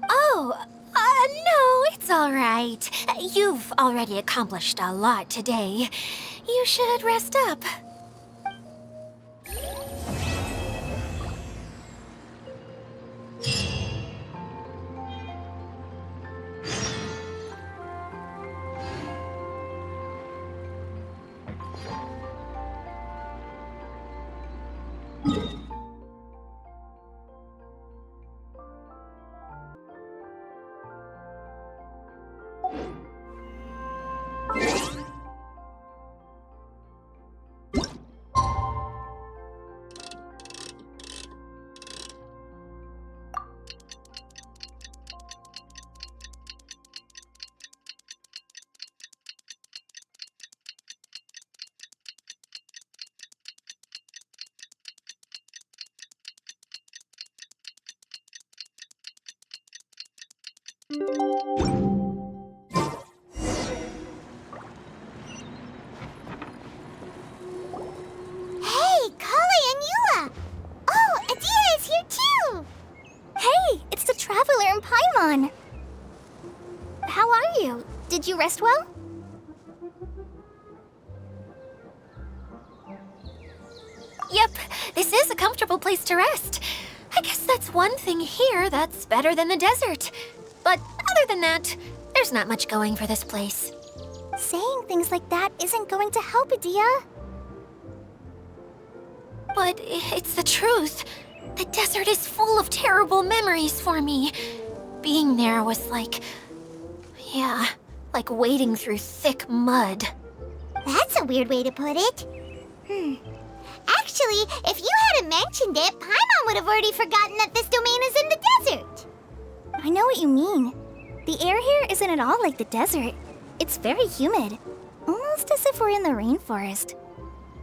Oh, no, it's all right. You've already accomplished a lot today. You should rest up. Hey, Kali and Eula! Oh, Adia is here too! Hey, it's the Traveler and Paimon. How are you? Did you rest well? Yep, this is a comfortable place to rest. I guess that's one thing here that's better than the desert. But other than that, there's not much going for this place. Saying things like that isn't going to help, Adia. But it's the truth. The desert is full of terrible memories for me. Being there was like... yeah, like wading through thick mud. That's a weird way to put it. Actually, if you hadn't mentioned it, Paimon would have already forgotten that this domain is in the desert. I know what you mean. The air here isn't at all like the desert. It's very humid, almost as if we're in the rainforest.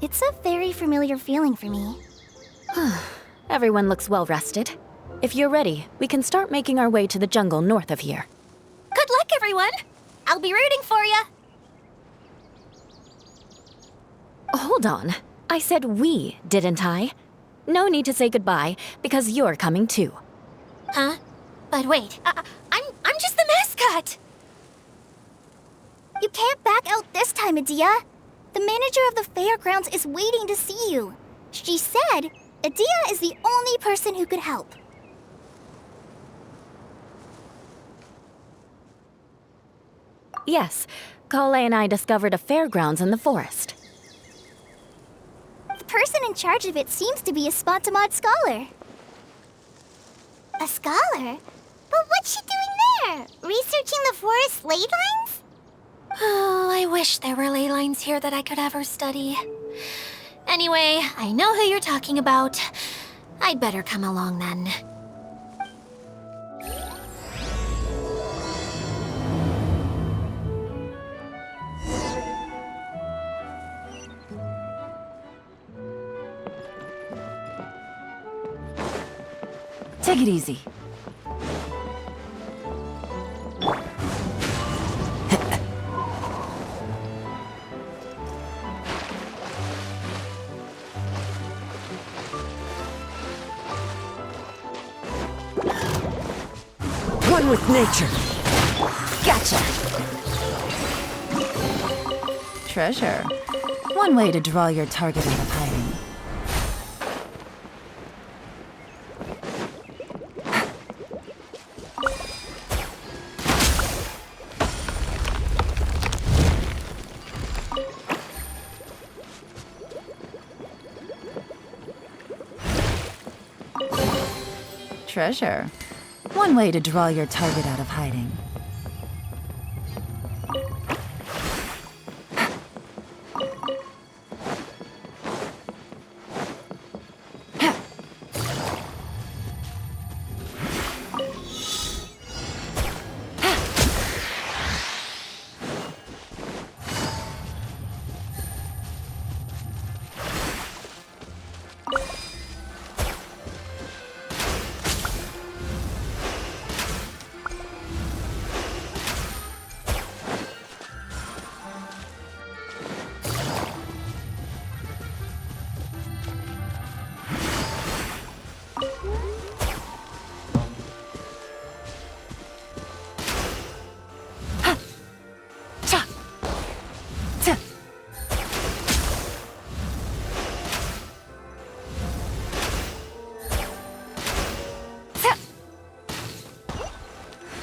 It's a very familiar feeling for me. Everyone looks well rested. If you're ready, we can start making our way to the jungle north of here. Good luck, everyone! I'll be rooting for you! Hold on. I said we, didn't I? No need to say goodbye, because you're coming too. Huh? But wait, I'm just the mascot! You can't back out this time, Adia. The manager of the fairgrounds is waiting to see you. She said Adia is the only person who could help. Yes, Kale and I discovered a fairgrounds in the forest. The person in charge of it seems to be a Spontamod scholar. A scholar? But what's she doing there? Researching the forest ley lines? Oh, I wish there were ley lines here that I could ever study. Anyway, I know who you're talking about. I'd better come along then. Take it easy. One with nature. Gotcha! Treasure. One way to draw your target out of hiding. Treasure. One way to draw your target out of hiding.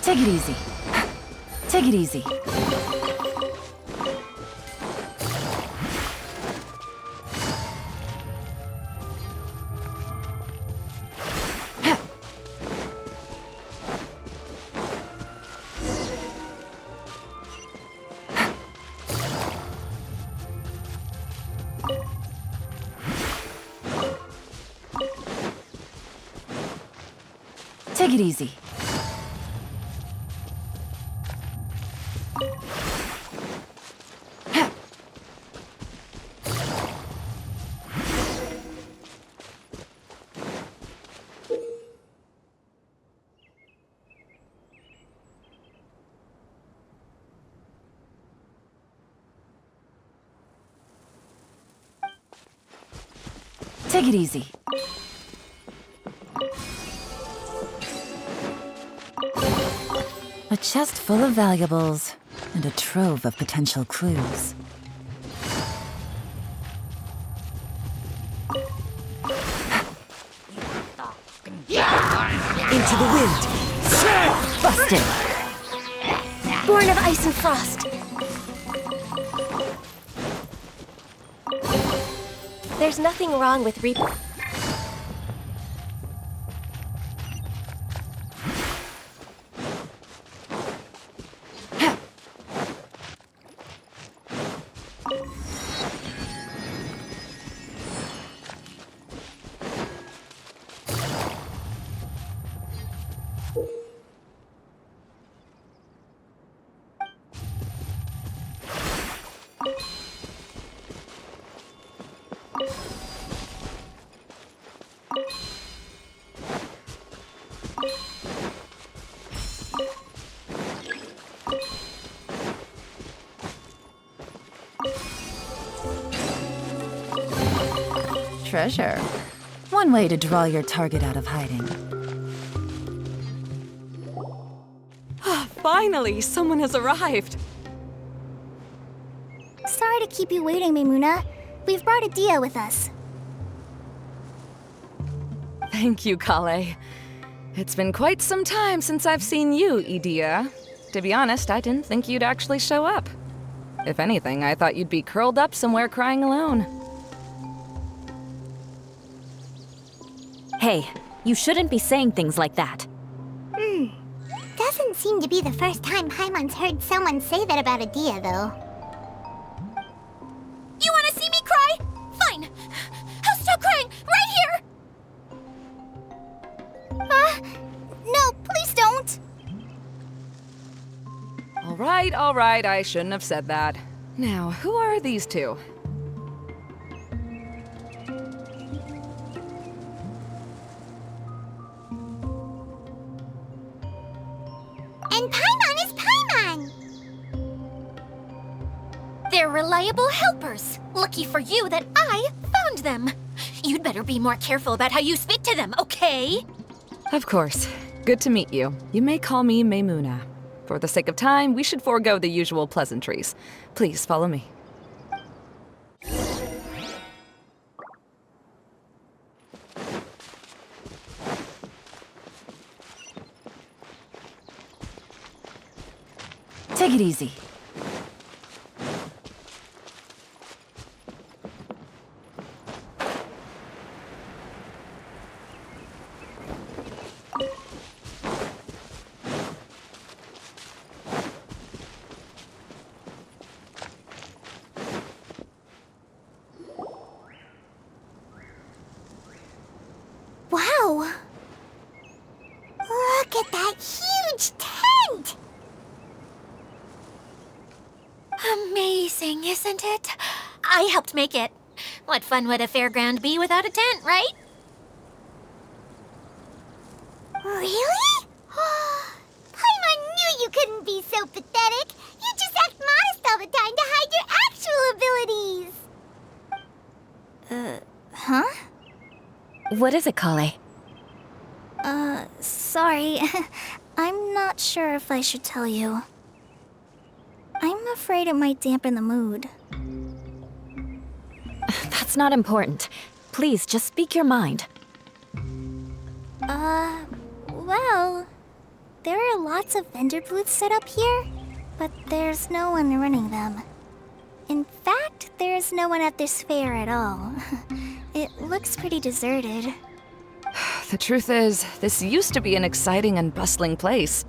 Take it easy. Take it easy. Take it easy. Take it easy. A chest full of valuables and a trove of potential clues. Into the wind! Busted! Born of ice and frost. There's nothing wrong with Treasure. One way to draw your target out of hiding. Finally, someone has arrived. Sorry to keep you waiting, Maimuna. We've brought Adia with us. Thank you, Kale. It's been quite some time since I've seen you, Idia. To be honest, I didn't think you'd actually show up. If anything, I thought you'd be curled up somewhere crying alone. Hey, you shouldn't be saying things like that. Doesn't seem to be the first time Paimon's heard someone say that about Adia, though. You want to see me cry? Fine. I'll stop crying right here. No, please don't. All right, I shouldn't have said that. Now, who are these two? And Paimon is Paimon! They're reliable helpers. Lucky for you that I found them. You'd better be more careful about how you speak to them, okay? Of course. Good to meet you. You may call me Maimuna. For the sake of time, we should forego the usual pleasantries. Please follow me. Take it easy. Wow! Look at that huge tent! Amazing, isn't it? I helped make it. What fun would a fairground be without a tent, right? Really? Paimon knew you couldn't be so pathetic. You just act modest all the time to hide your actual abilities. Huh? What is it, Kale? Sorry. I'm not sure if I should tell you. I'm afraid it might dampen the mood. That's not important. Please, just speak your mind. Well, there are lots of vendor booths set up here, but there's no one running them. In fact, there's no one at this fair at all. It looks pretty deserted. The truth is, this used to be an exciting and bustling place.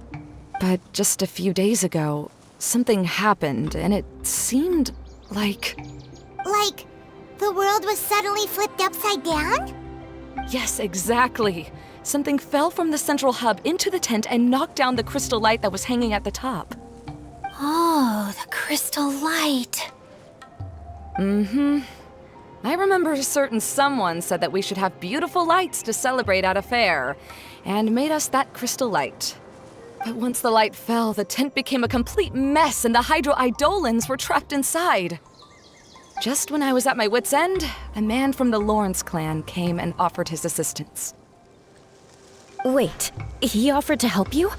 But just a few days ago, something happened, and it seemed like... Like, the world was suddenly flipped upside down? Yes, exactly. Something fell from the central hub into the tent and knocked down the crystal light that was hanging at the top. Oh, the crystal light. Mm-hmm. I remember a certain someone said that we should have beautiful lights to celebrate at a fair, and made us that crystal light. But once the light fell, the tent became a complete mess and the Hydro Eidolons were trapped inside. Just when I was at my wit's end, a man from the Lawrence clan came and offered his assistance. Wait, he offered to help you?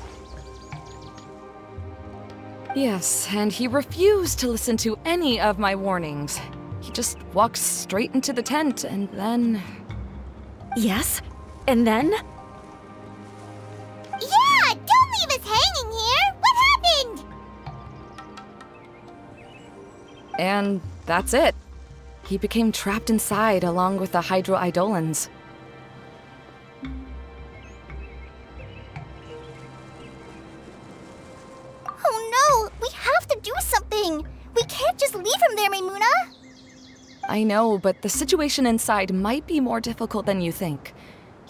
Yes, and he refused to listen to any of my warnings. He just walked straight into the tent and then... Yes? And then? Yeah! Don't leave us hanging here! What happened? And that's it. He became trapped inside along with the Hydro-Eidolons. Oh no! We have to do something! We can't just leave him there, Maimuna! I know, but the situation inside might be more difficult than you think.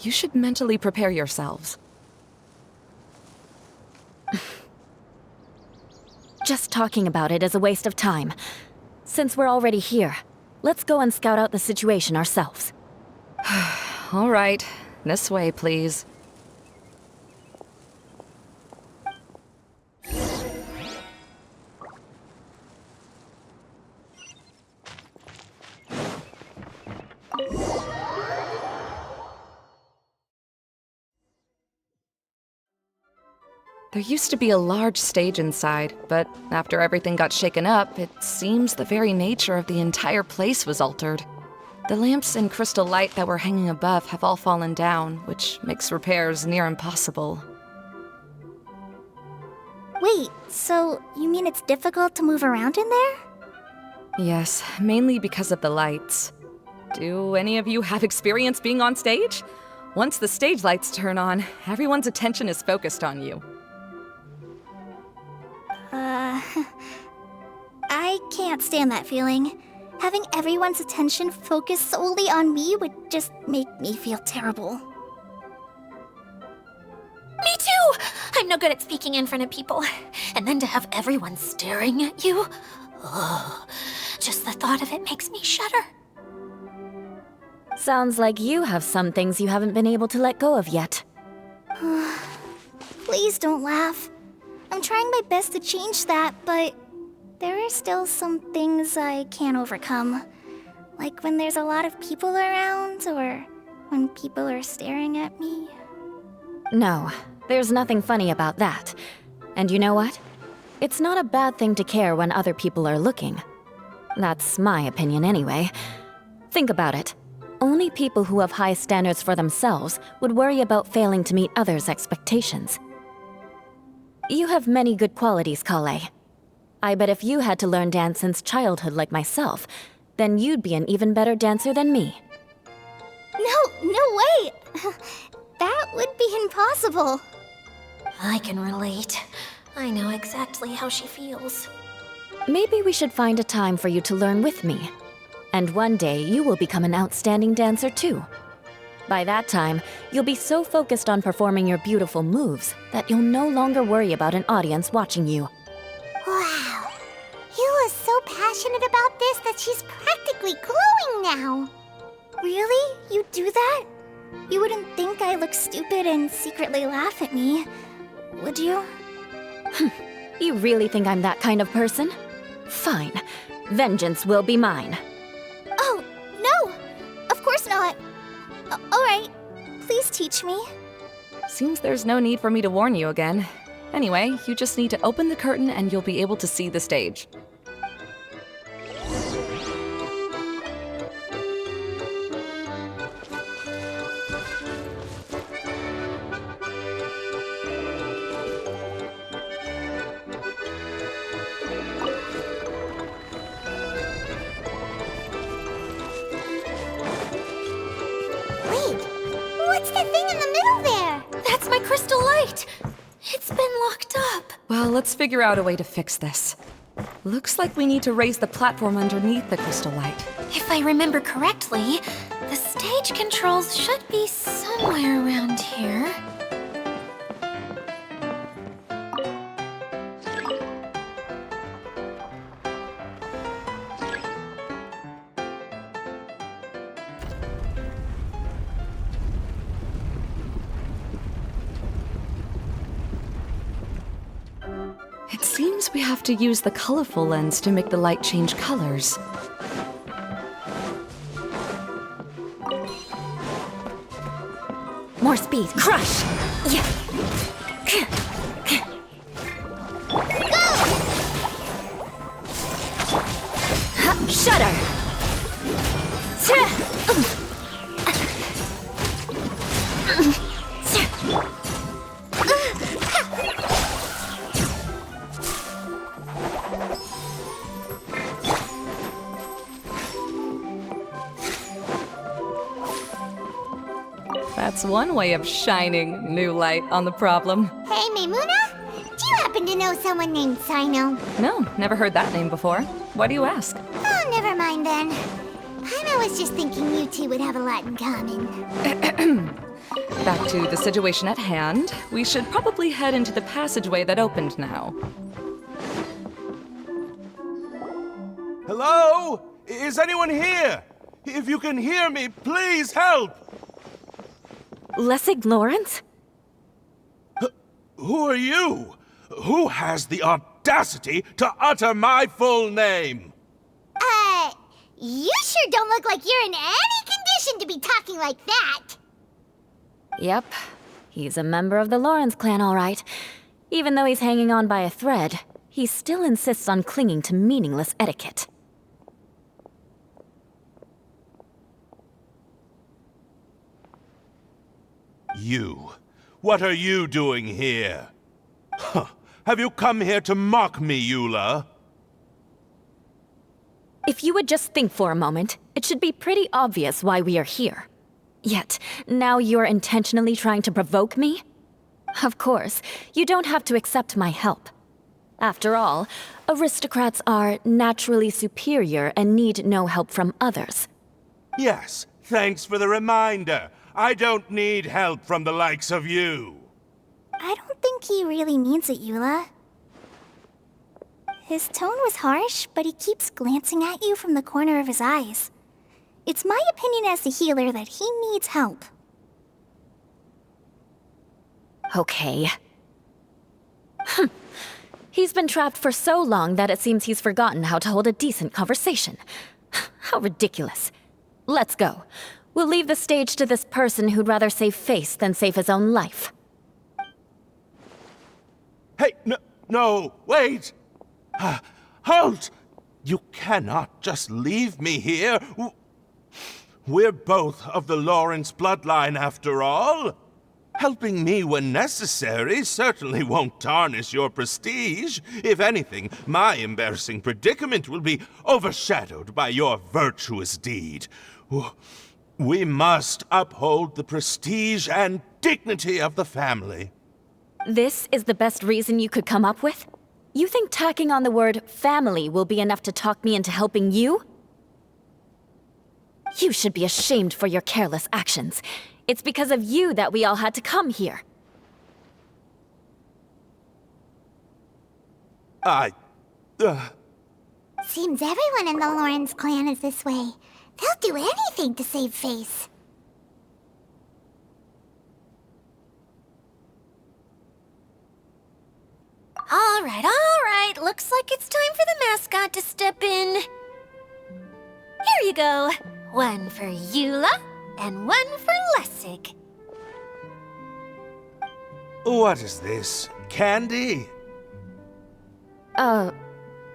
You should mentally prepare yourselves. Just talking about it is a waste of time. Since we're already here, let's go and scout out the situation ourselves. All right, this way, please. There used to be a large stage inside, but after everything got shaken up, it seems the very nature of the entire place was altered. The lamps and crystal light that were hanging above have all fallen down, which makes repairs near impossible. Wait, so you mean it's difficult to move around in there? Yes, mainly because of the lights. Do any of you have experience being on stage? Once the stage lights turn on, everyone's attention is focused on you. I can't stand that feeling. Having everyone's attention focused solely on me would just make me feel terrible. Me too! I'm no good at speaking in front of people. And then to have everyone staring at you? Oh, just the thought of it makes me shudder. Sounds like you have some things you haven't been able to let go of yet. Please don't laugh. I'm trying my best to change that, but there are still some things I can't overcome. Like when there's a lot of people around, or when people are staring at me. No, there's nothing funny about that. And you know what? It's not a bad thing to care when other people are looking. That's my opinion anyway. Think about it. Only people who have high standards for themselves would worry about failing to meet others' expectations. You have many good qualities, Kale. I bet if you had to learn dance since childhood like myself, then you'd be an even better dancer than me. No way! That would be impossible. I can relate. I know exactly how she feels. Maybe we should find a time for you to learn with me. And one day, you will become an outstanding dancer too. By that time, you'll be so focused on performing your beautiful moves that you'll no longer worry about an audience watching you. Wow. Yula's is so passionate about this that she's practically glowing now. Really? You do that? You wouldn't think I look stupid and secretly laugh at me, would you? You really think I'm that kind of person? Fine. Vengeance will be mine. Oh, no! Of course not. Alright, please teach me. Seems there's no need for me to warn you again. Anyway, you just need to open the curtain and you'll be able to see the stage. What's the thing in the middle there? That's my crystal light! It's been locked up. Well, let's figure out a way to fix this. Looks like we need to raise the platform underneath the crystal light. If I remember correctly, the stage controls should be somewhere around here. It seems we have to use the colorful lens to make the light change colors. More speed. Crush! Yeah. Shudder! That's one way of shining new light on the problem. Hey, Maimuna? Do you happen to know someone named Sino? No, never heard that name before. Why do you ask? Oh, never mind then. Paimon was just thinking you two would have a lot in common. Back to the situation at hand. We should probably head into the passageway that opened now. Hello? Is anyone here? If you can hear me, please help! Lessig Lawrence? Who are you? Who has the audacity to utter my full name? You sure don't look like you're in any condition to be talking like that. Yep. He's a member of the Lawrence clan, all right. Even though he's hanging on by a thread, he still insists on clinging to meaningless etiquette. You. What are you doing here? Huh. Have you come here to mock me, Eula? If you would just think for a moment, it should be pretty obvious why we are here. Yet, now you're intentionally trying to provoke me? Of course, you don't have to accept my help. After all, aristocrats are naturally superior and need no help from others. Yes, thanks for the reminder. I don't need help from the likes of you. I don't think he really means it, Eula. His tone was harsh, but he keeps glancing at you from the corner of his eyes. It's my opinion as the healer that he needs help. Okay. He's been trapped for so long that it seems he's forgotten how to hold a decent conversation. How ridiculous. Let's go. We'll leave the stage to this person who'd rather save face than save his own life. Hey, no, wait! Halt! You cannot just leave me here. We're both of the Lawrence bloodline, after all. Helping me when necessary certainly won't tarnish your prestige. If anything, my embarrassing predicament will be overshadowed by your virtuous deed. We must uphold the prestige and dignity of the family. This is the best reason you could come up with? You think tacking on the word family will be enough to talk me into helping you? You should be ashamed for your careless actions. It's because of you that we all had to come here. Seems everyone in the Lawrence clan is this way. They'll do anything to save face. All right. Looks like it's time for the mascot to step in. Here you go. One for Eula, and one for Lessig. What is this? Candy?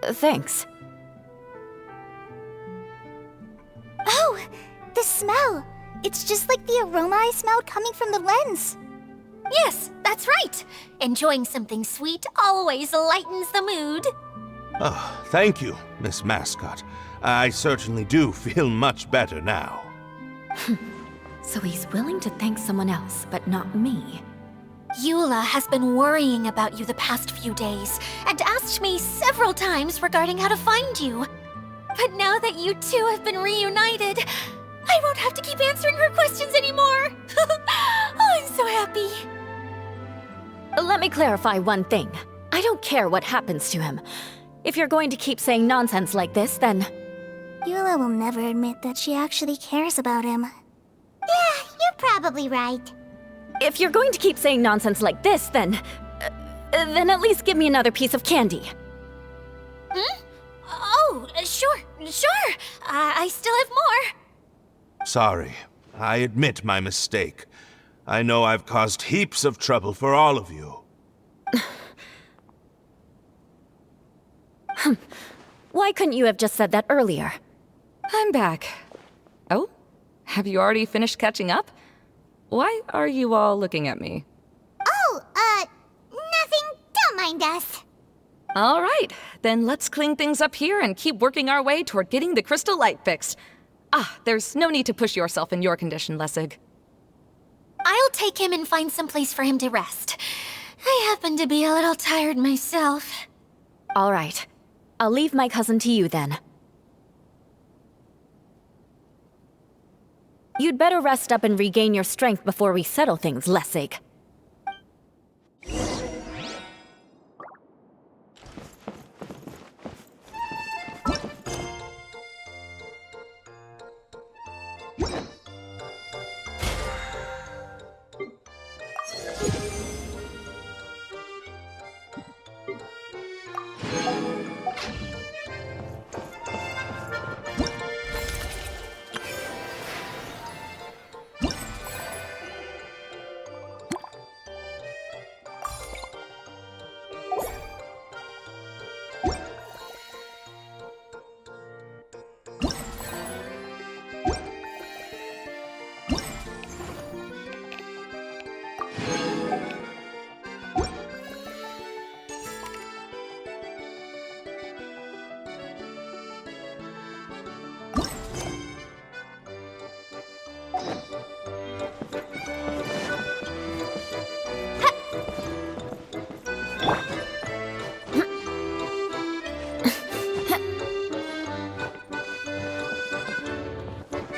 Thanks. Oh, the smell! It's just like the aroma I smelled coming from the lens. Yes, that's right. Enjoying something sweet always lightens the mood. Oh, thank you, Miss Mascot. I certainly do feel much better now. So he's willing to thank someone else, but not me. Eula has been worrying about you the past few days, and asked me several times regarding how to find you. But now that you two have been reunited, I won't have to keep answering her questions anymore. Oh, I'm so happy. Let me clarify one thing. I don't care what happens to him. If you're going to keep saying nonsense like this, then... Eula will never admit that she actually cares about him. Yeah, you're probably right. If you're going to keep saying nonsense like this, then at least give me another piece of candy. Oh, sure. I still have more. Sorry, I admit my mistake. I know I've caused heaps of trouble for all of you. Why couldn't you have just said that earlier? I'm back. Oh? Have you already finished catching up? Why are you all looking at me? Oh, nothing. Don't mind us. All right, then let's clean things up here and keep working our way toward getting the crystal light fixed. Ah, there's no need to push yourself in your condition, Lessig. I'll take him and find some place for him to rest. I happen to be a little tired myself. All right. I'll leave my cousin to you then. You'd better rest up and regain your strength before we settle things, Lessig.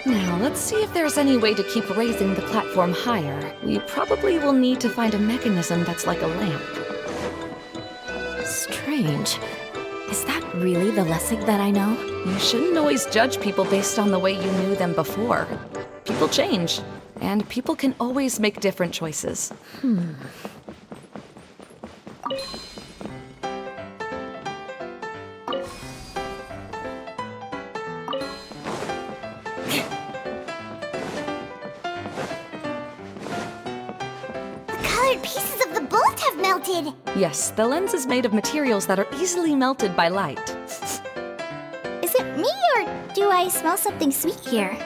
Now, let's see if there's any way to keep raising the platform higher. We probably will need to find a mechanism that's like a lamp. Strange. Is that really the Lessig that I know? You shouldn't always judge people based on the way you knew them before. People change, and people can always make different choices. Pieces of the bolt have melted. Yes, the lens is made of materials that are easily melted by light. Is it me, or do I smell something sweet here?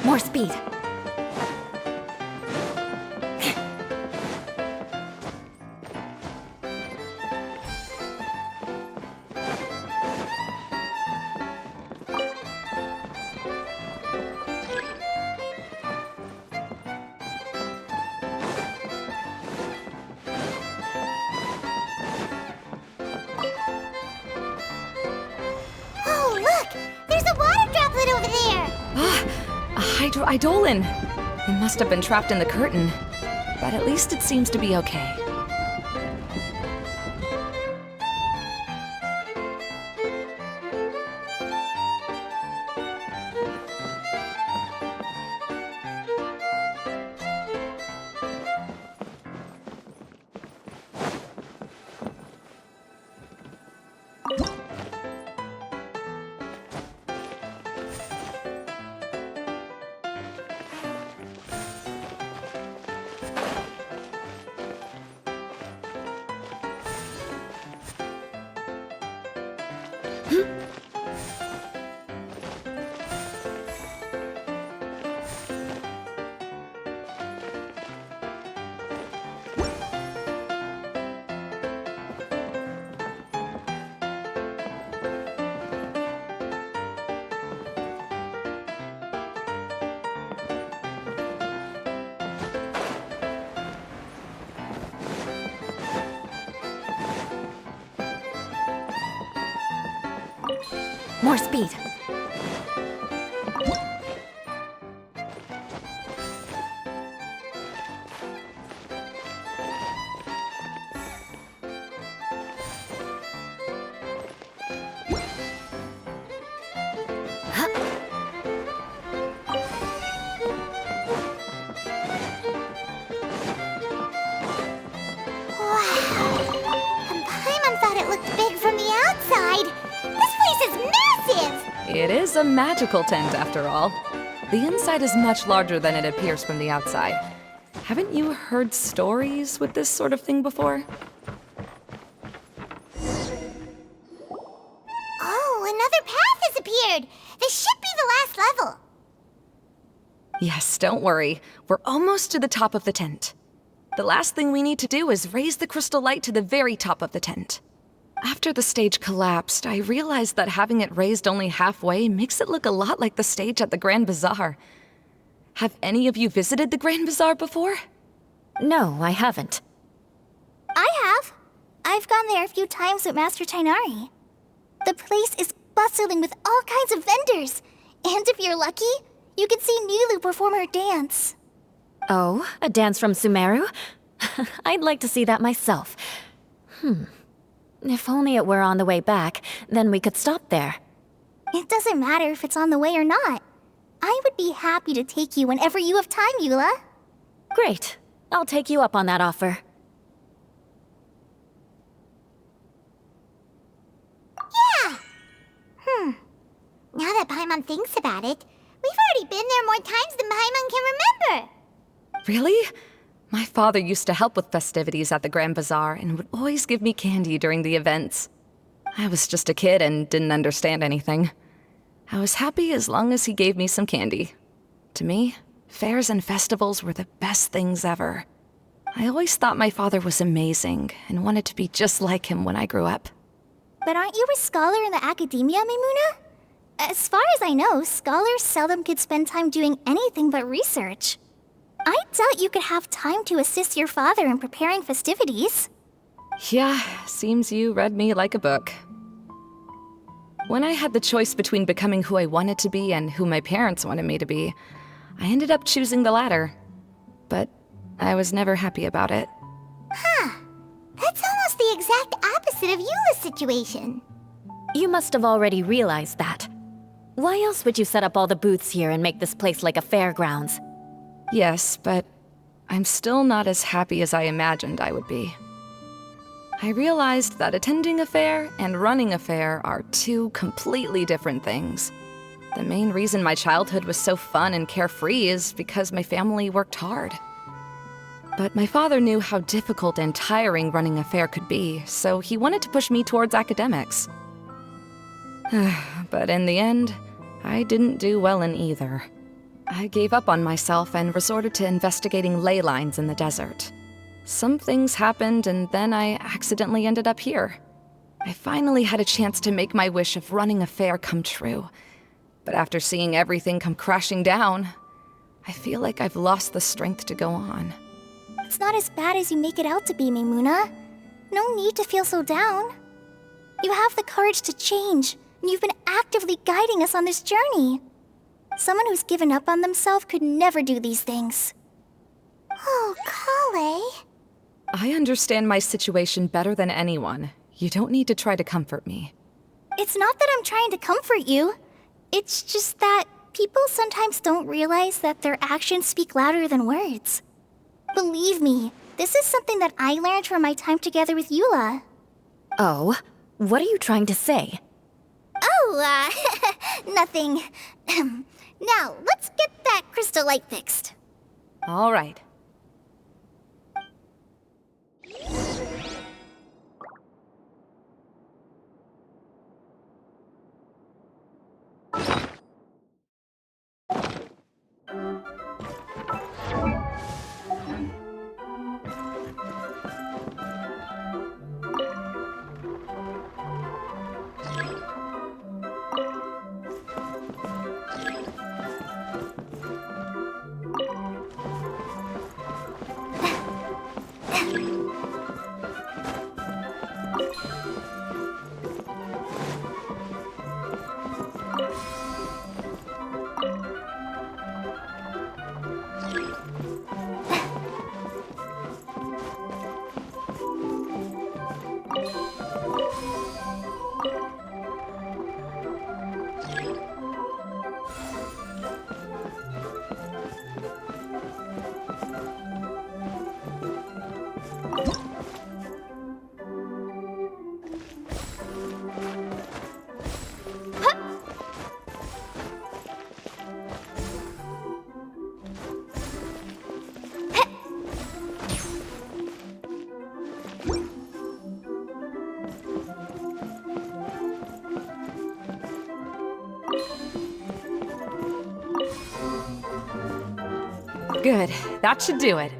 More speed. Oh, look! There's a water droplet over there! A hydroidolin! It must have been trapped in the curtain, but at least it seems to be okay. More speed. It is a magical tent, after all. The inside is much larger than it appears from the outside. Haven't you heard stories with this sort of thing before? Oh, another path has appeared! This should be the last level! Yes, don't worry. We're almost to the top of the tent. The last thing we need to do is raise the crystal light to the very top of the tent. After the stage collapsed, I realized that having it raised only halfway makes it look a lot like the stage at the Grand Bazaar. Have any of you visited the Grand Bazaar before? No, I haven't. I have. I've gone there a few times with Master Tainari. The place is bustling with all kinds of vendors. And if you're lucky, you can see Nulu perform her dance. Oh, a dance from Sumeru? I'd like to see that myself. If only it were on the way back, then we could stop there. It doesn't matter if it's on the way or not. I would be happy to take you whenever you have time, Eula. Great. I'll take you up on that offer. Yeah! Now that Paimon thinks about it, we've already been there more times than Paimon can remember. Really? My father used to help with festivities at the Grand Bazaar and would always give me candy during the events. I was just a kid and didn't understand anything. I was happy as long as he gave me some candy. To me, fairs and festivals were the best things ever. I always thought my father was amazing and wanted to be just like him when I grew up. But aren't you a scholar in the academia, Maimuna? As far as I know, scholars seldom could spend time doing anything but research. I doubt you could have time to assist your father in preparing festivities. Yeah, seems you read me like a book. When I had the choice between becoming who I wanted to be and who my parents wanted me to be, I ended up choosing the latter. But I was never happy about it. That's almost the exact opposite of Eula's situation. You must have already realized that. Why else would you set up all the booths here and make this place like a fairgrounds? Yes, but I'm still not as happy as I imagined I would be. I realized that attending a fair and running a fair are two completely different things. The main reason my childhood was so fun and carefree is because my family worked hard. But my father knew how difficult and tiring running a fair could be, so he wanted to push me towards academics. But in the end, I didn't do well in either. I gave up on myself and resorted to investigating ley lines in the desert. Some things happened, and then I accidentally ended up here. I finally had a chance to make my wish of running a fair come true. But after seeing everything come crashing down, I feel like I've lost the strength to go on. It's not as bad as you make it out to be, Maimuna. No need to feel so down. You have the courage to change, and you've been actively guiding us on this journey. Someone who's given up on themselves could never do these things. Oh, Kale. I understand my situation better than anyone. You don't need to try to comfort me. It's not that I'm trying to comfort you. It's just that people sometimes don't realize that their actions speak louder than words. Believe me, this is something that I learned from my time together with Eula. Oh, what are you trying to say? Oh, nothing. Now, let's get that crystal light fixed. All right. Good. That should do it.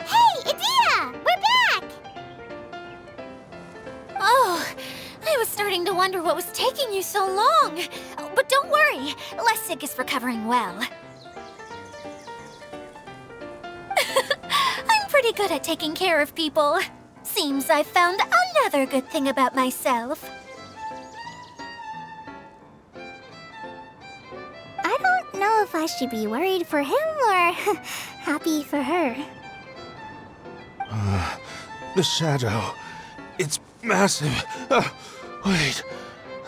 Hey, Idea! We're back! Oh, I was starting to wonder what was taking you so long. But don't worry, Lessig is recovering well. I'm pretty good at taking care of people. Seems I've found another good thing about myself. I don't know if I should be worried for him or happy for her. The shadow. It's massive. Wait.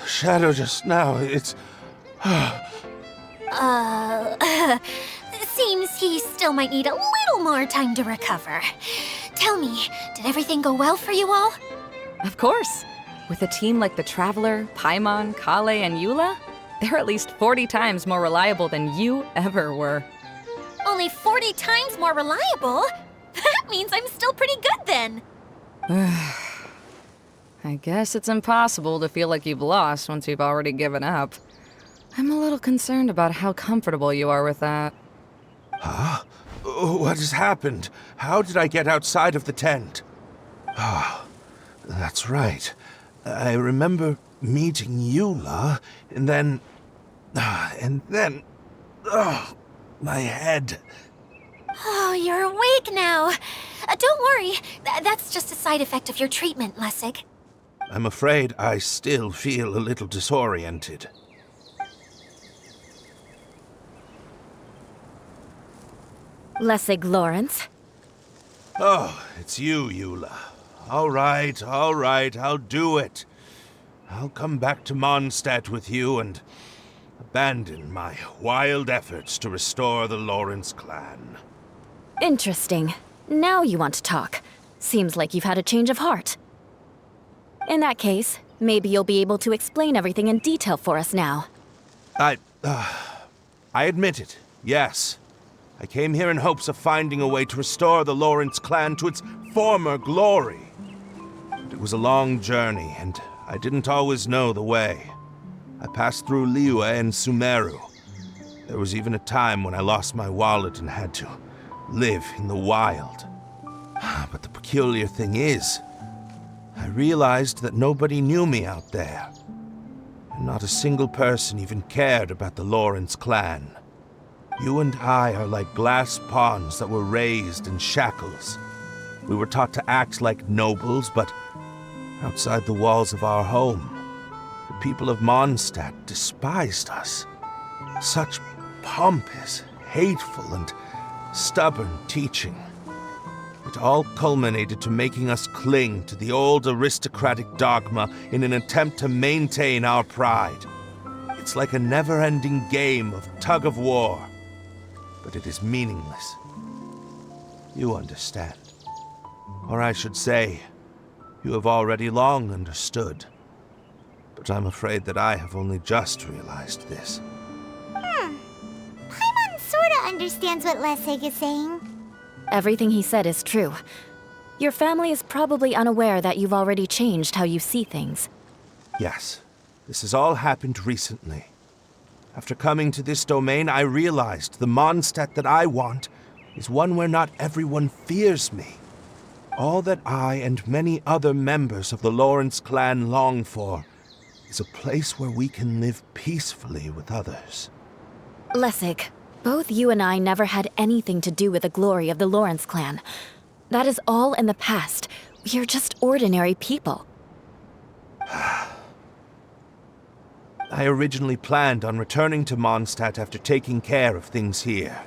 The shadow just now, it's... Seems he still might need a little more time to recover. Tell me, did everything go well for you all? Of course. With a team like the Traveler, Paimon, Kale, and Eula, they're at least 40 times more reliable than you ever were. Only 40 times more reliable? That means I'm still pretty good then. I guess it's impossible to feel like you've lost once you've already given up. I'm a little concerned about how comfortable you are with that. Huh? What has happened? How did I get outside of the tent? Ah, that's right. I remember meeting Eula, and then... my head. Oh, you're awake now. Don't worry, that's just a side effect of your treatment, Lessig. I'm afraid I still feel a little disoriented. Lessig Lawrence. Oh, it's you, Eula. All right, I'll do it. I'll come back to Mondstadt with you and abandon my wild efforts to restore the Lawrence clan. Interesting. Now you want to talk. Seems like you've had a change of heart. In that case, maybe you'll be able to explain everything in detail for us now. I admit it, yes. I came here in hopes of finding a way to restore the Lawrence clan to its former glory. But it was a long journey, and I didn't always know the way. I passed through Liyue and Sumeru. There was even a time when I lost my wallet and had to live in the wild. But the peculiar thing is, I realized that nobody knew me out there. And not a single person even cared about the Lawrence clan. You and I are like glass pawns that were raised in shackles. We were taught to act like nobles, but outside the walls of our home, the people of Mondstadt despised us. Such pompous, hateful, and stubborn teaching. It all culminated to making us cling to the old aristocratic dogma in an attempt to maintain our pride. It's like a never-ending game of tug-of-war, but it is meaningless. You understand. Or I should say, you have already long understood. But I'm afraid that I have only just realized this. Paimon sorta understands what Lessig is saying. Everything he said is true. Your family is probably unaware that you've already changed how you see things. Yes, this has all happened recently. After coming to this domain, I realized the Mondstadt that I want is one where not everyone fears me. All that I and many other members of the Lawrence clan long for is a place where we can live peacefully with others. Lessig, both you and I never had anything to do with the glory of the Lawrence clan. That is all in the past. We are just ordinary people. I originally planned on returning to Mondstadt after taking care of things here.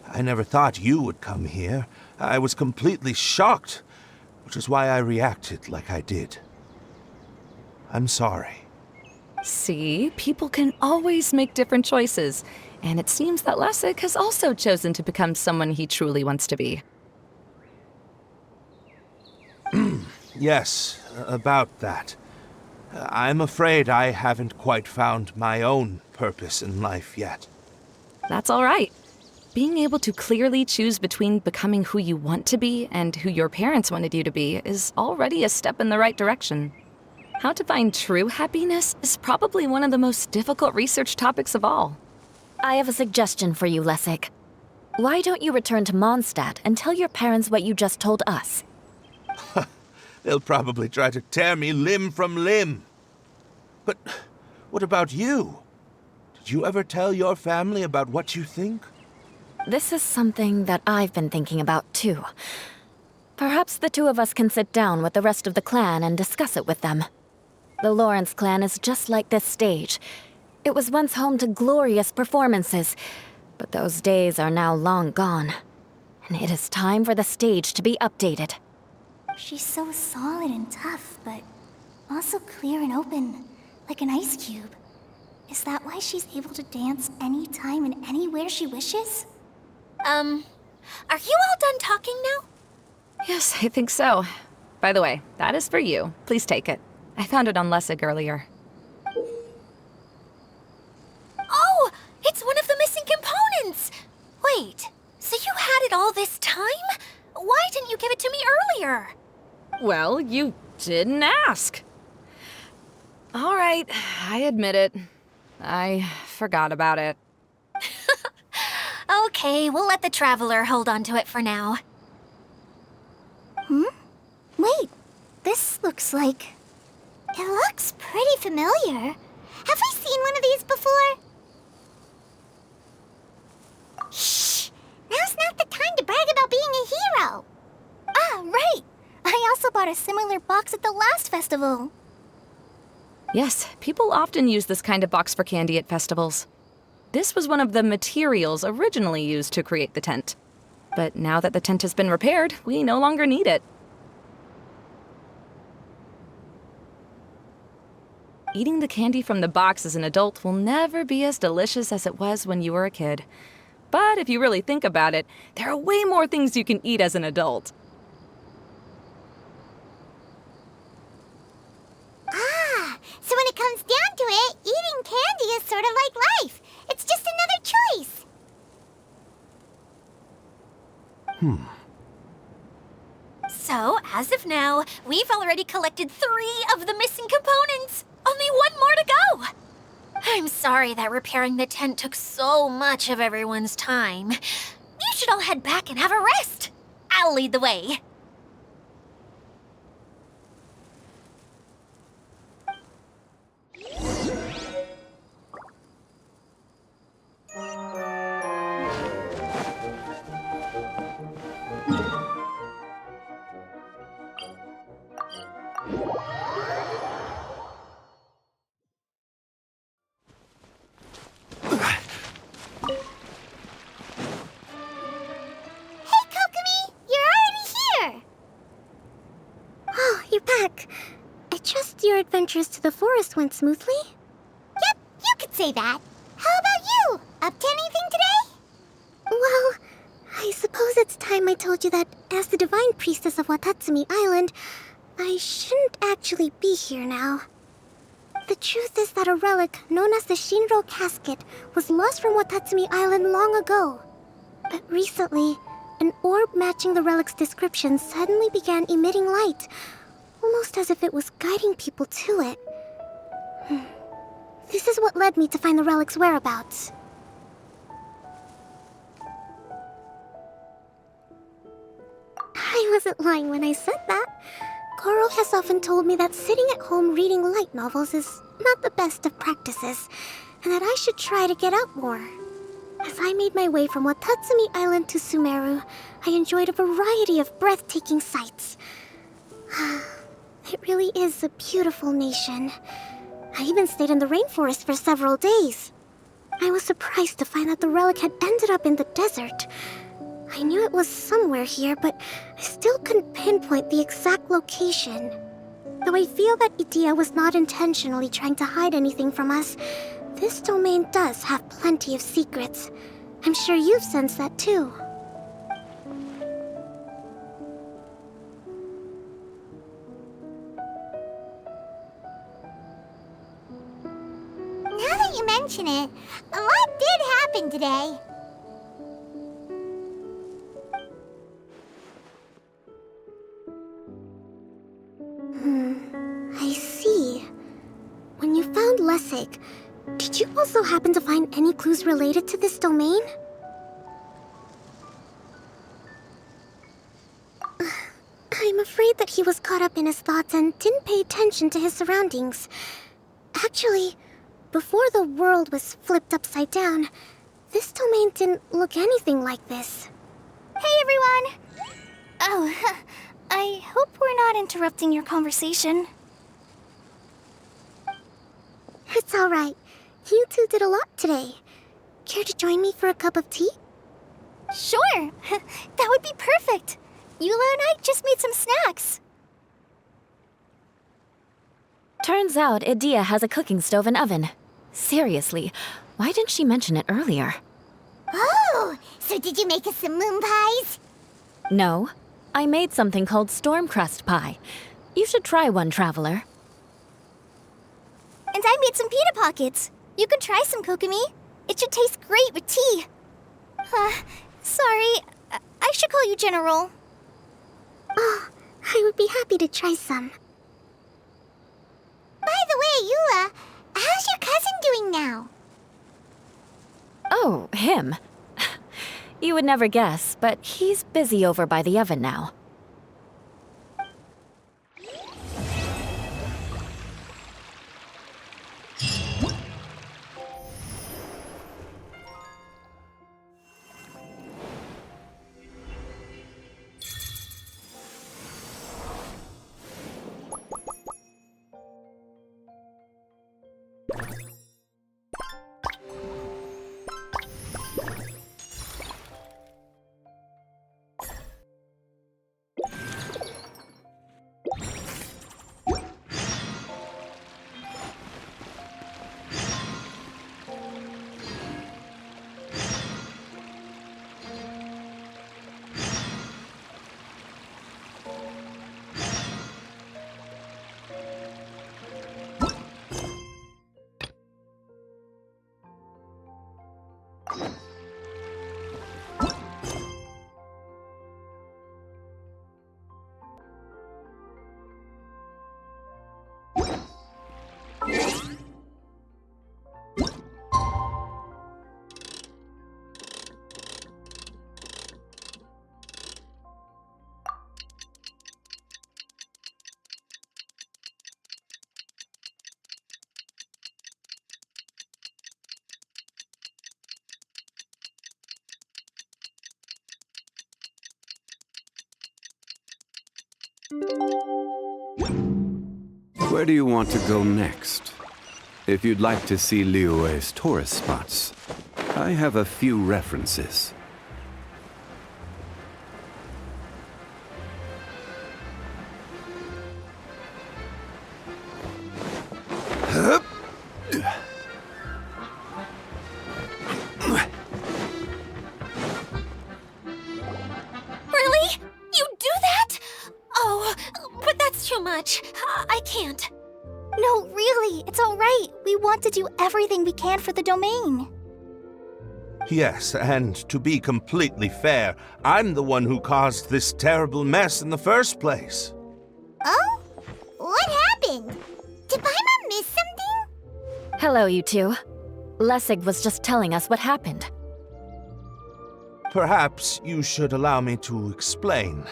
I never thought you would come here. I was completely shocked, which is why I reacted like I did. I'm sorry. See, people can always make different choices, and it seems that Lessig has also chosen to become someone he truly wants to be. Yes, about that. I'm afraid I haven't quite found my own purpose in life yet. That's all right. Being able to clearly choose between becoming who you want to be and who your parents wanted you to be is already a step in the right direction. How to find true happiness is probably one of the most difficult research topics of all. I have a suggestion for you, Lessig. Why don't you return to Mondstadt and tell your parents what you just told us? They'll probably try to tear me limb from limb. But what about you? Did you ever tell your family about what you think? This is something that I've been thinking about, too. Perhaps the two of us can sit down with the rest of the clan and discuss it with them. The Lawrence clan is just like this stage. It was once home to glorious performances, but those days are now long gone. And it is time for the stage to be updated. She's so solid and tough, but also clear and open, like an ice cube. Is that why she's able to dance anytime and anywhere she wishes? Are you all done talking now? Yes, I think so. By the way, that is for you. Please take it. I found it on Lessig earlier. Oh, it's one of the missing components! Wait, so you had it all this time? Why didn't you give it to me earlier? Well, you didn't ask. All right, I admit it. I forgot about it. Okay, we'll let the Traveler hold on to it for now. Wait, this looks like... It looks pretty familiar. Have we seen one of these before? Shh! Now's not the time to brag about being a hero! Ah, right! I also bought a similar box at the last festival. Yes, people often use this kind of box for candy at festivals. This was one of the materials originally used to create the tent. But now that the tent has been repaired, we no longer need it. Eating the candy from the box as an adult will never be as delicious as it was when you were a kid. But if you really think about it, there are way more things you can eat as an adult. Ah, so when it comes down to it, eating candy is sort of like life. It's just another choice. So, as of now, we've already collected 3 of the missing components. Only 1 more to go. I'm sorry that repairing the tent took so much of everyone's time. You should all head back and have a rest. I'll lead the way. Your adventures to the forest went smoothly? Yep, you could say that. How about you? Up to anything today? Well, I suppose it's time I told you that as the Divine Priestess of Watatsumi Island, I shouldn't actually be here now. The truth is that a relic known as the Shinro Casket was lost from Watatsumi Island long ago. But recently, an orb matching the relic's description suddenly began emitting light, almost as if it was guiding people to it. This is what led me to find the relic's whereabouts. I wasn't lying when I said that. Goro has often told me that sitting at home reading light novels is not the best of practices, and that I should try to get out more. As I made my way from Watatsumi Island to Sumeru, I enjoyed a variety of breathtaking sights. It really is a beautiful nation. I even stayed in the rainforest for several days. I was surprised to find that the relic had ended up in the desert. I knew it was somewhere here, but I still couldn't pinpoint the exact location. Though I feel that Idea was not intentionally trying to hide anything from us, this domain does have plenty of secrets. I'm sure you've sensed that too. Now that you mention it, a lot did happen today. I see. When you found Lessig, did you also happen to find any clues related to this domain? I'm afraid that he was caught up in his thoughts and didn't pay attention to his surroundings. Actually, before the world was flipped upside down, this domain didn't look anything like this. Hey, everyone! Oh, I hope we're not interrupting your conversation. It's alright. You two did a lot today. Care to join me for a cup of tea? Sure! That would be perfect! Eula and I just made some snacks. Turns out Idea has a cooking stove and oven. Seriously, why didn't she mention it earlier? Oh, so did you make us some moon pies? No, I made something called storm crust pie. You should try one, Traveler. And I made some pita pockets. You can try some, Kokomi. It should taste great with tea. Sorry, I should call you General. Oh, I would be happy to try some. By the way, Eula, how's your cousin doing now? Oh, him. You would never guess, but he's busy over by the oven now. Where do you want to go next? If you'd like to see Liyue's tourist spots, I have a few references. Really? You do that? Oh, but that's too much. I can't. No, really, it's all right. We want to do everything we can for the domain. Yes, and to be completely fair, I'm the one who caused this terrible mess in the first place. Oh? What happened? Did Paimon miss something? Hello, you two. Lessig was just telling us what happened. Perhaps you should allow me to explain.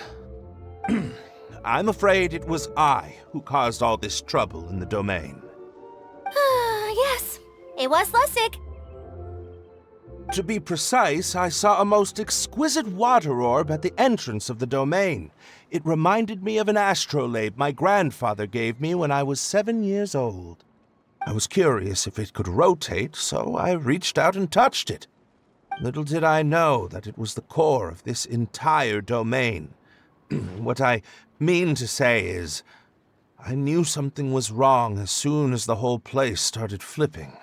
I'm afraid it was I who caused all this trouble in the domain. Yes, it was Lessig. To be precise, I saw a most exquisite water orb at the entrance of the domain. It reminded me of an astrolabe my grandfather gave me when I was 7 years old. I was curious if it could rotate, so I reached out and touched it. Little did I know that it was the core of this entire domain. What I mean to say is, I knew something was wrong as soon as the whole place started flipping.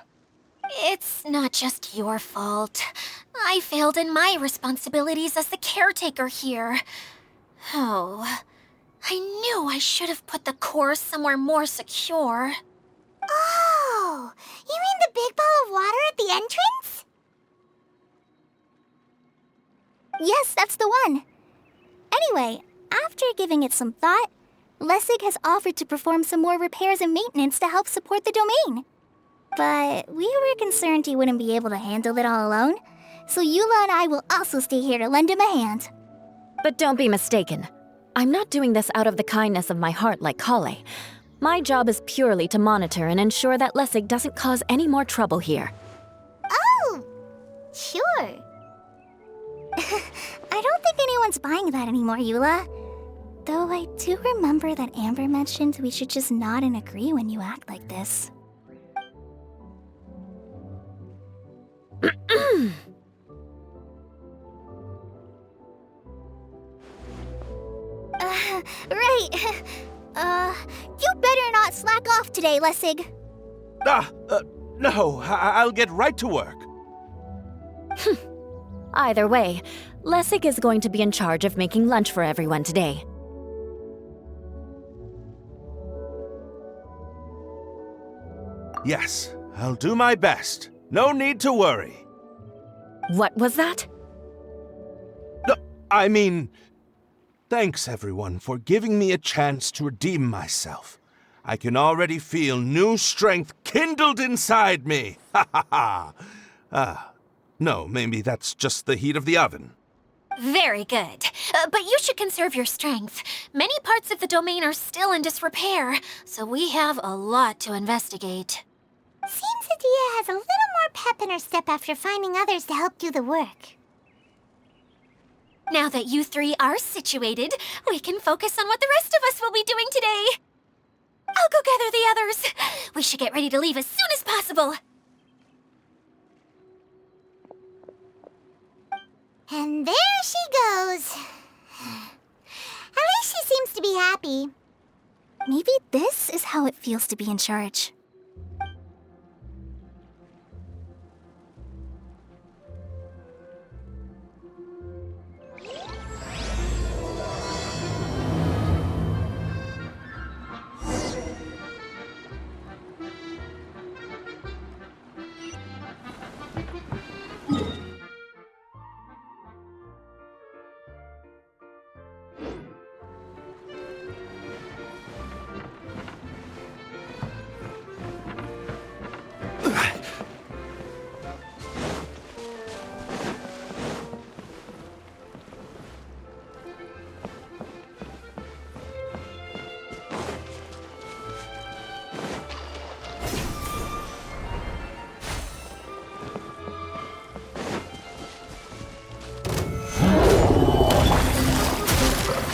It's not just your fault. I failed in my responsibilities as the caretaker here. Oh, I knew I should have put the core somewhere more secure. Oh, you mean the big ball of water at the entrance? Yes, that's the one. Anyway, after giving it some thought, Lessig has offered to perform some more repairs and maintenance to help support the domain. But we were concerned he wouldn't be able to handle it all alone, so Eula and I will also stay here to lend him a hand. But don't be mistaken. I'm not doing this out of the kindness of my heart like Kale. My job is purely to monitor and ensure that Lessig doesn't cause any more trouble here. Oh, sure. I don't think anyone's buying that anymore, Eula. Though I do remember that Amber mentioned we should just nod and agree when you act like this. Right. You better not slack off today, Lessig. No, I'll get right to work. Either way, Lessig is going to be in charge of making lunch for everyone today. Yes, I'll do my best. No need to worry. What was that? No, I mean, thanks everyone for giving me a chance to redeem myself. I can already feel new strength kindled inside me. Ha ha ha. No, maybe that's just the heat of the oven. Very good. But you should conserve your strength. Many parts of the domain are still in disrepair, so we have a lot to investigate. Seems Adia has a little more pep in her step after finding others to help do the work. Now that you three are situated, we can focus on what the rest of us will be doing today. I'll go gather the others. We should get ready to leave as soon as possible. And there she goes. At least she seems to be happy. Maybe this is how it feels to be in charge.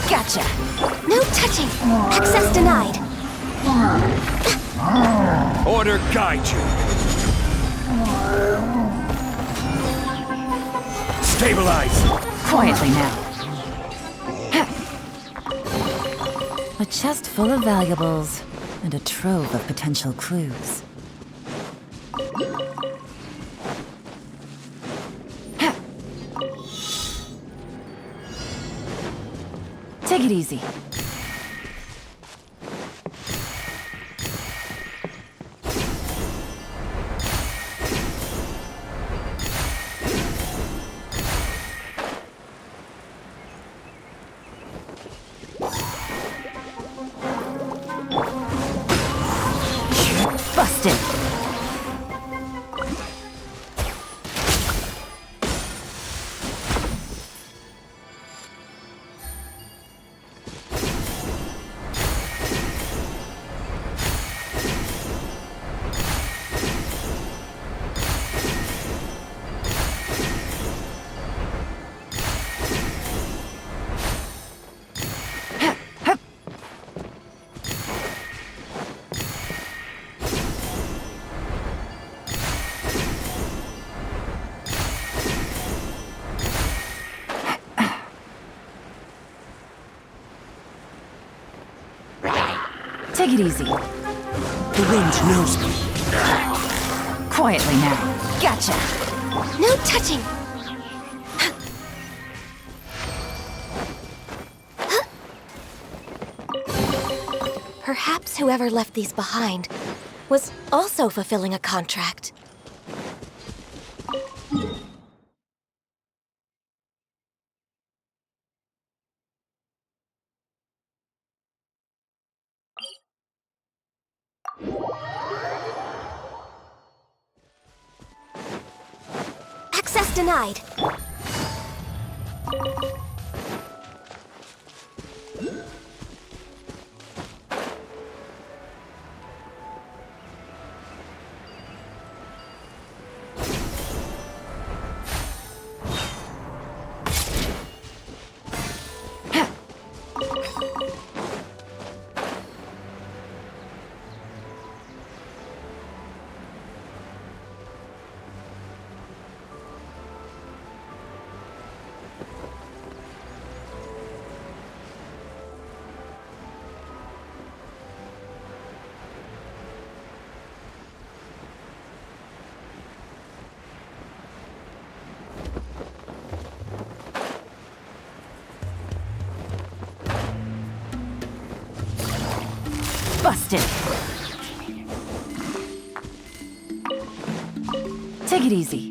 Gotcha. No touching. Access denied. Order guide you. Stabilize. Quietly now. A chest full of valuables and a trove of potential clues. Take it easy. Busted. Take it easy. The wind knows me. Quietly now. Gotcha. No touching! Perhaps whoever left these behind was also fulfilling a contract. Access denied. Busted. Take it easy.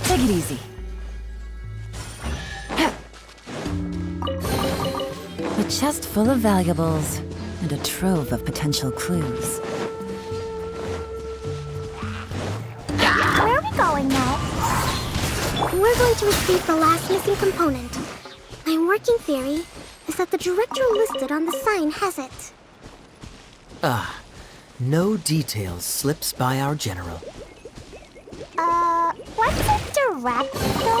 Take it easy. A chest full of valuables and a trove of potential clues. Where are we going now? We're going to retrieve the last missing component. My working theory is that the director listed on the sign has it. No details slips by our general. What's a director?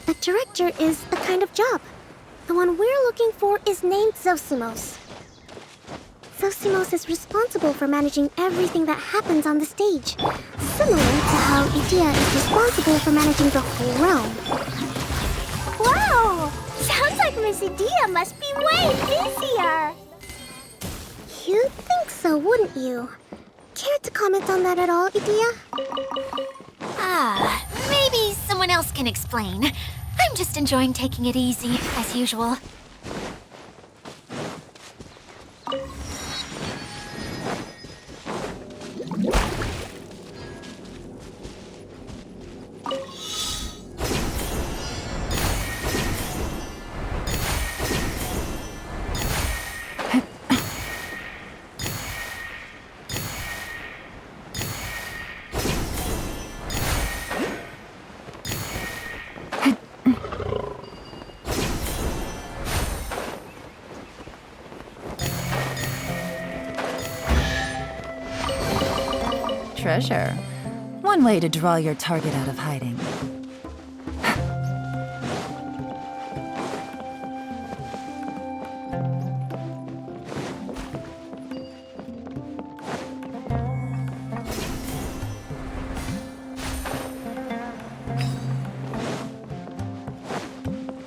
A director is a kind of job. The one we're looking for is named Zosimos. Zosimos is responsible for managing everything that happens on the stage, similar to how Idea is responsible for managing the whole realm. Wow! Sounds like Miss Idea must be way busier. You'd think so, wouldn't you? Care to comment on that at all, Idea? Maybe someone else can explain. I'm just enjoying taking it easy, as usual. Treasure. One way to draw your target out of hiding.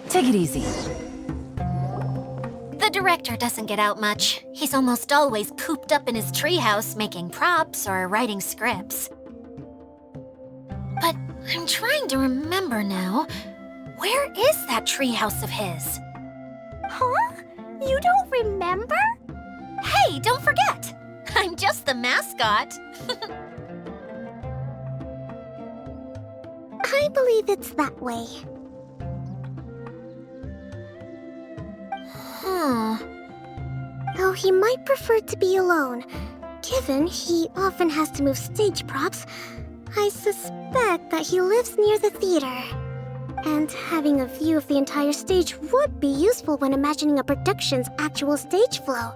Take it easy. The director doesn't get out much. He's almost always cooped up in his treehouse making props or writing scripts. But I'm trying to remember now. Where is that treehouse of his? Huh? You don't remember? Hey, don't forget! I'm just the mascot. I believe it's that way. Though he might prefer to be alone, given he often has to move stage props, I suspect that he lives near the theater. And having a view of the entire stage would be useful when imagining a production's actual stage flow.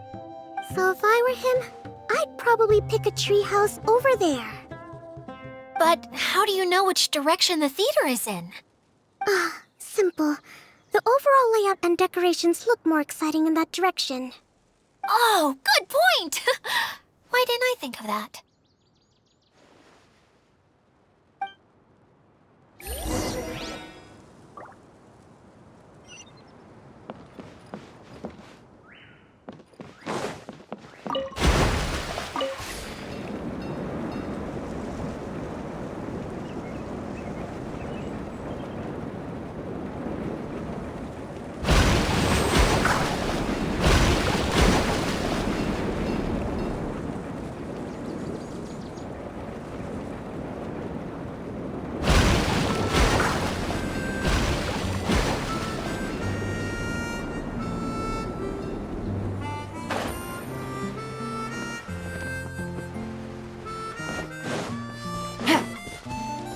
So if I were him, I'd probably pick a treehouse over there. But how do you know which direction the theater is in? Simple. The overall layout and decorations look more exciting in that direction. Oh, good point! Why didn't I think of that?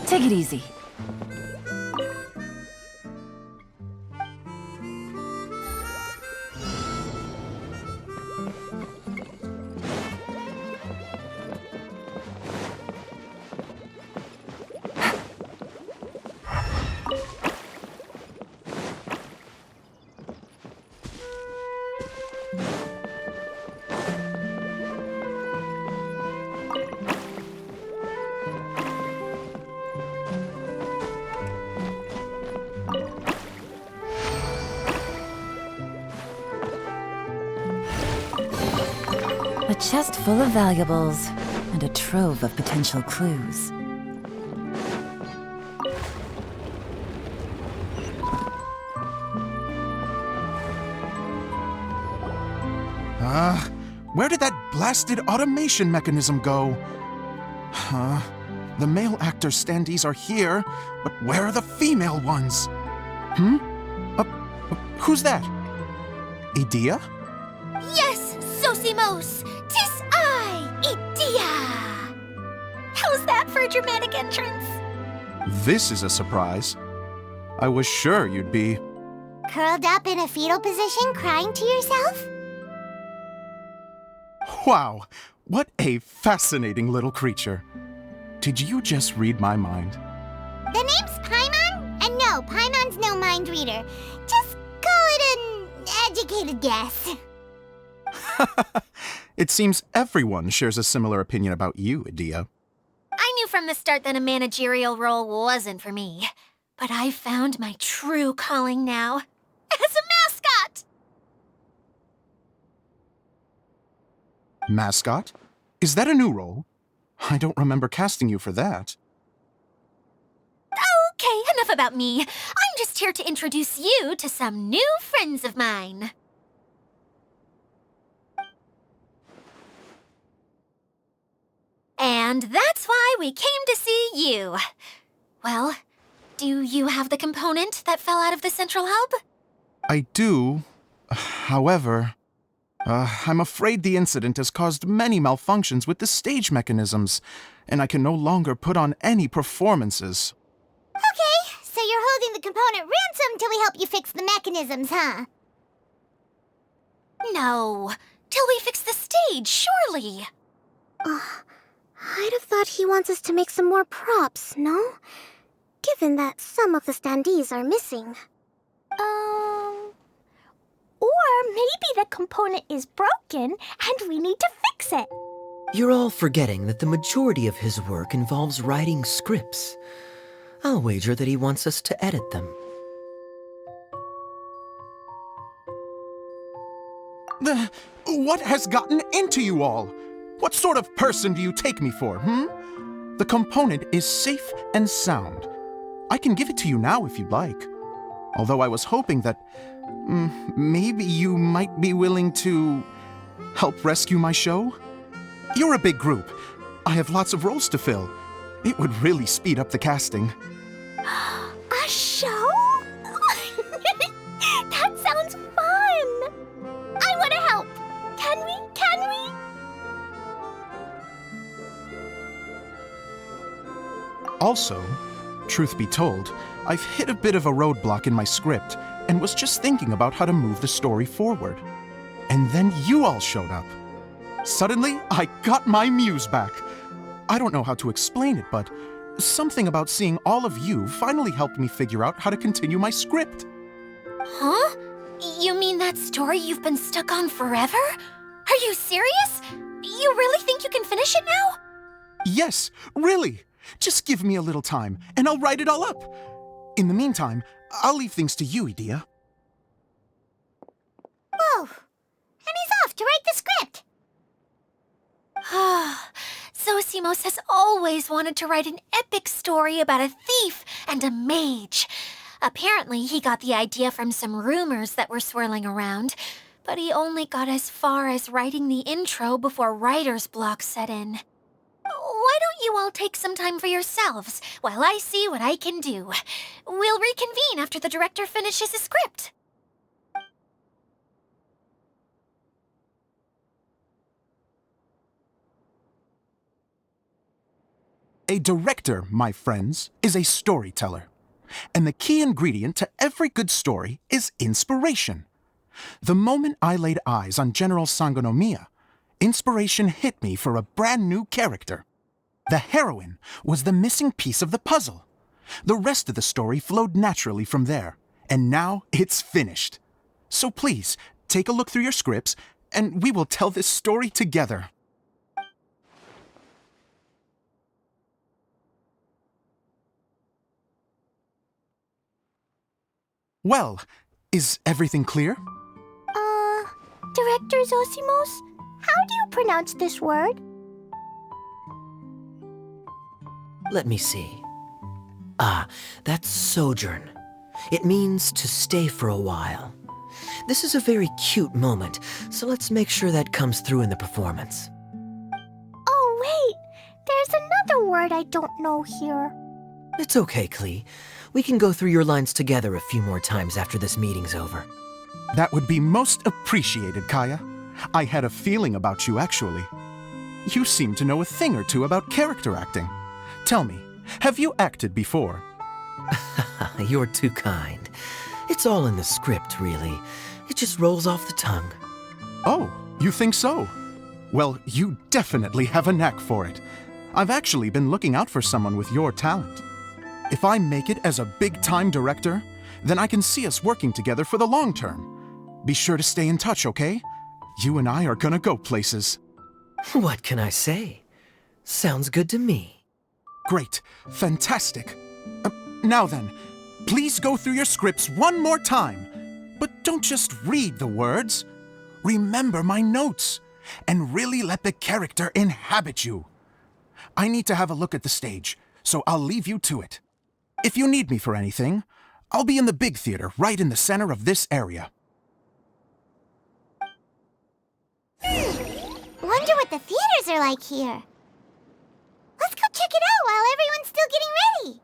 Take it easy. A chest full of valuables, and a trove of potential clues. Where did that blasted automation mechanism go? The male actor standees are here, but where are the female ones? Who's that? Idea? Yes, Sosimos! 'Tis I, Idea! How's that for a dramatic entrance? This is a surprise. I was sure you'd be... Curled up in a fetal position, crying to yourself? Wow, what a fascinating little creature. Did you just read my mind? The name's Paimon? And no, Paimon's no mind reader. Just call it an educated guess. It seems everyone shares a similar opinion about you, Idea. I knew from the start that a managerial role wasn't for me. But I've found my true calling now. As a mascot! Mascot? Is that a new role? I don't remember casting you for that. Okay, enough about me. I'm just here to introduce you to some new friends of mine. And that's why we came to see you. Well, do you have the component that fell out of the central hub? I do. However, I'm afraid the incident has caused many malfunctions with the stage mechanisms, and I can no longer put on any performances. Okay, so you're holding the component ransom till we help you fix the mechanisms, huh? No, till we fix the stage, surely. I'd have thought he wants us to make some more props, no? Given that some of the standees are missing. Or maybe the component is broken and we need to fix it. You're all forgetting that the majority of his work involves writing scripts. I'll wager that he wants us to edit them. What has gotten into you all? What sort of person do you take me for, The component is safe and sound. I can give it to you now if you'd like. Although I was hoping that maybe you might be willing to help rescue my show? You're a big group. I have lots of roles to fill. It would really speed up the casting. A show? That sounds fun! I want to help! Can we? Also, truth be told, I've hit a bit of a roadblock in my script and was just thinking about how to move the story forward. And then you all showed up. Suddenly, I got my muse back. I don't know how to explain it, but something about seeing all of you finally helped me figure out how to continue my script. Huh? You mean that story you've been stuck on forever? Are you serious? You really think you can finish it now? Yes, really. Just give me a little time, and I'll write it all up. In the meantime, I'll leave things to you, Edea. Whoa! And he's off to write the script! Zosimos has always wanted to write an epic story about a thief and a mage. Apparently, he got the idea from some rumors that were swirling around, but he only got as far as writing the intro before writer's block set in. Why don't you all take some time for yourselves while I see what I can do? We'll reconvene after the director finishes his script. A director, my friends, is a storyteller. And the key ingredient to every good story is inspiration. The moment I laid eyes on General Sangonomiya, inspiration hit me for a brand new character. The heroine was the missing piece of the puzzle. The rest of the story flowed naturally from there, and now it's finished. So please, take a look through your scripts, and we will tell this story together. Well, is everything clear? Director Zosimos, how do you pronounce this word? Let me see. That's sojourn. It means to stay for a while. This is a very cute moment, so let's make sure that comes through in the performance. Oh, wait! There's another word I don't know here. It's okay, Klee. We can go through your lines together a few more times after this meeting's over. That would be most appreciated, Kaya. I had a feeling about you, actually. You seem to know a thing or two about character acting. Tell me, have you acted before? You're too kind. It's all in the script, really. It just rolls off the tongue. Oh, you think so? Well, you definitely have a knack for it. I've actually been looking out for someone with your talent. If I make it as a big-time director, then I can see us working together for the long term. Be sure to stay in touch, okay? You and I are gonna go places. What can I say? Sounds good to me. Great. Fantastic. Now then, please go through your scripts one more time. But don't just read the words. Remember my notes, and really let the character inhabit you. I need to have a look at the stage, so I'll leave you to it. If you need me for anything, I'll be in the big theater right in the center of this area. Wonder what the theaters are like here. Let's go check it out while everyone's still getting ready.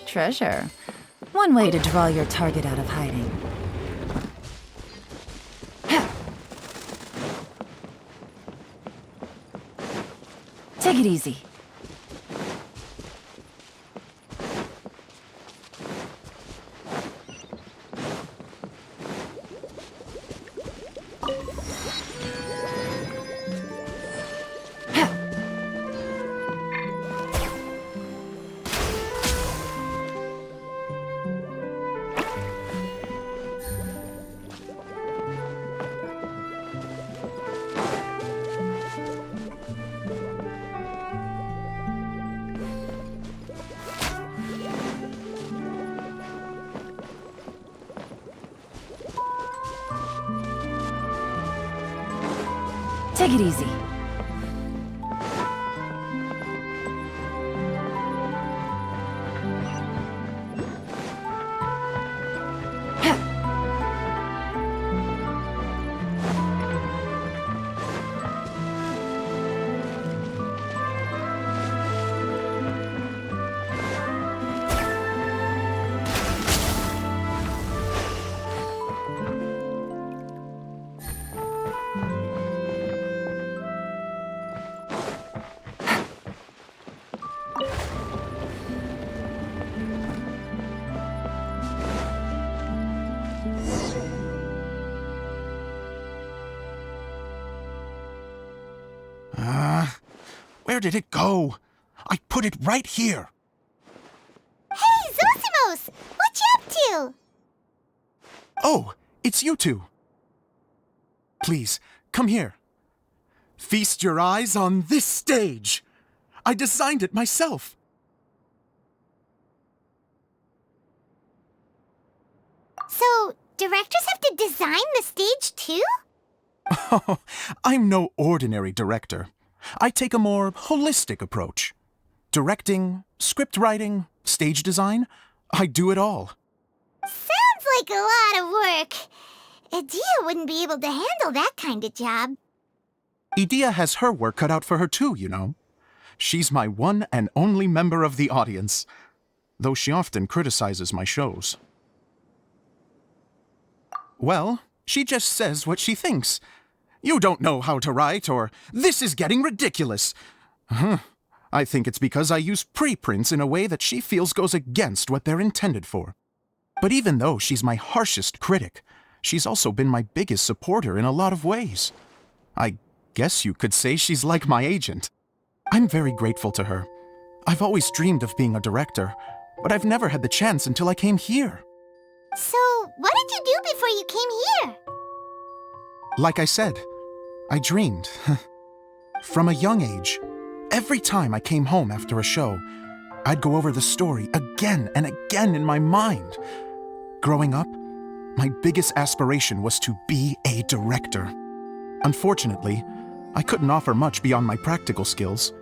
Treasure. One way to draw your target out of hiding. Take it easy. Take it easy. Where did it go? I put it right here. Hey, Zosimos! What you up to? Oh, it's you two. Please, come here. Feast your eyes on this stage. I designed it myself. So, directors have to design the stage too? Oh, I'm no ordinary director. I take a more holistic approach. Directing, script writing, stage design, I do it all. Sounds like a lot of work. Idea wouldn't be able to handle that kind of job. Idea has her work cut out for her too, you know. She's my one and only member of the audience, though she often criticizes my shows. Well, she just says what she thinks. You don't know how to write, or this is getting ridiculous. I think it's because I use preprints in a way that she feels goes against what they're intended for. But even though she's my harshest critic, she's also been my biggest supporter in a lot of ways. I guess you could say she's like my agent. I'm very grateful to her. I've always dreamed of being a director, but I've never had the chance until I came here. So, what did you do before you came here? Like I said, I dreamed. From a young age, every time I came home after a show, I'd go over the story again and again in my mind. Growing up, my biggest aspiration was to be a director. Unfortunately, I couldn't offer much beyond my practical skills,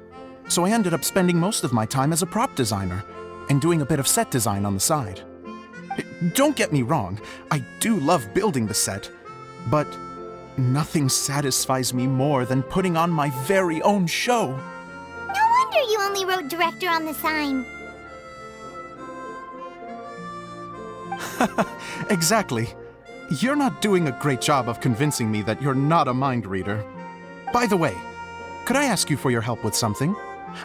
so I ended up spending most of my time as a prop designer and doing a bit of set design on the side. Don't get me wrong, I do love building the set, but nothing satisfies me more than putting on my very own show. No wonder you only wrote director on the sign. Exactly. You're not doing a great job of convincing me that you're not a mind reader. By the way, could I ask you for your help with something?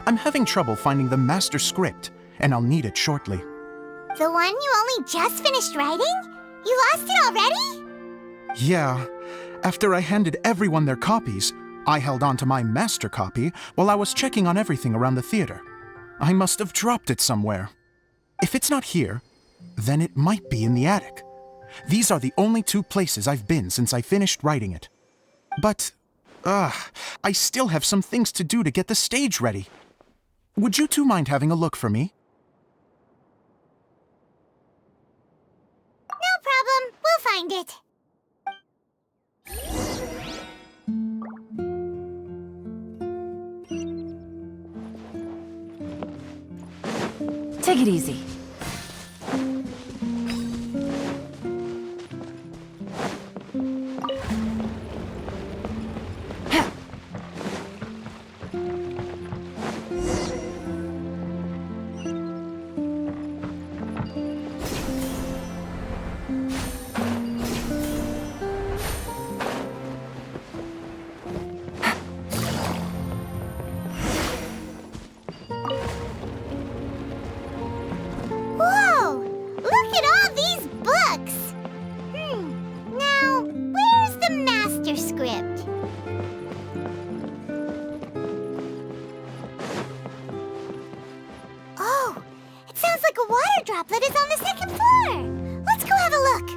I'm having trouble finding the master script, and I'll need it shortly. The one you only just finished writing? You lost it already? Yeah. After I handed everyone their copies, I held on to my master copy while I was checking on everything around the theater. I must have dropped it somewhere. If it's not here, then it might be in the attic. These are the only two places I've been since I finished writing it. But, I still have some things to do to get the stage ready. Would you two mind having a look for me? No problem. We'll find it. Take it easy. Whoa! Look at all these books! Now, where's the master script? Oh, it sounds like a water droplet is on the second floor! Let's go have a look!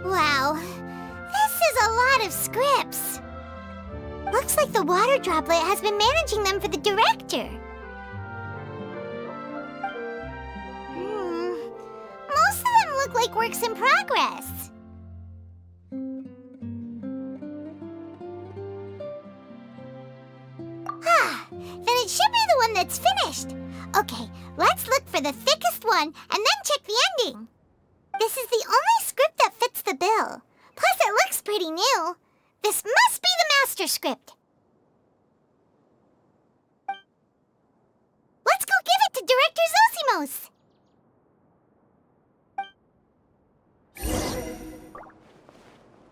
Wow, this is a lot of scripts. Looks like the water droplet has been managing them for the director. Most of them look like works in progress. Then it should be the one that's finished. Okay, let's look for the thickest one and then check the ending. This is the only script that fits the bill. Plus, it looks pretty new. This must be the master script. Let's go give it to Director Zosimos.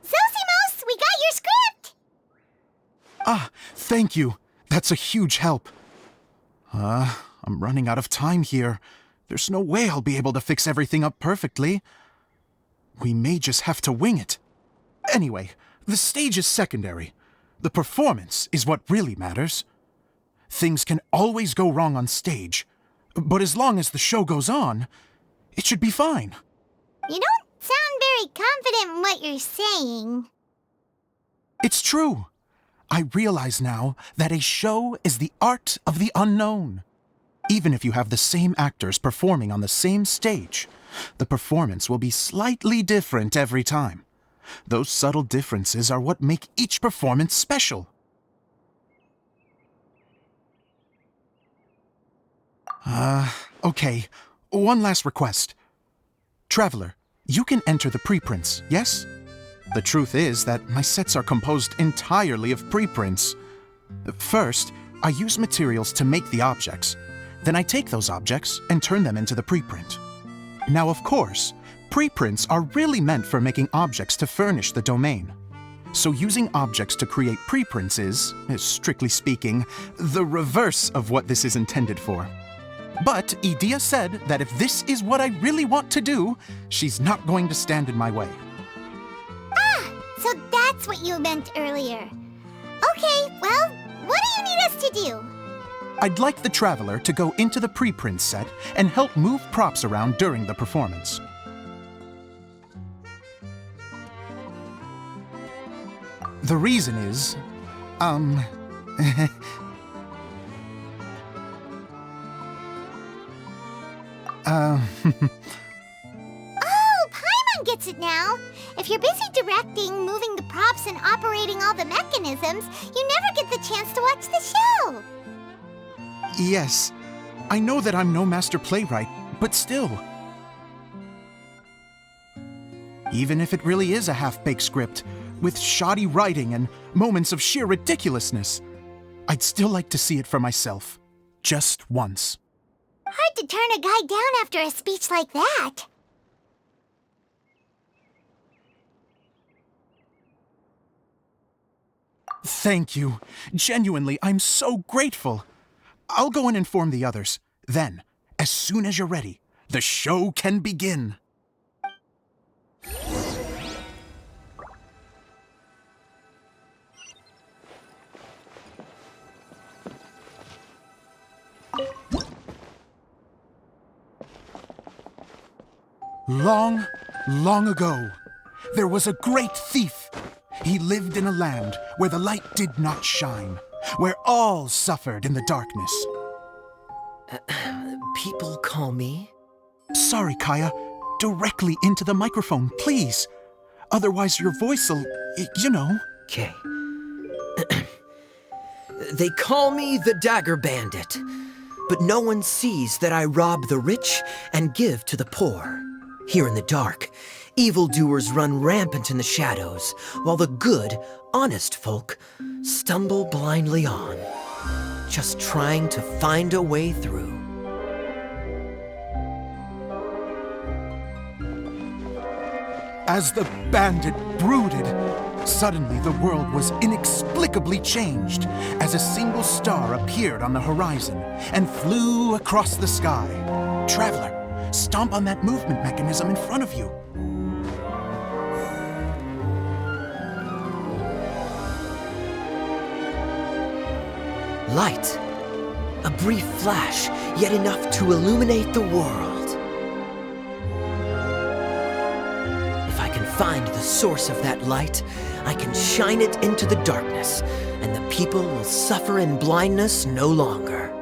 Zosimos, we got your script! Ah, thank you. That's a huge help. I'm running out of time here. There's no way I'll be able to fix everything up perfectly. We may just have to wing it. Anyway, the stage is secondary. The performance is what really matters. Things can always go wrong on stage, but as long as the show goes on, it should be fine. You don't sound very confident in what you're saying. It's true. I realize now that a show is the art of the unknown. Even if you have the same actors performing on the same stage, the performance will be slightly different every time. Those subtle differences are what make each performance special. Okay. One last request. Traveler, you can enter the preprints, yes? The truth is that my sets are composed entirely of preprints. First, I use materials to make the objects. Then I take those objects and turn them into the preprint. Now, of course, preprints are really meant for making objects to furnish the domain. So using objects to create preprints is, strictly speaking, the reverse of what this is intended for. But Edea said that if this is what I really want to do, she's not going to stand in my way. Ah, so that's what you meant earlier. Okay, well, what do you need us to do? I'd like the Traveler to go into the preprint set and help move props around during the performance. The reason is, Oh, Paimon gets it now. If you're busy directing, moving the props, and operating all the mechanisms, you never get the chance to watch the show. Yes, I know that I'm no master playwright, but still. Even if it really is a half-baked script, with shoddy writing and moments of sheer ridiculousness, I'd still like to see it for myself. Just once. Hard to turn a guy down after a speech like that. Thank you. Genuinely, I'm so grateful. I'll go and inform the others. Then, as soon as you're ready, the show can begin. Long, long ago, there was a great thief. He lived in a land where the light did not shine, where all suffered in the darkness. People call me? Sorry, Kaya. Directly into the microphone, please. Otherwise your voice'll, you know. Okay. They call me the Dagger Bandit, but no one sees that I rob the rich and give to the poor. Here in the dark, evildoers run rampant in the shadows, while the good, honest folk stumble blindly on, just trying to find a way through. As the bandit brooded, suddenly the world was inexplicably changed as a single star appeared on the horizon and flew across the sky. Traveler, stomp on that movement mechanism in front of you. Light. A brief flash, yet enough to illuminate the world. If I can find the source of that light, I can shine it into the darkness, and the people will suffer in blindness no longer.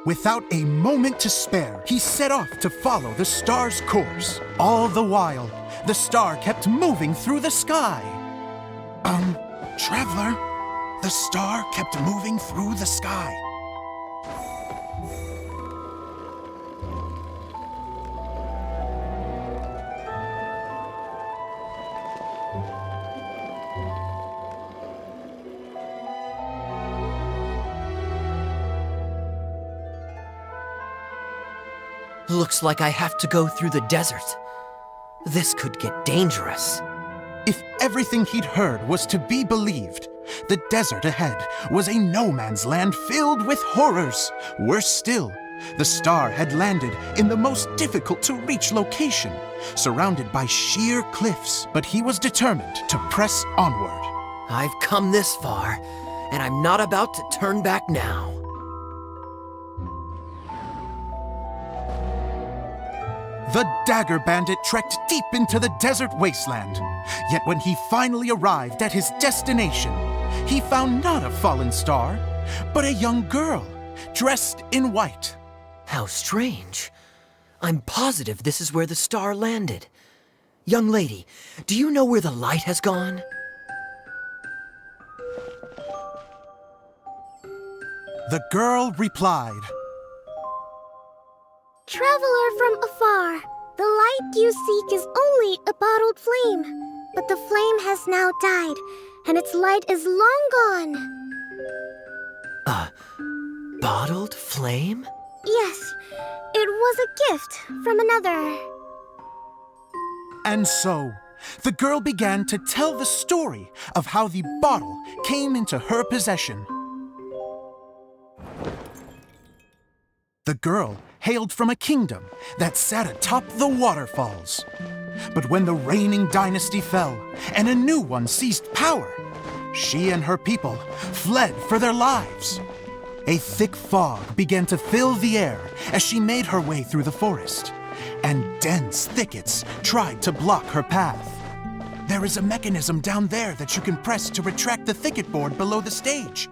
Without a moment to spare, he set off to follow the star's course. All the while, the star kept moving through the sky. Traveler, the star kept moving through the sky. Looks like I have to go through the desert. This could get dangerous. If everything he'd heard was to be believed, the desert ahead was a no-man's land filled with horrors. Worse still, the star had landed in the most difficult-to-reach location, surrounded by sheer cliffs, but he was determined to press onward. I've come this far, and I'm not about to turn back now. The Dagger Bandit trekked deep into the desert wasteland. Yet when he finally arrived at his destination, he found not a fallen star, but a young girl, dressed in white. How strange. I'm positive this is where the star landed. Young lady, do you know where the light has gone? The girl replied, Traveler from afar, the light you seek is only a bottled flame. But the flame has now died, and its light is long gone. A bottled flame? Yes, it was a gift from another. And so, the girl began to tell the story of how the bottle came into her possession. The girl hailed from a kingdom that sat atop the waterfalls. But when the reigning dynasty fell and a new one seized power, she and her people fled for their lives. A thick fog began to fill the air as she made her way through the forest, and dense thickets tried to block her path. There is a mechanism down there that you can press to retract the thicket board below the stage.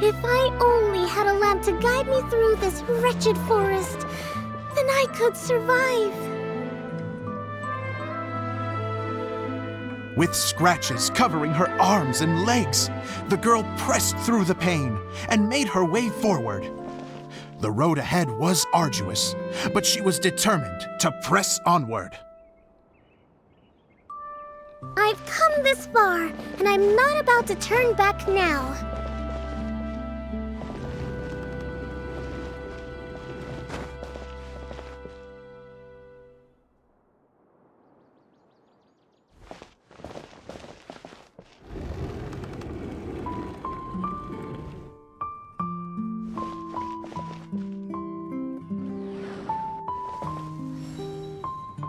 If I only had a lamp to guide me through this wretched forest, then I could survive. With scratches covering her arms and legs, the girl pressed through the pain and made her way forward. The road ahead was arduous, but she was determined to press onward. I've come this far, and I'm not about to turn back now.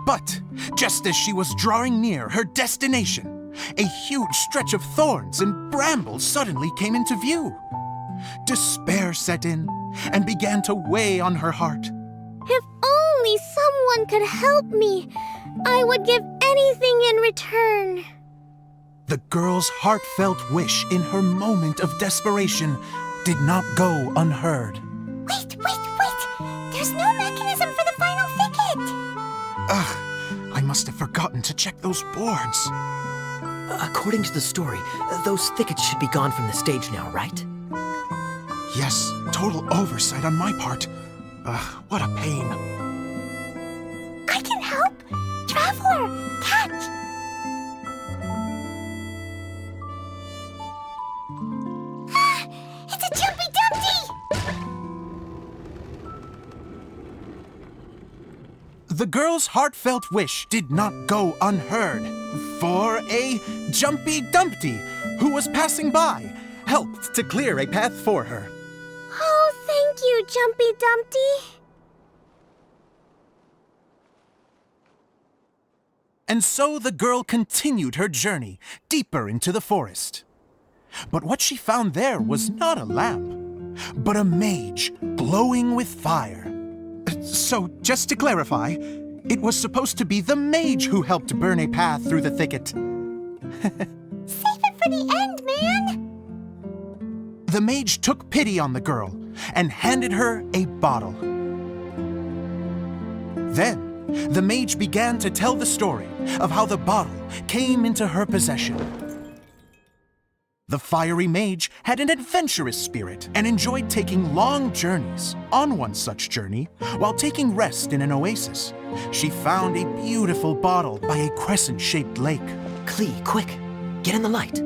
But just as she was drawing near her destination, a huge stretch of thorns and brambles suddenly came into view. Despair set in and began to weigh on her heart. If only someone could help me, I would give anything in return. The girl's heartfelt wish in her moment of desperation did not go unheard. Wait! There's no mechanism for the final thicket! Ugh, I must have forgotten to check those boards. According to the story, those thickets should be gone from the stage now, right? Yes, total oversight on my part. Ugh, what a pain. I can help! Traveler, catch! It's a Jumpy Dumpty! The girl's heartfelt wish did not go unheard, for a Jumpy Dumpty who was passing by helped to clear a path for her. Oh, thank you, Jumpy Dumpty. And so the girl continued her journey deeper into the forest. But what she found there was not a lamp, but a mage glowing with fire. So, just to clarify, it was supposed to be the mage who helped burn a path through the thicket. Save it for the end, man! The mage took pity on the girl and handed her a bottle. Then, the mage began to tell the story of how the bottle came into her possession. The fiery mage had an adventurous spirit and enjoyed taking long journeys. On one such journey, while taking rest in an oasis, she found a beautiful bottle by a crescent-shaped lake. Klee, quick! Get in the light!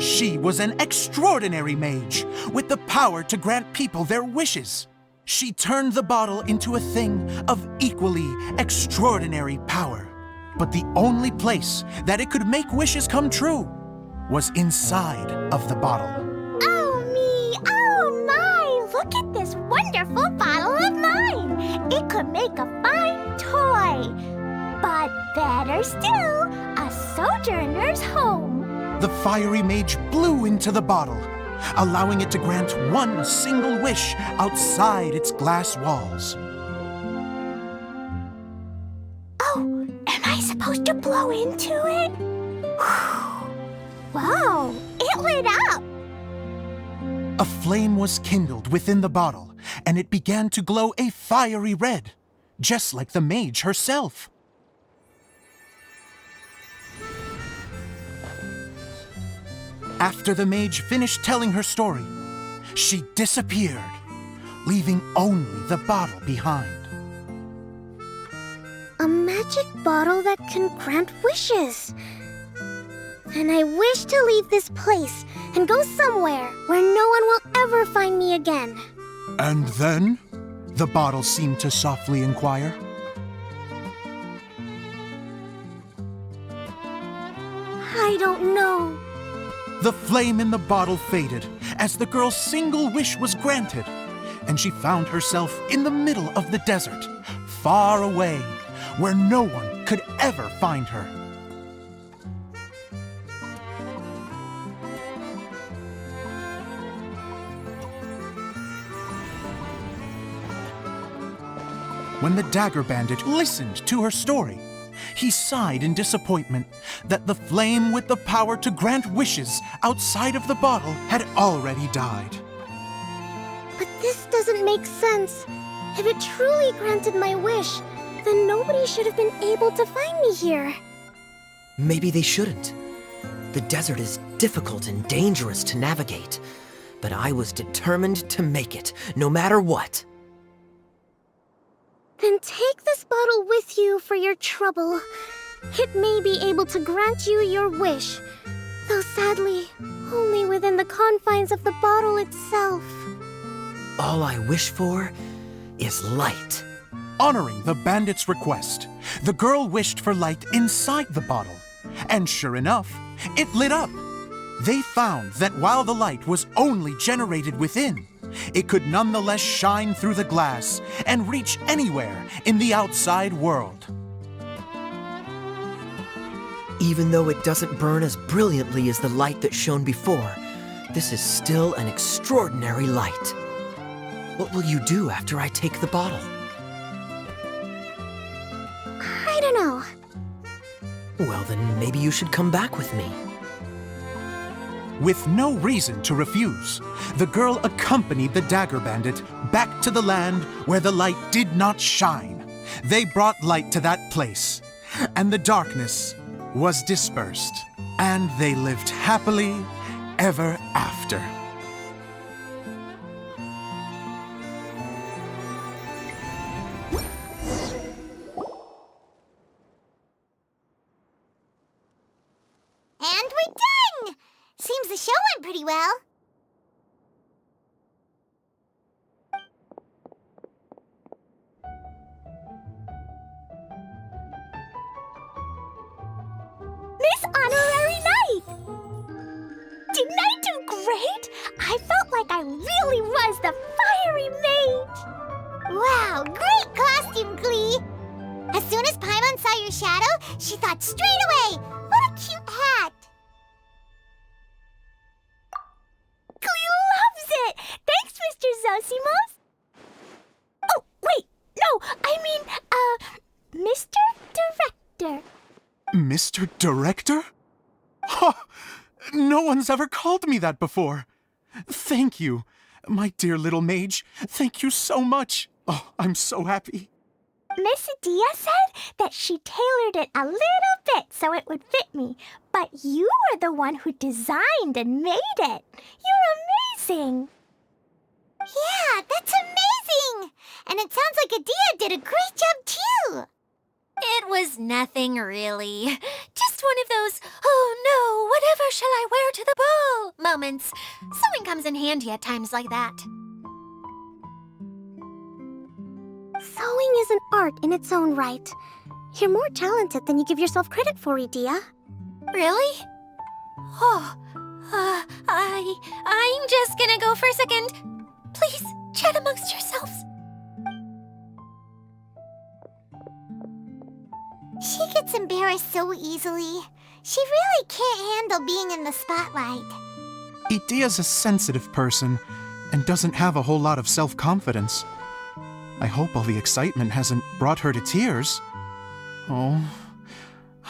She was an extraordinary mage, with the power to grant people their wishes. She turned the bottle into a thing of equally extraordinary power. But the only place that it could make wishes come true was inside of the bottle. Oh me, oh my! Look at this wonderful bottle of mine! It could make a fine toy. But better still, a sojourner's home. The fiery mage blew into the bottle, allowing it to grant one single wish outside its glass walls. Oh, am I supposed to blow into it? Wow, it lit up! A flame was kindled within the bottle, and it began to glow a fiery red, just like the mage herself. After the mage finished telling her story, she disappeared, leaving only the bottle behind. A magic bottle that can grant wishes. And I wish to leave this place and go somewhere where no one will ever find me again. And then? The bottle seemed to softly inquire. I don't know. The flame in the bottle faded as the girl's single wish was granted, and she found herself in the middle of the desert, far away, where no one could ever find her. When the dagger bandit listened to her story, he sighed in disappointment that the flame with the power to grant wishes outside of the bottle had already died. But this doesn't make sense. If it truly granted my wish, then nobody should have been able to find me here. Maybe they shouldn't. The desert is difficult and dangerous to navigate, but I was determined to make it, no matter what. Then take this bottle with you for your trouble. It may be able to grant you your wish, though sadly, only within the confines of the bottle itself. All I wish for is light. Honoring the bandit's request, the girl wished for light inside the bottle, and sure enough, it lit up. They found that while the light was only generated within, it could nonetheless shine through the glass and reach anywhere in the outside world. Even though it doesn't burn as brilliantly as the light that shone before, this is still an extraordinary light. What will you do after I take the bottle? I don't know. Well, then maybe you should come back with me. With no reason to refuse, the girl accompanied the dagger bandit back to the land where the light did not shine. They brought light to that place, and the darkness was dispersed, and they lived happily ever after. And we're done! Seems the show went pretty well. Miss Honorary Knight! Didn't I do great? I felt like I really was the fiery mage! Wow, great costume, Klee! As soon as Paimon saw your shadow, she thought straight away, what a cute hat! Klee loves it! Thanks, Mr. Zosimos! Oh, wait, no, I mean, Mr. Director. Mr. Director? Ha! No one's ever called me that before. Thank you. My dear little mage, thank you so much. Oh, I'm so happy. Miss Adia said that she tailored it a little bit so it would fit me, but you were the one who designed and made it. You're amazing. Yeah, that's amazing! And it sounds like Adia did a great job too! It was nothing really. Just one of those, oh no, whatever shall I wear to the ball moments. Sewing comes in handy at times like that. Sewing is an art in its own right. You're more talented than you give yourself credit for, Adia. Really? Oh, I'm just gonna go for a second. Please, chat amongst yourselves. She gets embarrassed so easily. She really can't handle being in the spotlight. Adia's a sensitive person and doesn't have a whole lot of self-confidence. I hope all the excitement hasn't brought her to tears. Oh,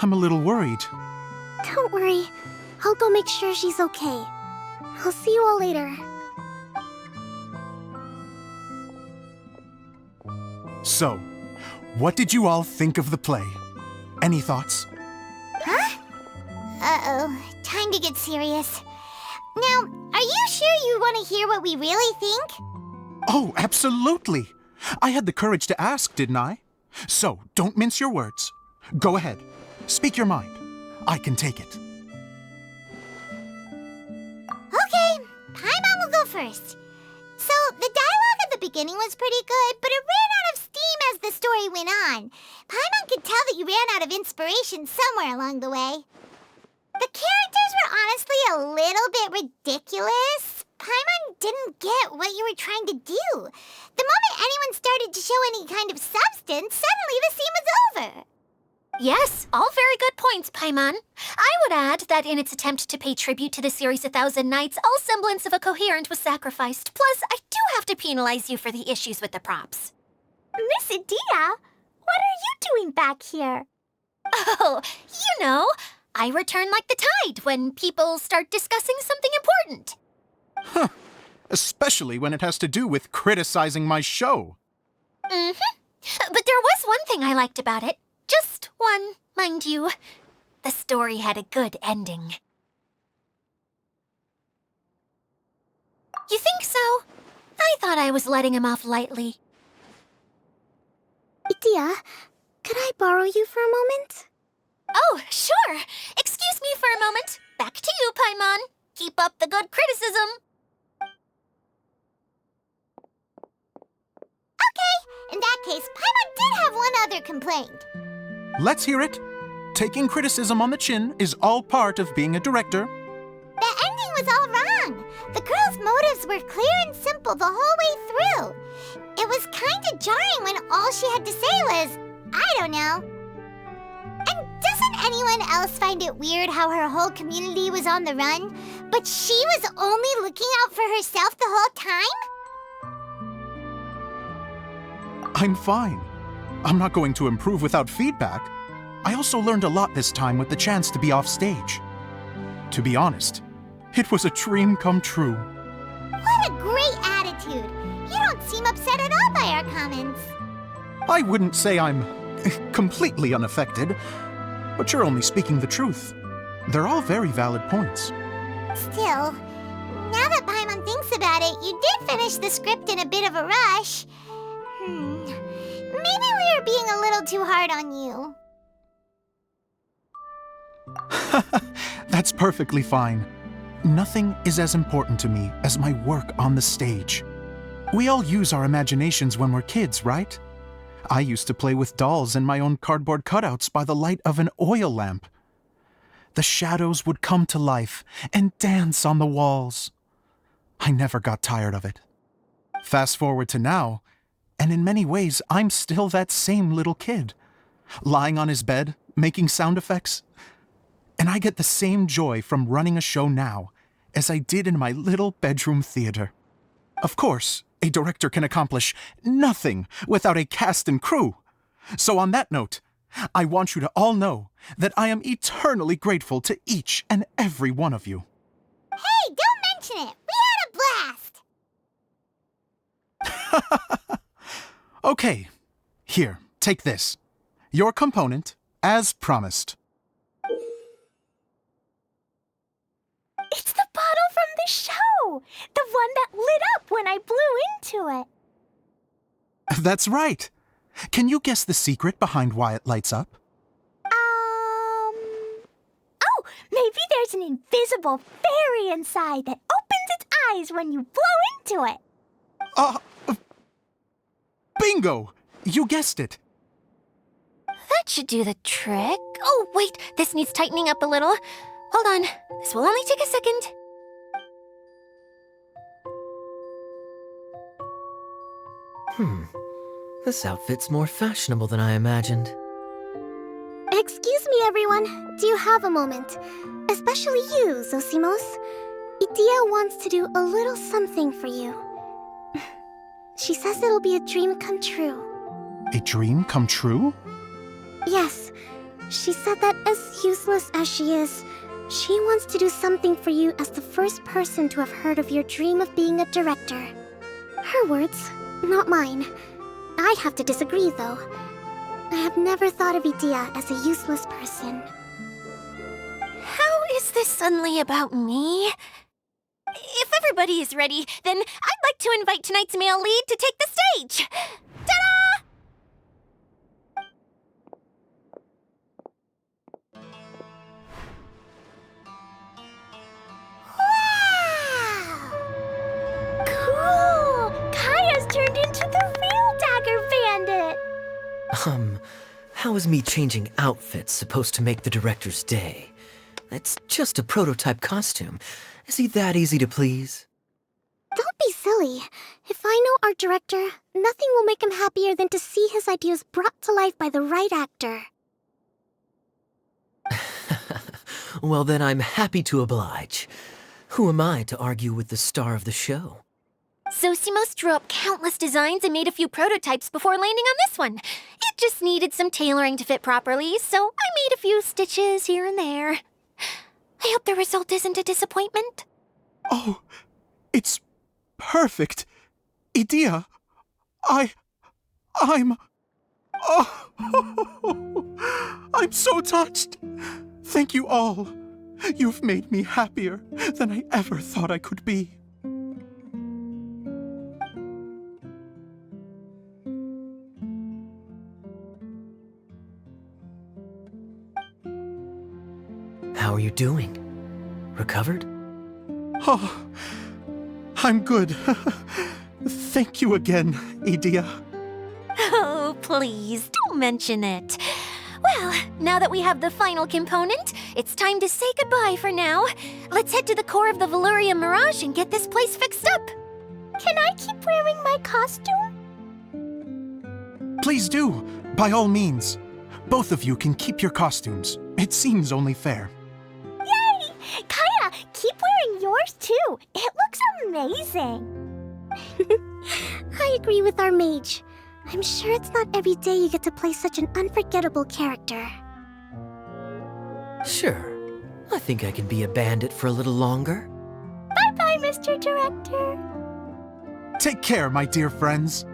I'm a little worried. Don't worry. I'll go make sure she's okay. I'll see you all later. So, what did you all think of the play? Any thoughts? Huh? Uh-oh. Time to get serious. Now, are you sure you want to hear what we really think? Oh, absolutely. I had the courage to ask, didn't I? So, don't mince your words. Go ahead. Speak your mind. I can take it. Okay, Paimon will go first. So, the dialogue at the beginning was pretty good, but it ran out of steam as the story went on. Paimon could tell that you ran out of inspiration somewhere along the way. The characters were honestly a little bit ridiculous. Paimon didn't get what you were trying to do. The moment anyone started to show any kind of substance, suddenly the scene was over. Yes, all very good points, Paimon. I would add that in its attempt to pay tribute to the series 1,000 Nights, all semblance of a coherent was sacrificed. Plus, I do have to penalize you for the issues with the props. Miss Adia, what are you doing back here? Oh, you know, I return like the tide when people start discussing something important. Huh. Especially when it has to do with criticizing my show. Mm-hmm. But there was one thing I liked about it. Just one, mind you. The story had a good ending. You think so? I thought I was letting him off lightly. Adia, could I borrow you for a moment? Oh, sure. Excuse me for a moment. Back to you, Paimon. Keep up the good criticism. Okay, in that case, Paimon did have one other complaint. Let's hear it. Taking criticism on the chin is all part of being a director. The ending was all wrong. The girl's motives were clear and simple the whole way through. It was kind of jarring when all she had to say was, I don't know. And doesn't anyone else find it weird how her whole community was on the run, but she was only looking out for herself the whole time? I'm fine. I'm not going to improve without feedback. I also learned a lot this time with the chance to be off stage. To be honest, it was a dream come true. What a great attitude. You don't seem upset at all by our comments. I wouldn't say I'm completely unaffected, but you're only speaking the truth. They're all very valid points. Still, now that Paimon thinks about it, you did finish the script in a bit of a rush. Maybe we were being a little too hard on you. That's perfectly fine. Nothing is as important to me as my work on the stage. We all use our imaginations when we're kids, right? I used to play with dolls and my own cardboard cutouts by the light of an oil lamp. The shadows would come to life and dance on the walls. I never got tired of it. Fast forward to now, and in many ways, I'm still that same little kid, lying on his bed, making sound effects. And I get the same joy from running a show now as I did in my little bedroom theater. Of course, a director can accomplish nothing without a cast and crew. So on that note, I want you to all know that I am eternally grateful to each and every one of you. Hey, don't mention it. We had a blast. Okay, here, Take this. Your component, as promised. It's the bottle from the show! The one that lit up when I blew into it. That's right. Can you guess the secret behind why it lights up? Oh, maybe there's an invisible fairy inside that opens its eyes when you blow into it. Bingo! You guessed it. That should do the trick. Oh, wait, this needs tightening up a little. Hold on, this will only take a second. This outfit's more fashionable than I imagined. Excuse me, everyone. Do you have a moment? Especially you, Zosimos. Idia wants to do a little something for you. She says it'll be a dream come true. A dream come true? Yes. She said that as useless as she is, she wants to do something for you as the first person to have heard of your dream of being a director. Her words, not mine. I'd have to disagree, though. I have never thought of Idia as a useless person. How is this suddenly about me? If everybody is ready, then I'd like to invite tonight's male lead to take the stage. Ta-da! Cool! Kaya's turned into the real Dagger Bandit! How is me changing outfits supposed to make the director's day? It's just a prototype costume. Is he that easy to please? Don't be silly. If I know our director, nothing will make him happier than to see his ideas brought to life by the right actor. Well, then I'm happy to oblige. Who am I to argue with the star of the show? Zosimos drew up countless designs and made a few prototypes before landing on this one. It just needed some tailoring to fit properly, so I made a few stitches here and there. I hope the result isn't a disappointment. Oh, it's perfect. Idia, I'm... Oh, I'm so touched. Thank you all. You've made me happier than I ever thought I could be. How are you doing? Recovered? Oh, I'm good. Thank you again, Idia. Oh, please, don't mention it. Well, now that we have the final component, it's time to say goodbye for now. Let's head to the core of the Valuria Mirage and get this place fixed up. Can I keep wearing my costume? Please do, by all means. Both of you can keep your costumes. It seems only fair. Yay! Kaya, keep wearing yours too. It looks amazing. I agree with our mage. I'm sure it's not every day you get to play such an unforgettable character. Sure. I think I can be a bandit for a little longer. Bye-bye, Mr. Director. Take care, my dear friends.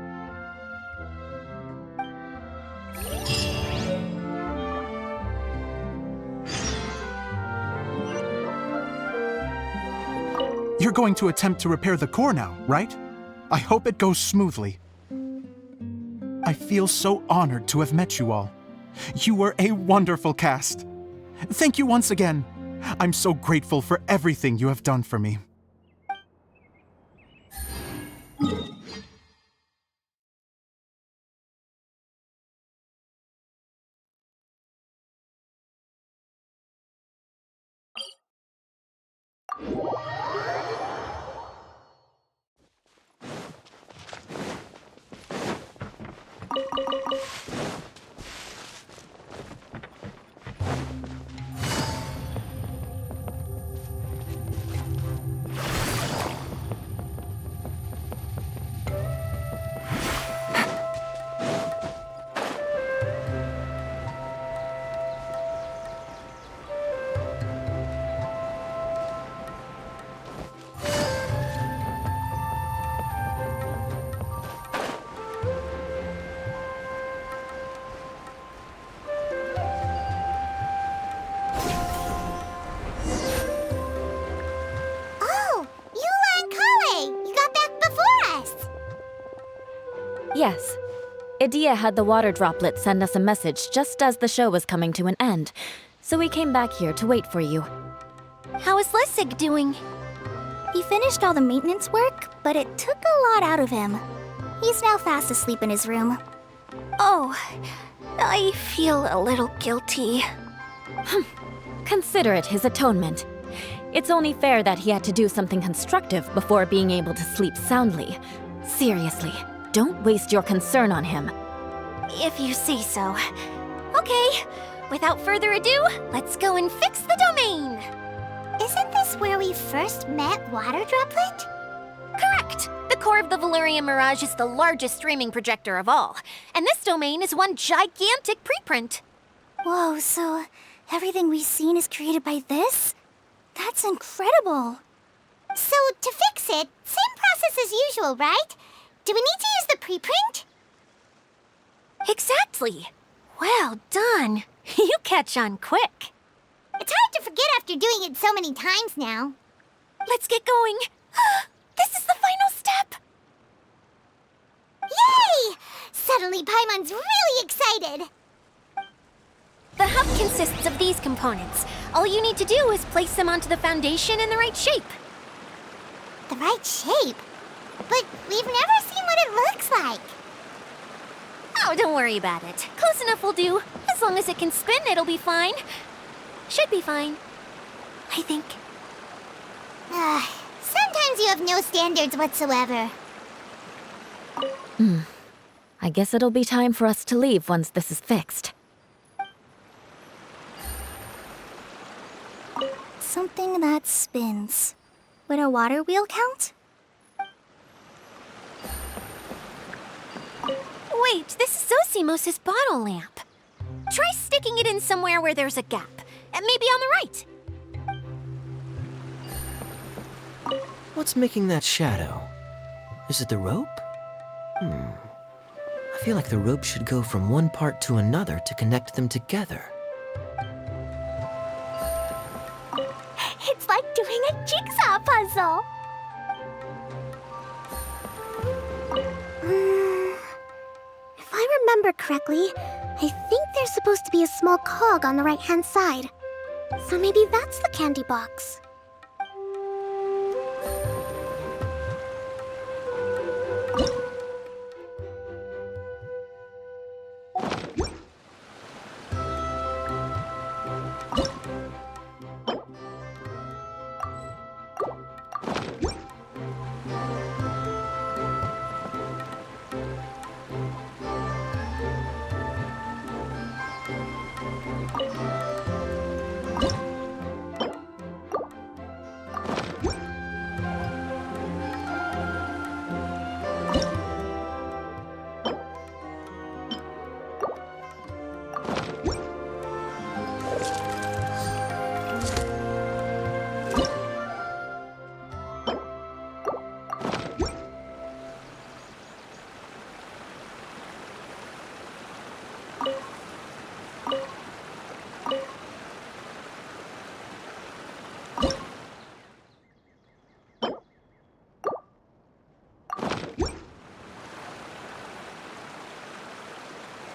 You're going to attempt to repair the core now, right? I hope it goes smoothly. I feel so honored to have met you all. You were a wonderful cast. Thank you once again. I'm so grateful for everything you have done for me. Yes. Idia had the water droplet send us a message just as the show was coming to an end, so we came back here to wait for you. How is Lessig doing? He finished all the maintenance work, but it took a lot out of him. He's now fast asleep in his room. Oh, I feel a little guilty. Consider it his atonement. It's only fair that he had to do something constructive before being able to sleep soundly. Seriously, don't waste your concern on him. If you say so. Okay, without further ado, let's go and fix the domain! Isn't this where we first met Water Droplet? Correct! The core of the Valerian Mirage is the largest streaming projector of all, and this domain is one gigantic preprint. Whoa, so everything we've seen is created by this? That's incredible! So, to fix it, same process as usual, right? Do we need to use the preprint? Exactly! Well done! You catch on quick. It's hard to forget after doing it so many times now. Let's get going! This is the final step! Yay! Suddenly Paimon's really excited! The hub consists of these components. All you need to do is place them onto the foundation in the right shape. The right shape? But we've never seen what it looks like. Oh, don't worry about it. Close enough will do. As long as it can spin, it'll be fine. Should be fine. I think. Sometimes you have no standards whatsoever. I guess it'll be time for us to leave once this is fixed. Something that spins. Would a water wheel count? Wait, this is Zosimos' bottle lamp. Try sticking it in somewhere where there's a gap. And maybe on the right. What's making that shadow? Is it the rope? I feel like the rope should go from one part to another to connect them together. It's like doing a jigsaw puzzle. If I remember correctly, I think there's supposed to be a small cog on the right-hand side. So maybe that's the candy box.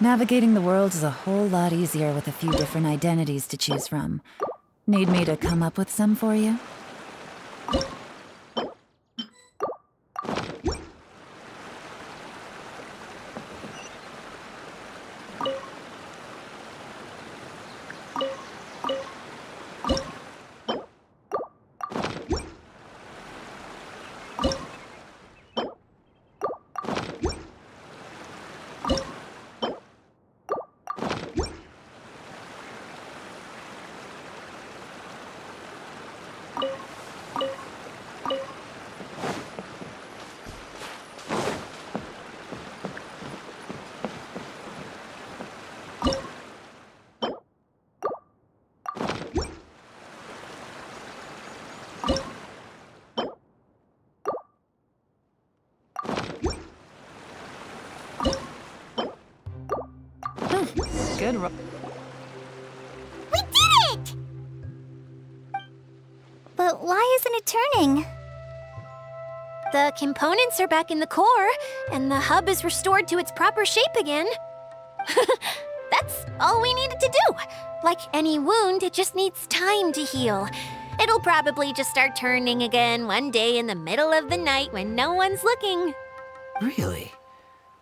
Navigating the world is a whole lot easier with a few different identities to choose from. Need me to come up with some for you? Good. We did it! But why isn't it turning? the components are back in the core, and the hub is restored to its proper shape again. That's all we needed to do. Like any wound, it just needs time to heal. It'll probably just start turning again one day in the middle of the night when no one's looking. Really?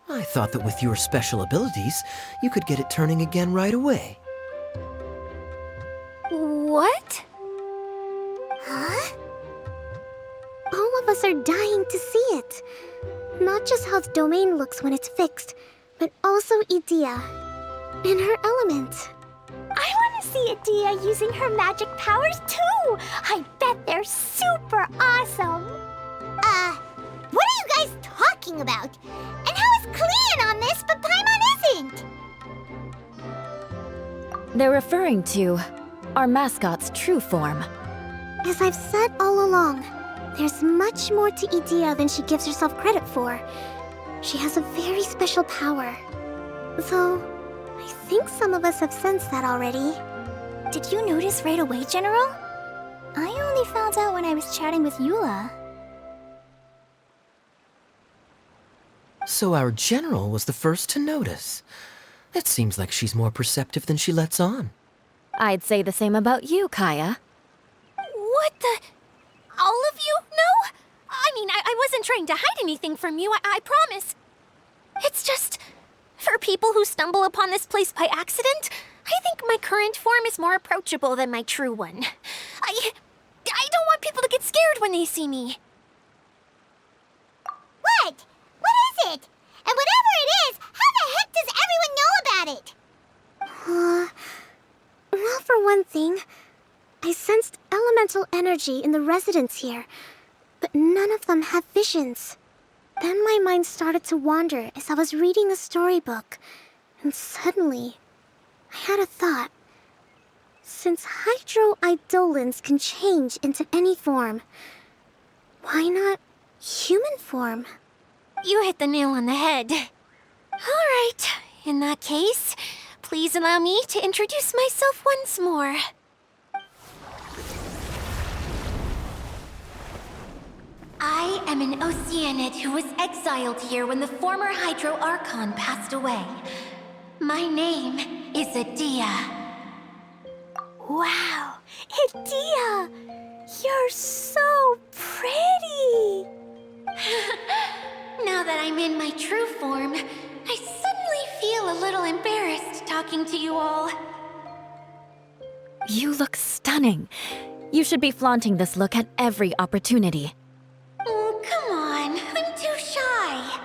I thought that with your special abilities, you could get it turning again right away. What? Huh? All of us are dying to see it. Not just how the domain looks when it's fixed, but also Idea. In her element. I want to see Adia using her magic powers too! I bet they're super awesome! What are you guys talking about? And how is Clean on this, but Paimon isn't? They're referring to our mascot's true form. As I've said all along, there's much more to Idea than she gives herself credit for. She has a very special power. Though, I think some of us have sensed that already. Did you notice right away, General? I only found out when I was chatting with Eula. So our general was the first to notice. It seems like she's more perceptive than she lets on. I'd say the same about you, Kaya. What the? All of you? No? I mean, I wasn't trying to hide anything from you, I promise. It's just, for people who stumble upon this place by accident, I think my current form is more approachable than my true one. I don't want people to get scared when they see me. What? What is it? And whatever it is, how the heck does everyone know about it? Well, for one thing, I sensed elemental energy in the residents here, but none of them have visions. Then my mind started to wander as I was reading a storybook, and suddenly, I had a thought. Since hydroidolins can change into any form, why not human form? You hit the nail on the head. All right, in that case, please allow me to introduce myself once more. I am an Oceanid who was exiled here when the former Hydro Archon passed away. My name is Adia. Wow, Adia! You're so pretty! Now that I'm in my true form, I suddenly feel a little embarrassed talking to you all. You look stunning. You should be flaunting this look at every opportunity. Oh, come on. I'm too shy.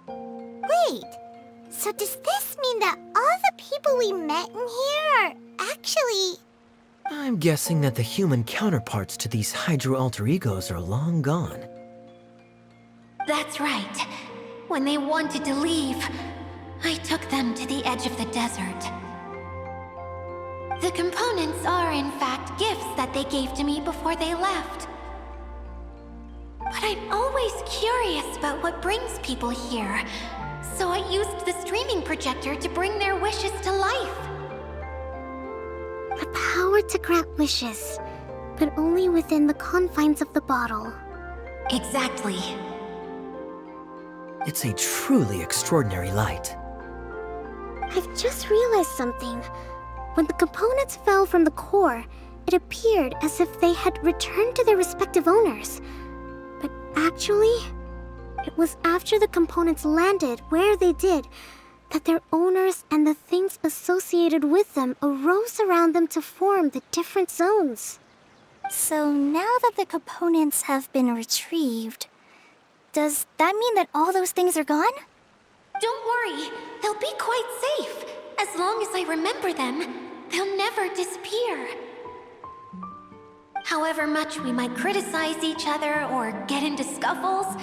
Wait, so does this mean that all the people we met in here are actually... I'm guessing that the human counterparts to these hydro alter egos are long gone. That's right. When they wanted to leave, I took them to the edge of the desert. The components are, in fact, gifts that they gave to me before they left. But I'm always curious about what brings people here, so I used the streaming projector to bring their wishes to life. The power to grant wishes, but only within the confines of the bottle. Exactly. It's a truly extraordinary light. I've just realized something. When the components fell from the core, it appeared as if they had returned to their respective owners. But actually, it was after the components landed where they did that their owners and the things associated with them arose around them to form the different zones. So now that the components have been retrieved, does that mean that all those things are gone? Don't worry, they'll be quite safe. As long as I remember them, they'll never disappear. However much we might criticize each other or get into scuffles,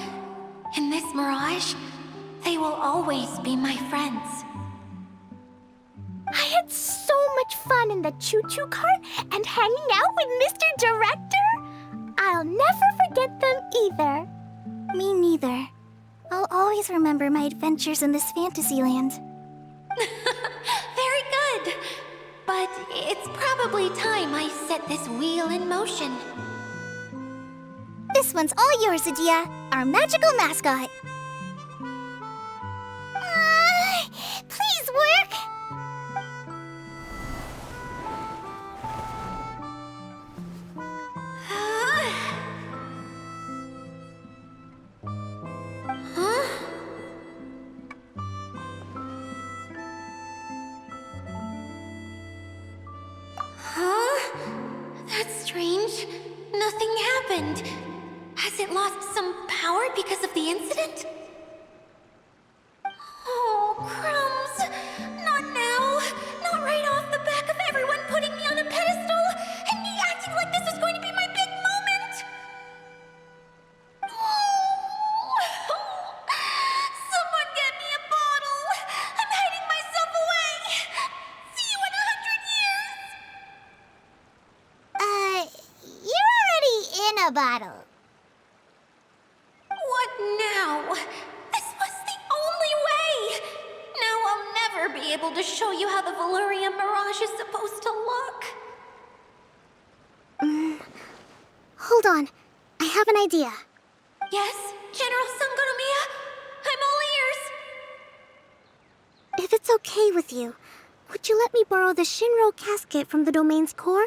in this mirage, they will always be my friends. I had so much fun in the choo-choo cart and hanging out with Mr. Director. I'll never forget them either. Me neither. I'll always remember my adventures in this fantasy land. Very good. But it's probably time I set this wheel in motion. This one's all yours, Adia, our magical mascot. Please work! That's strange. Nothing happened. Has it lost some power because of the incident? Oh, crumbs! Not now! Not right off the back of everyone putting me on a pedestal and me acting like this is going to be my big moment! Someone get me a bottle! I'm hiding myself away! See you in 100 years! You're already in a bottle. What now? This was the only way! Now I'll never be able to show you how the Valurian Mirage is supposed to look. Hold on. I have an idea. Yes, General Sangonomiya? I'm all ears. If it's okay with you, would you let me borrow the Shinro casket from the domain's core?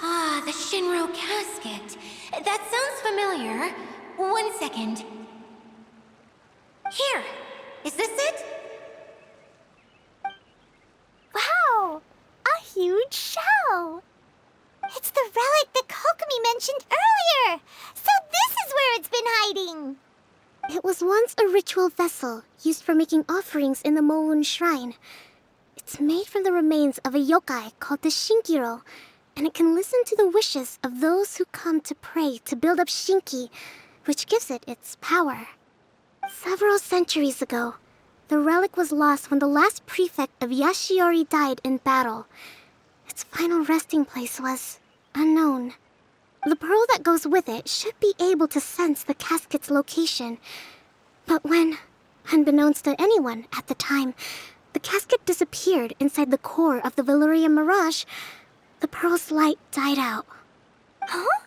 Ah, the Shinro casket. That sounds familiar. 1 second. Here. Is this it? Wow! A huge shell! It's the relic that Kokomi mentioned earlier! So this is where it's been hiding! It was once a ritual vessel used for making offerings in the Moon Shrine. It's made from the remains of a yokai called the Shinkiro, and it can listen to the wishes of those who come to pray to build up Shinki, which gives it its power. Several centuries ago, the relic was lost when the last prefect of Yashiori died in battle. Its final resting place was unknown. The pearl that goes with it should be able to sense the casket's location. But when, unbeknownst to anyone at the time, the casket disappeared inside the core of the Valurian Mirage, the pearl's light died out. Huh?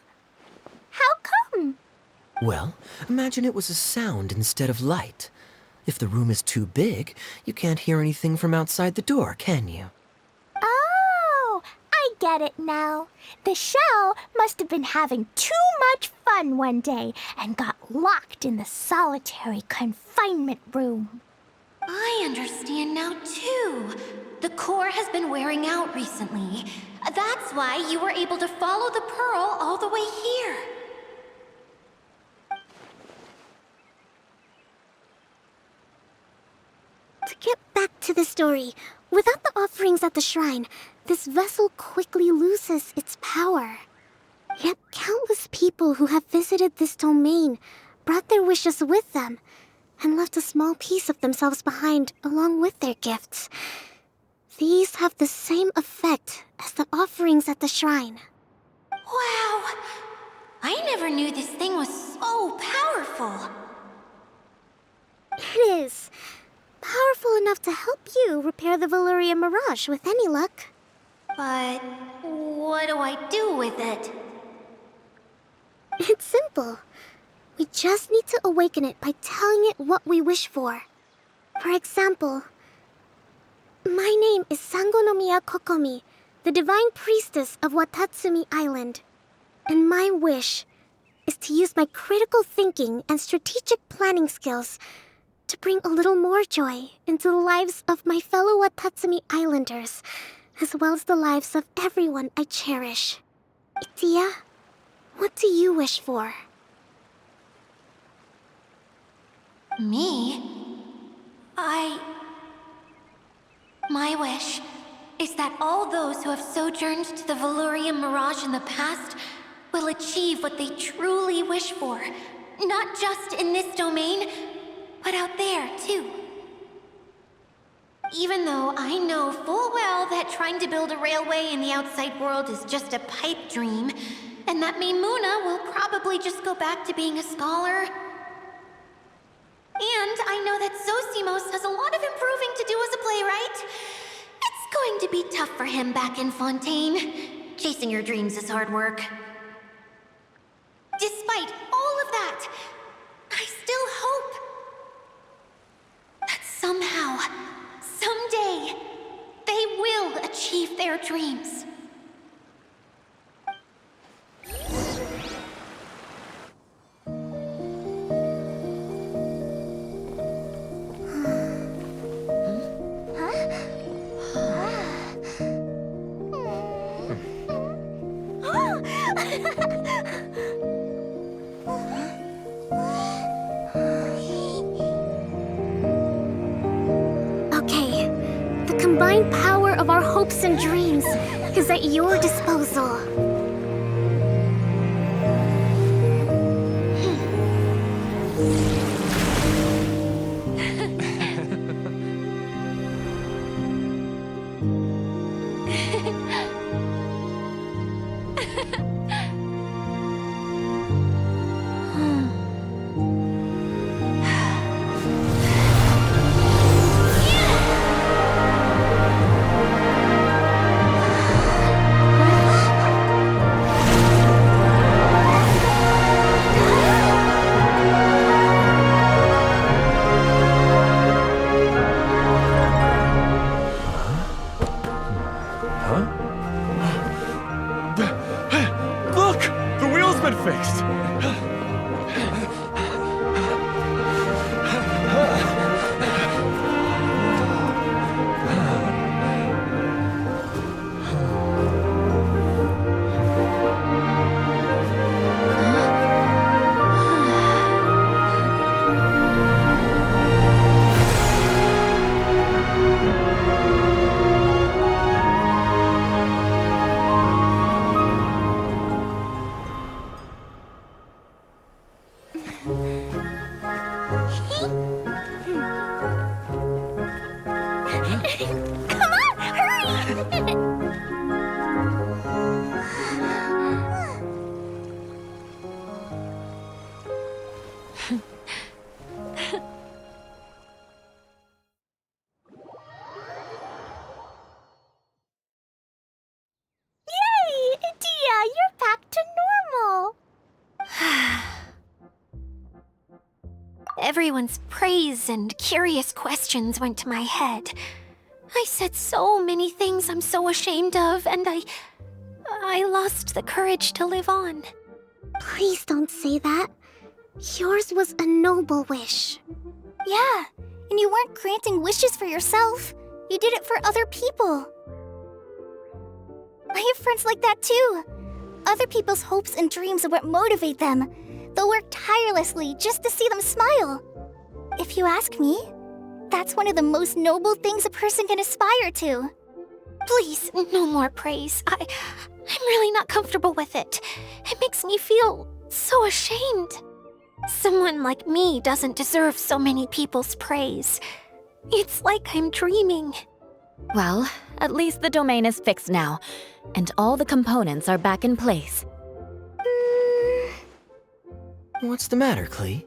How come? Well, imagine it was a sound instead of light. If the room is too big, you can't hear anything from outside the door, can you? Oh, I get it now. The shell must have been having too much fun one day and got locked in the solitary confinement room. I understand now, too. The core has been wearing out recently. That's why you were able to follow the pearl all the way here. To get back to the story, without the offerings at the shrine, this vessel quickly loses its power. Yet countless people who have visited this domain brought their wishes with them and left a small piece of themselves behind along with their gifts. These have the same effect as the offerings at the shrine. Wow! I never knew this thing was so powerful. It is. Powerful enough to help you repair the Valurian Mirage with any luck. But what do I do with it? It's simple. We just need to awaken it by telling it what we wish for. For example, my name is Sangonomiya Kokomi, the divine priestess of Watatsumi Island. And my wish is to use my critical thinking and strategic planning skills to bring a little more joy into the lives of my fellow Watatsumi Islanders, as well as the lives of everyone I cherish. Itia, what do you wish for? Me? My wish is that all those who have sojourned to the Valurian Mirage in the past will achieve what they truly wish for. Not just in this domain, but out there, too. Even though I know full well that trying to build a railway in the outside world is just a pipe dream, and that Maimuna will probably just go back to being a scholar. And I know that Zosimos has a lot of improving to do as a playwright. It's going to be tough for him back in Fontaine. Chasing your dreams is hard work. Despite all of that, I still hope that somehow, someday, they will achieve their dreams. Okay, the combined power of our hopes and dreams is at your disposal. Look! The wheel's been fixed! Come on, hurry! Yay! Dia, you're back to normal. Everyone's praise and curious questions went to my head. I said so many things I'm so ashamed of, and I lost the courage to live on. Please don't say that. Yours was a noble wish. Yeah, and you weren't granting wishes for yourself. You did it for other people. I have friends like that too. Other people's hopes and dreams are what motivate them. They'll work tirelessly just to see them smile. If you ask me, that's one of the most noble things a person can aspire to. Please, no more praise. I'm really not comfortable with it. It makes me feel so ashamed. Someone like me doesn't deserve so many people's praise. It's like I'm dreaming. Well, at least the domain is fixed now, and all the components are back in place. What's the matter, Klee?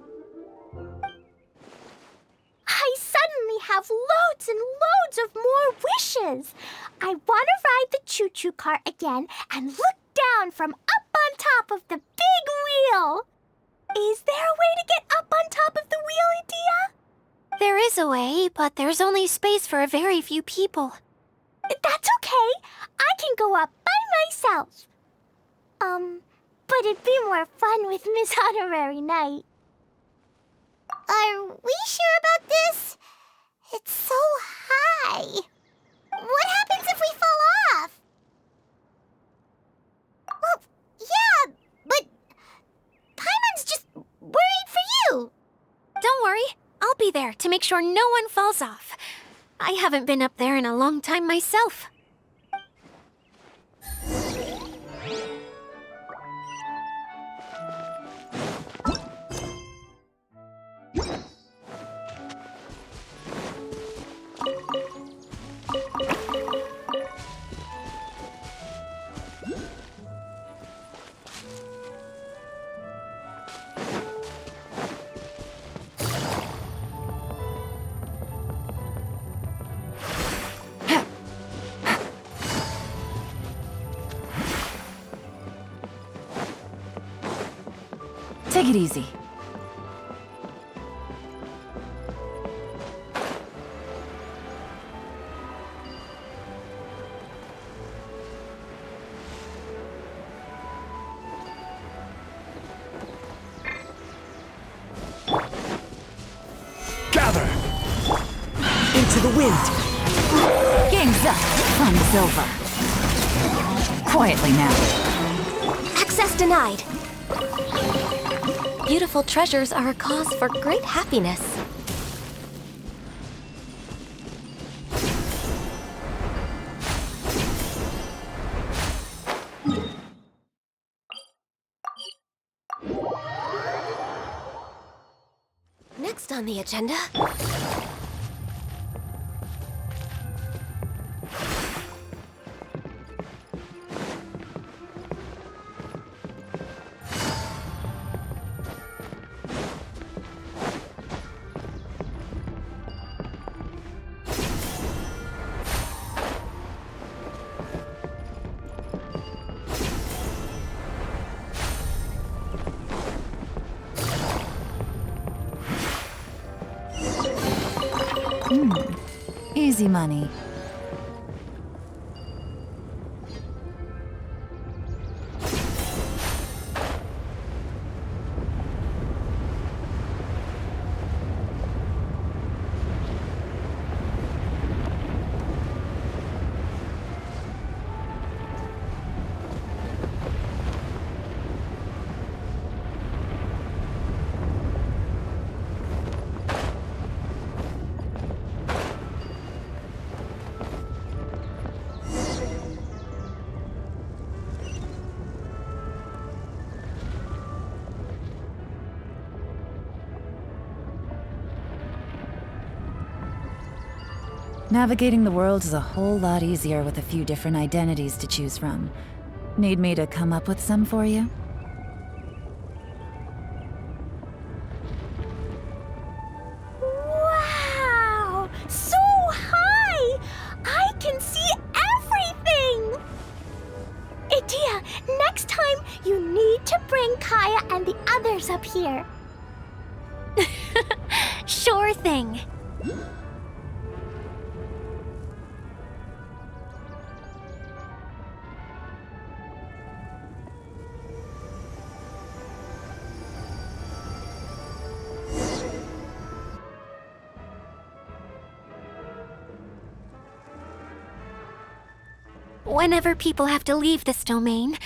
I suddenly have loads and loads of more wishes. I want to ride the choo-choo cart again and look down from up on top of the big wheel. Is there a way to get up on top of the wheel, Dia? There is a way, but there's only space for a very few people. That's okay. I can go up by myself. But it'd be more fun with Miss Honorary Knight. Are we sure about this? It's so high. What happens if we fall off? Well, yeah, but Paimon's just worried for you. Don't worry, I'll be there to make sure no one falls off. I haven't been up there in a long time myself. Take it easy. Gather! Into the wind! Game's up. From Silva. Quietly now. Access denied. Beautiful treasures are a cause for great happiness. Next on the agenda... Easy money. Navigating the world is a whole lot easier with a few different identities to choose from. Need me to come up with some for you? Wow! So high! I can see everything! Idia, next time you need to bring Kaya and the others up here. Sure thing. Whenever people have to leave this domain,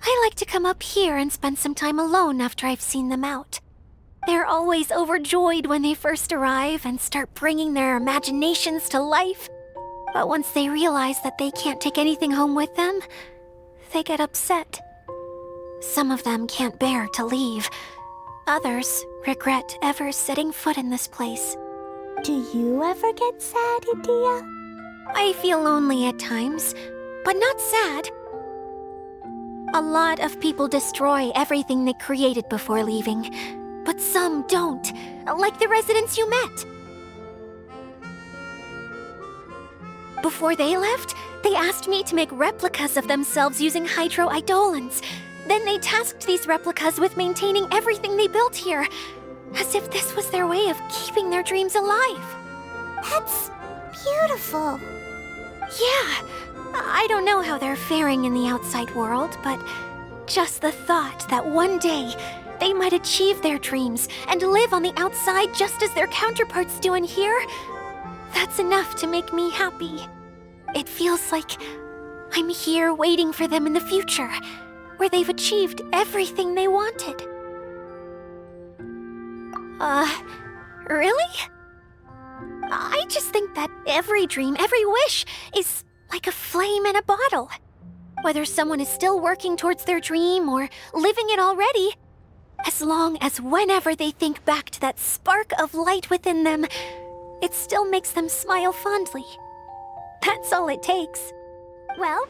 I like to come up here and spend some time alone after I've seen them out. They're always overjoyed when they first arrive and start bringing their imaginations to life. But once they realize that they can't take anything home with them, they get upset. Some of them can't bear to leave. Others regret ever setting foot in this place. Do you ever get sad, Idia? I feel lonely at times, but not sad. A lot of people destroy everything they created before leaving, but some don't, like the residents you met. Before they left, they asked me to make replicas of themselves using hydro-eidolons. Then they tasked these replicas with maintaining everything they built here, as if this was their way of keeping their dreams alive. That's beautiful. Yeah, I don't know how they're faring in the outside world, but just the thought that one day they might achieve their dreams and live on the outside just as their counterparts do in here, that's enough to make me happy. It feels like I'm here waiting for them in the future, where they've achieved everything they wanted. Really? I just think that every dream, every wish, is like a flame in a bottle. Whether someone is still working towards their dream or living it already, as long as whenever they think back to that spark of light within them, it still makes them smile fondly. That's all it takes. Well,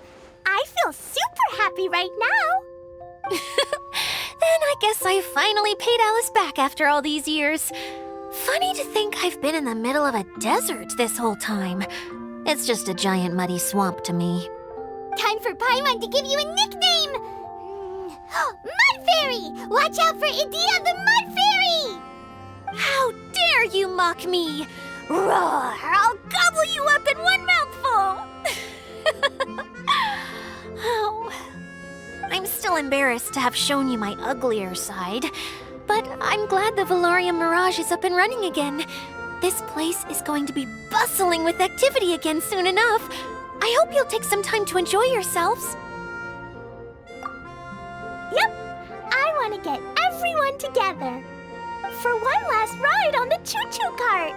I feel super happy right now. Then I guess I finally paid Alice back after all these years. Funny to think I've been in the middle of a desert this whole time. It's just a giant muddy swamp to me. Time for Paimon to give you a nickname! Mud Fairy! Watch out for Idea the Mud Fairy! How dare you mock me! Roar! I'll gobble you up in one mouthful! Oh. I'm still embarrassed to have shown you my uglier side, but I'm glad the Valorium Mirage is up and running again. This place is going to be bustling with activity again soon enough. I hope you'll take some time to enjoy yourselves. Yep, I want to get everyone together for one last ride on the choo-choo cart.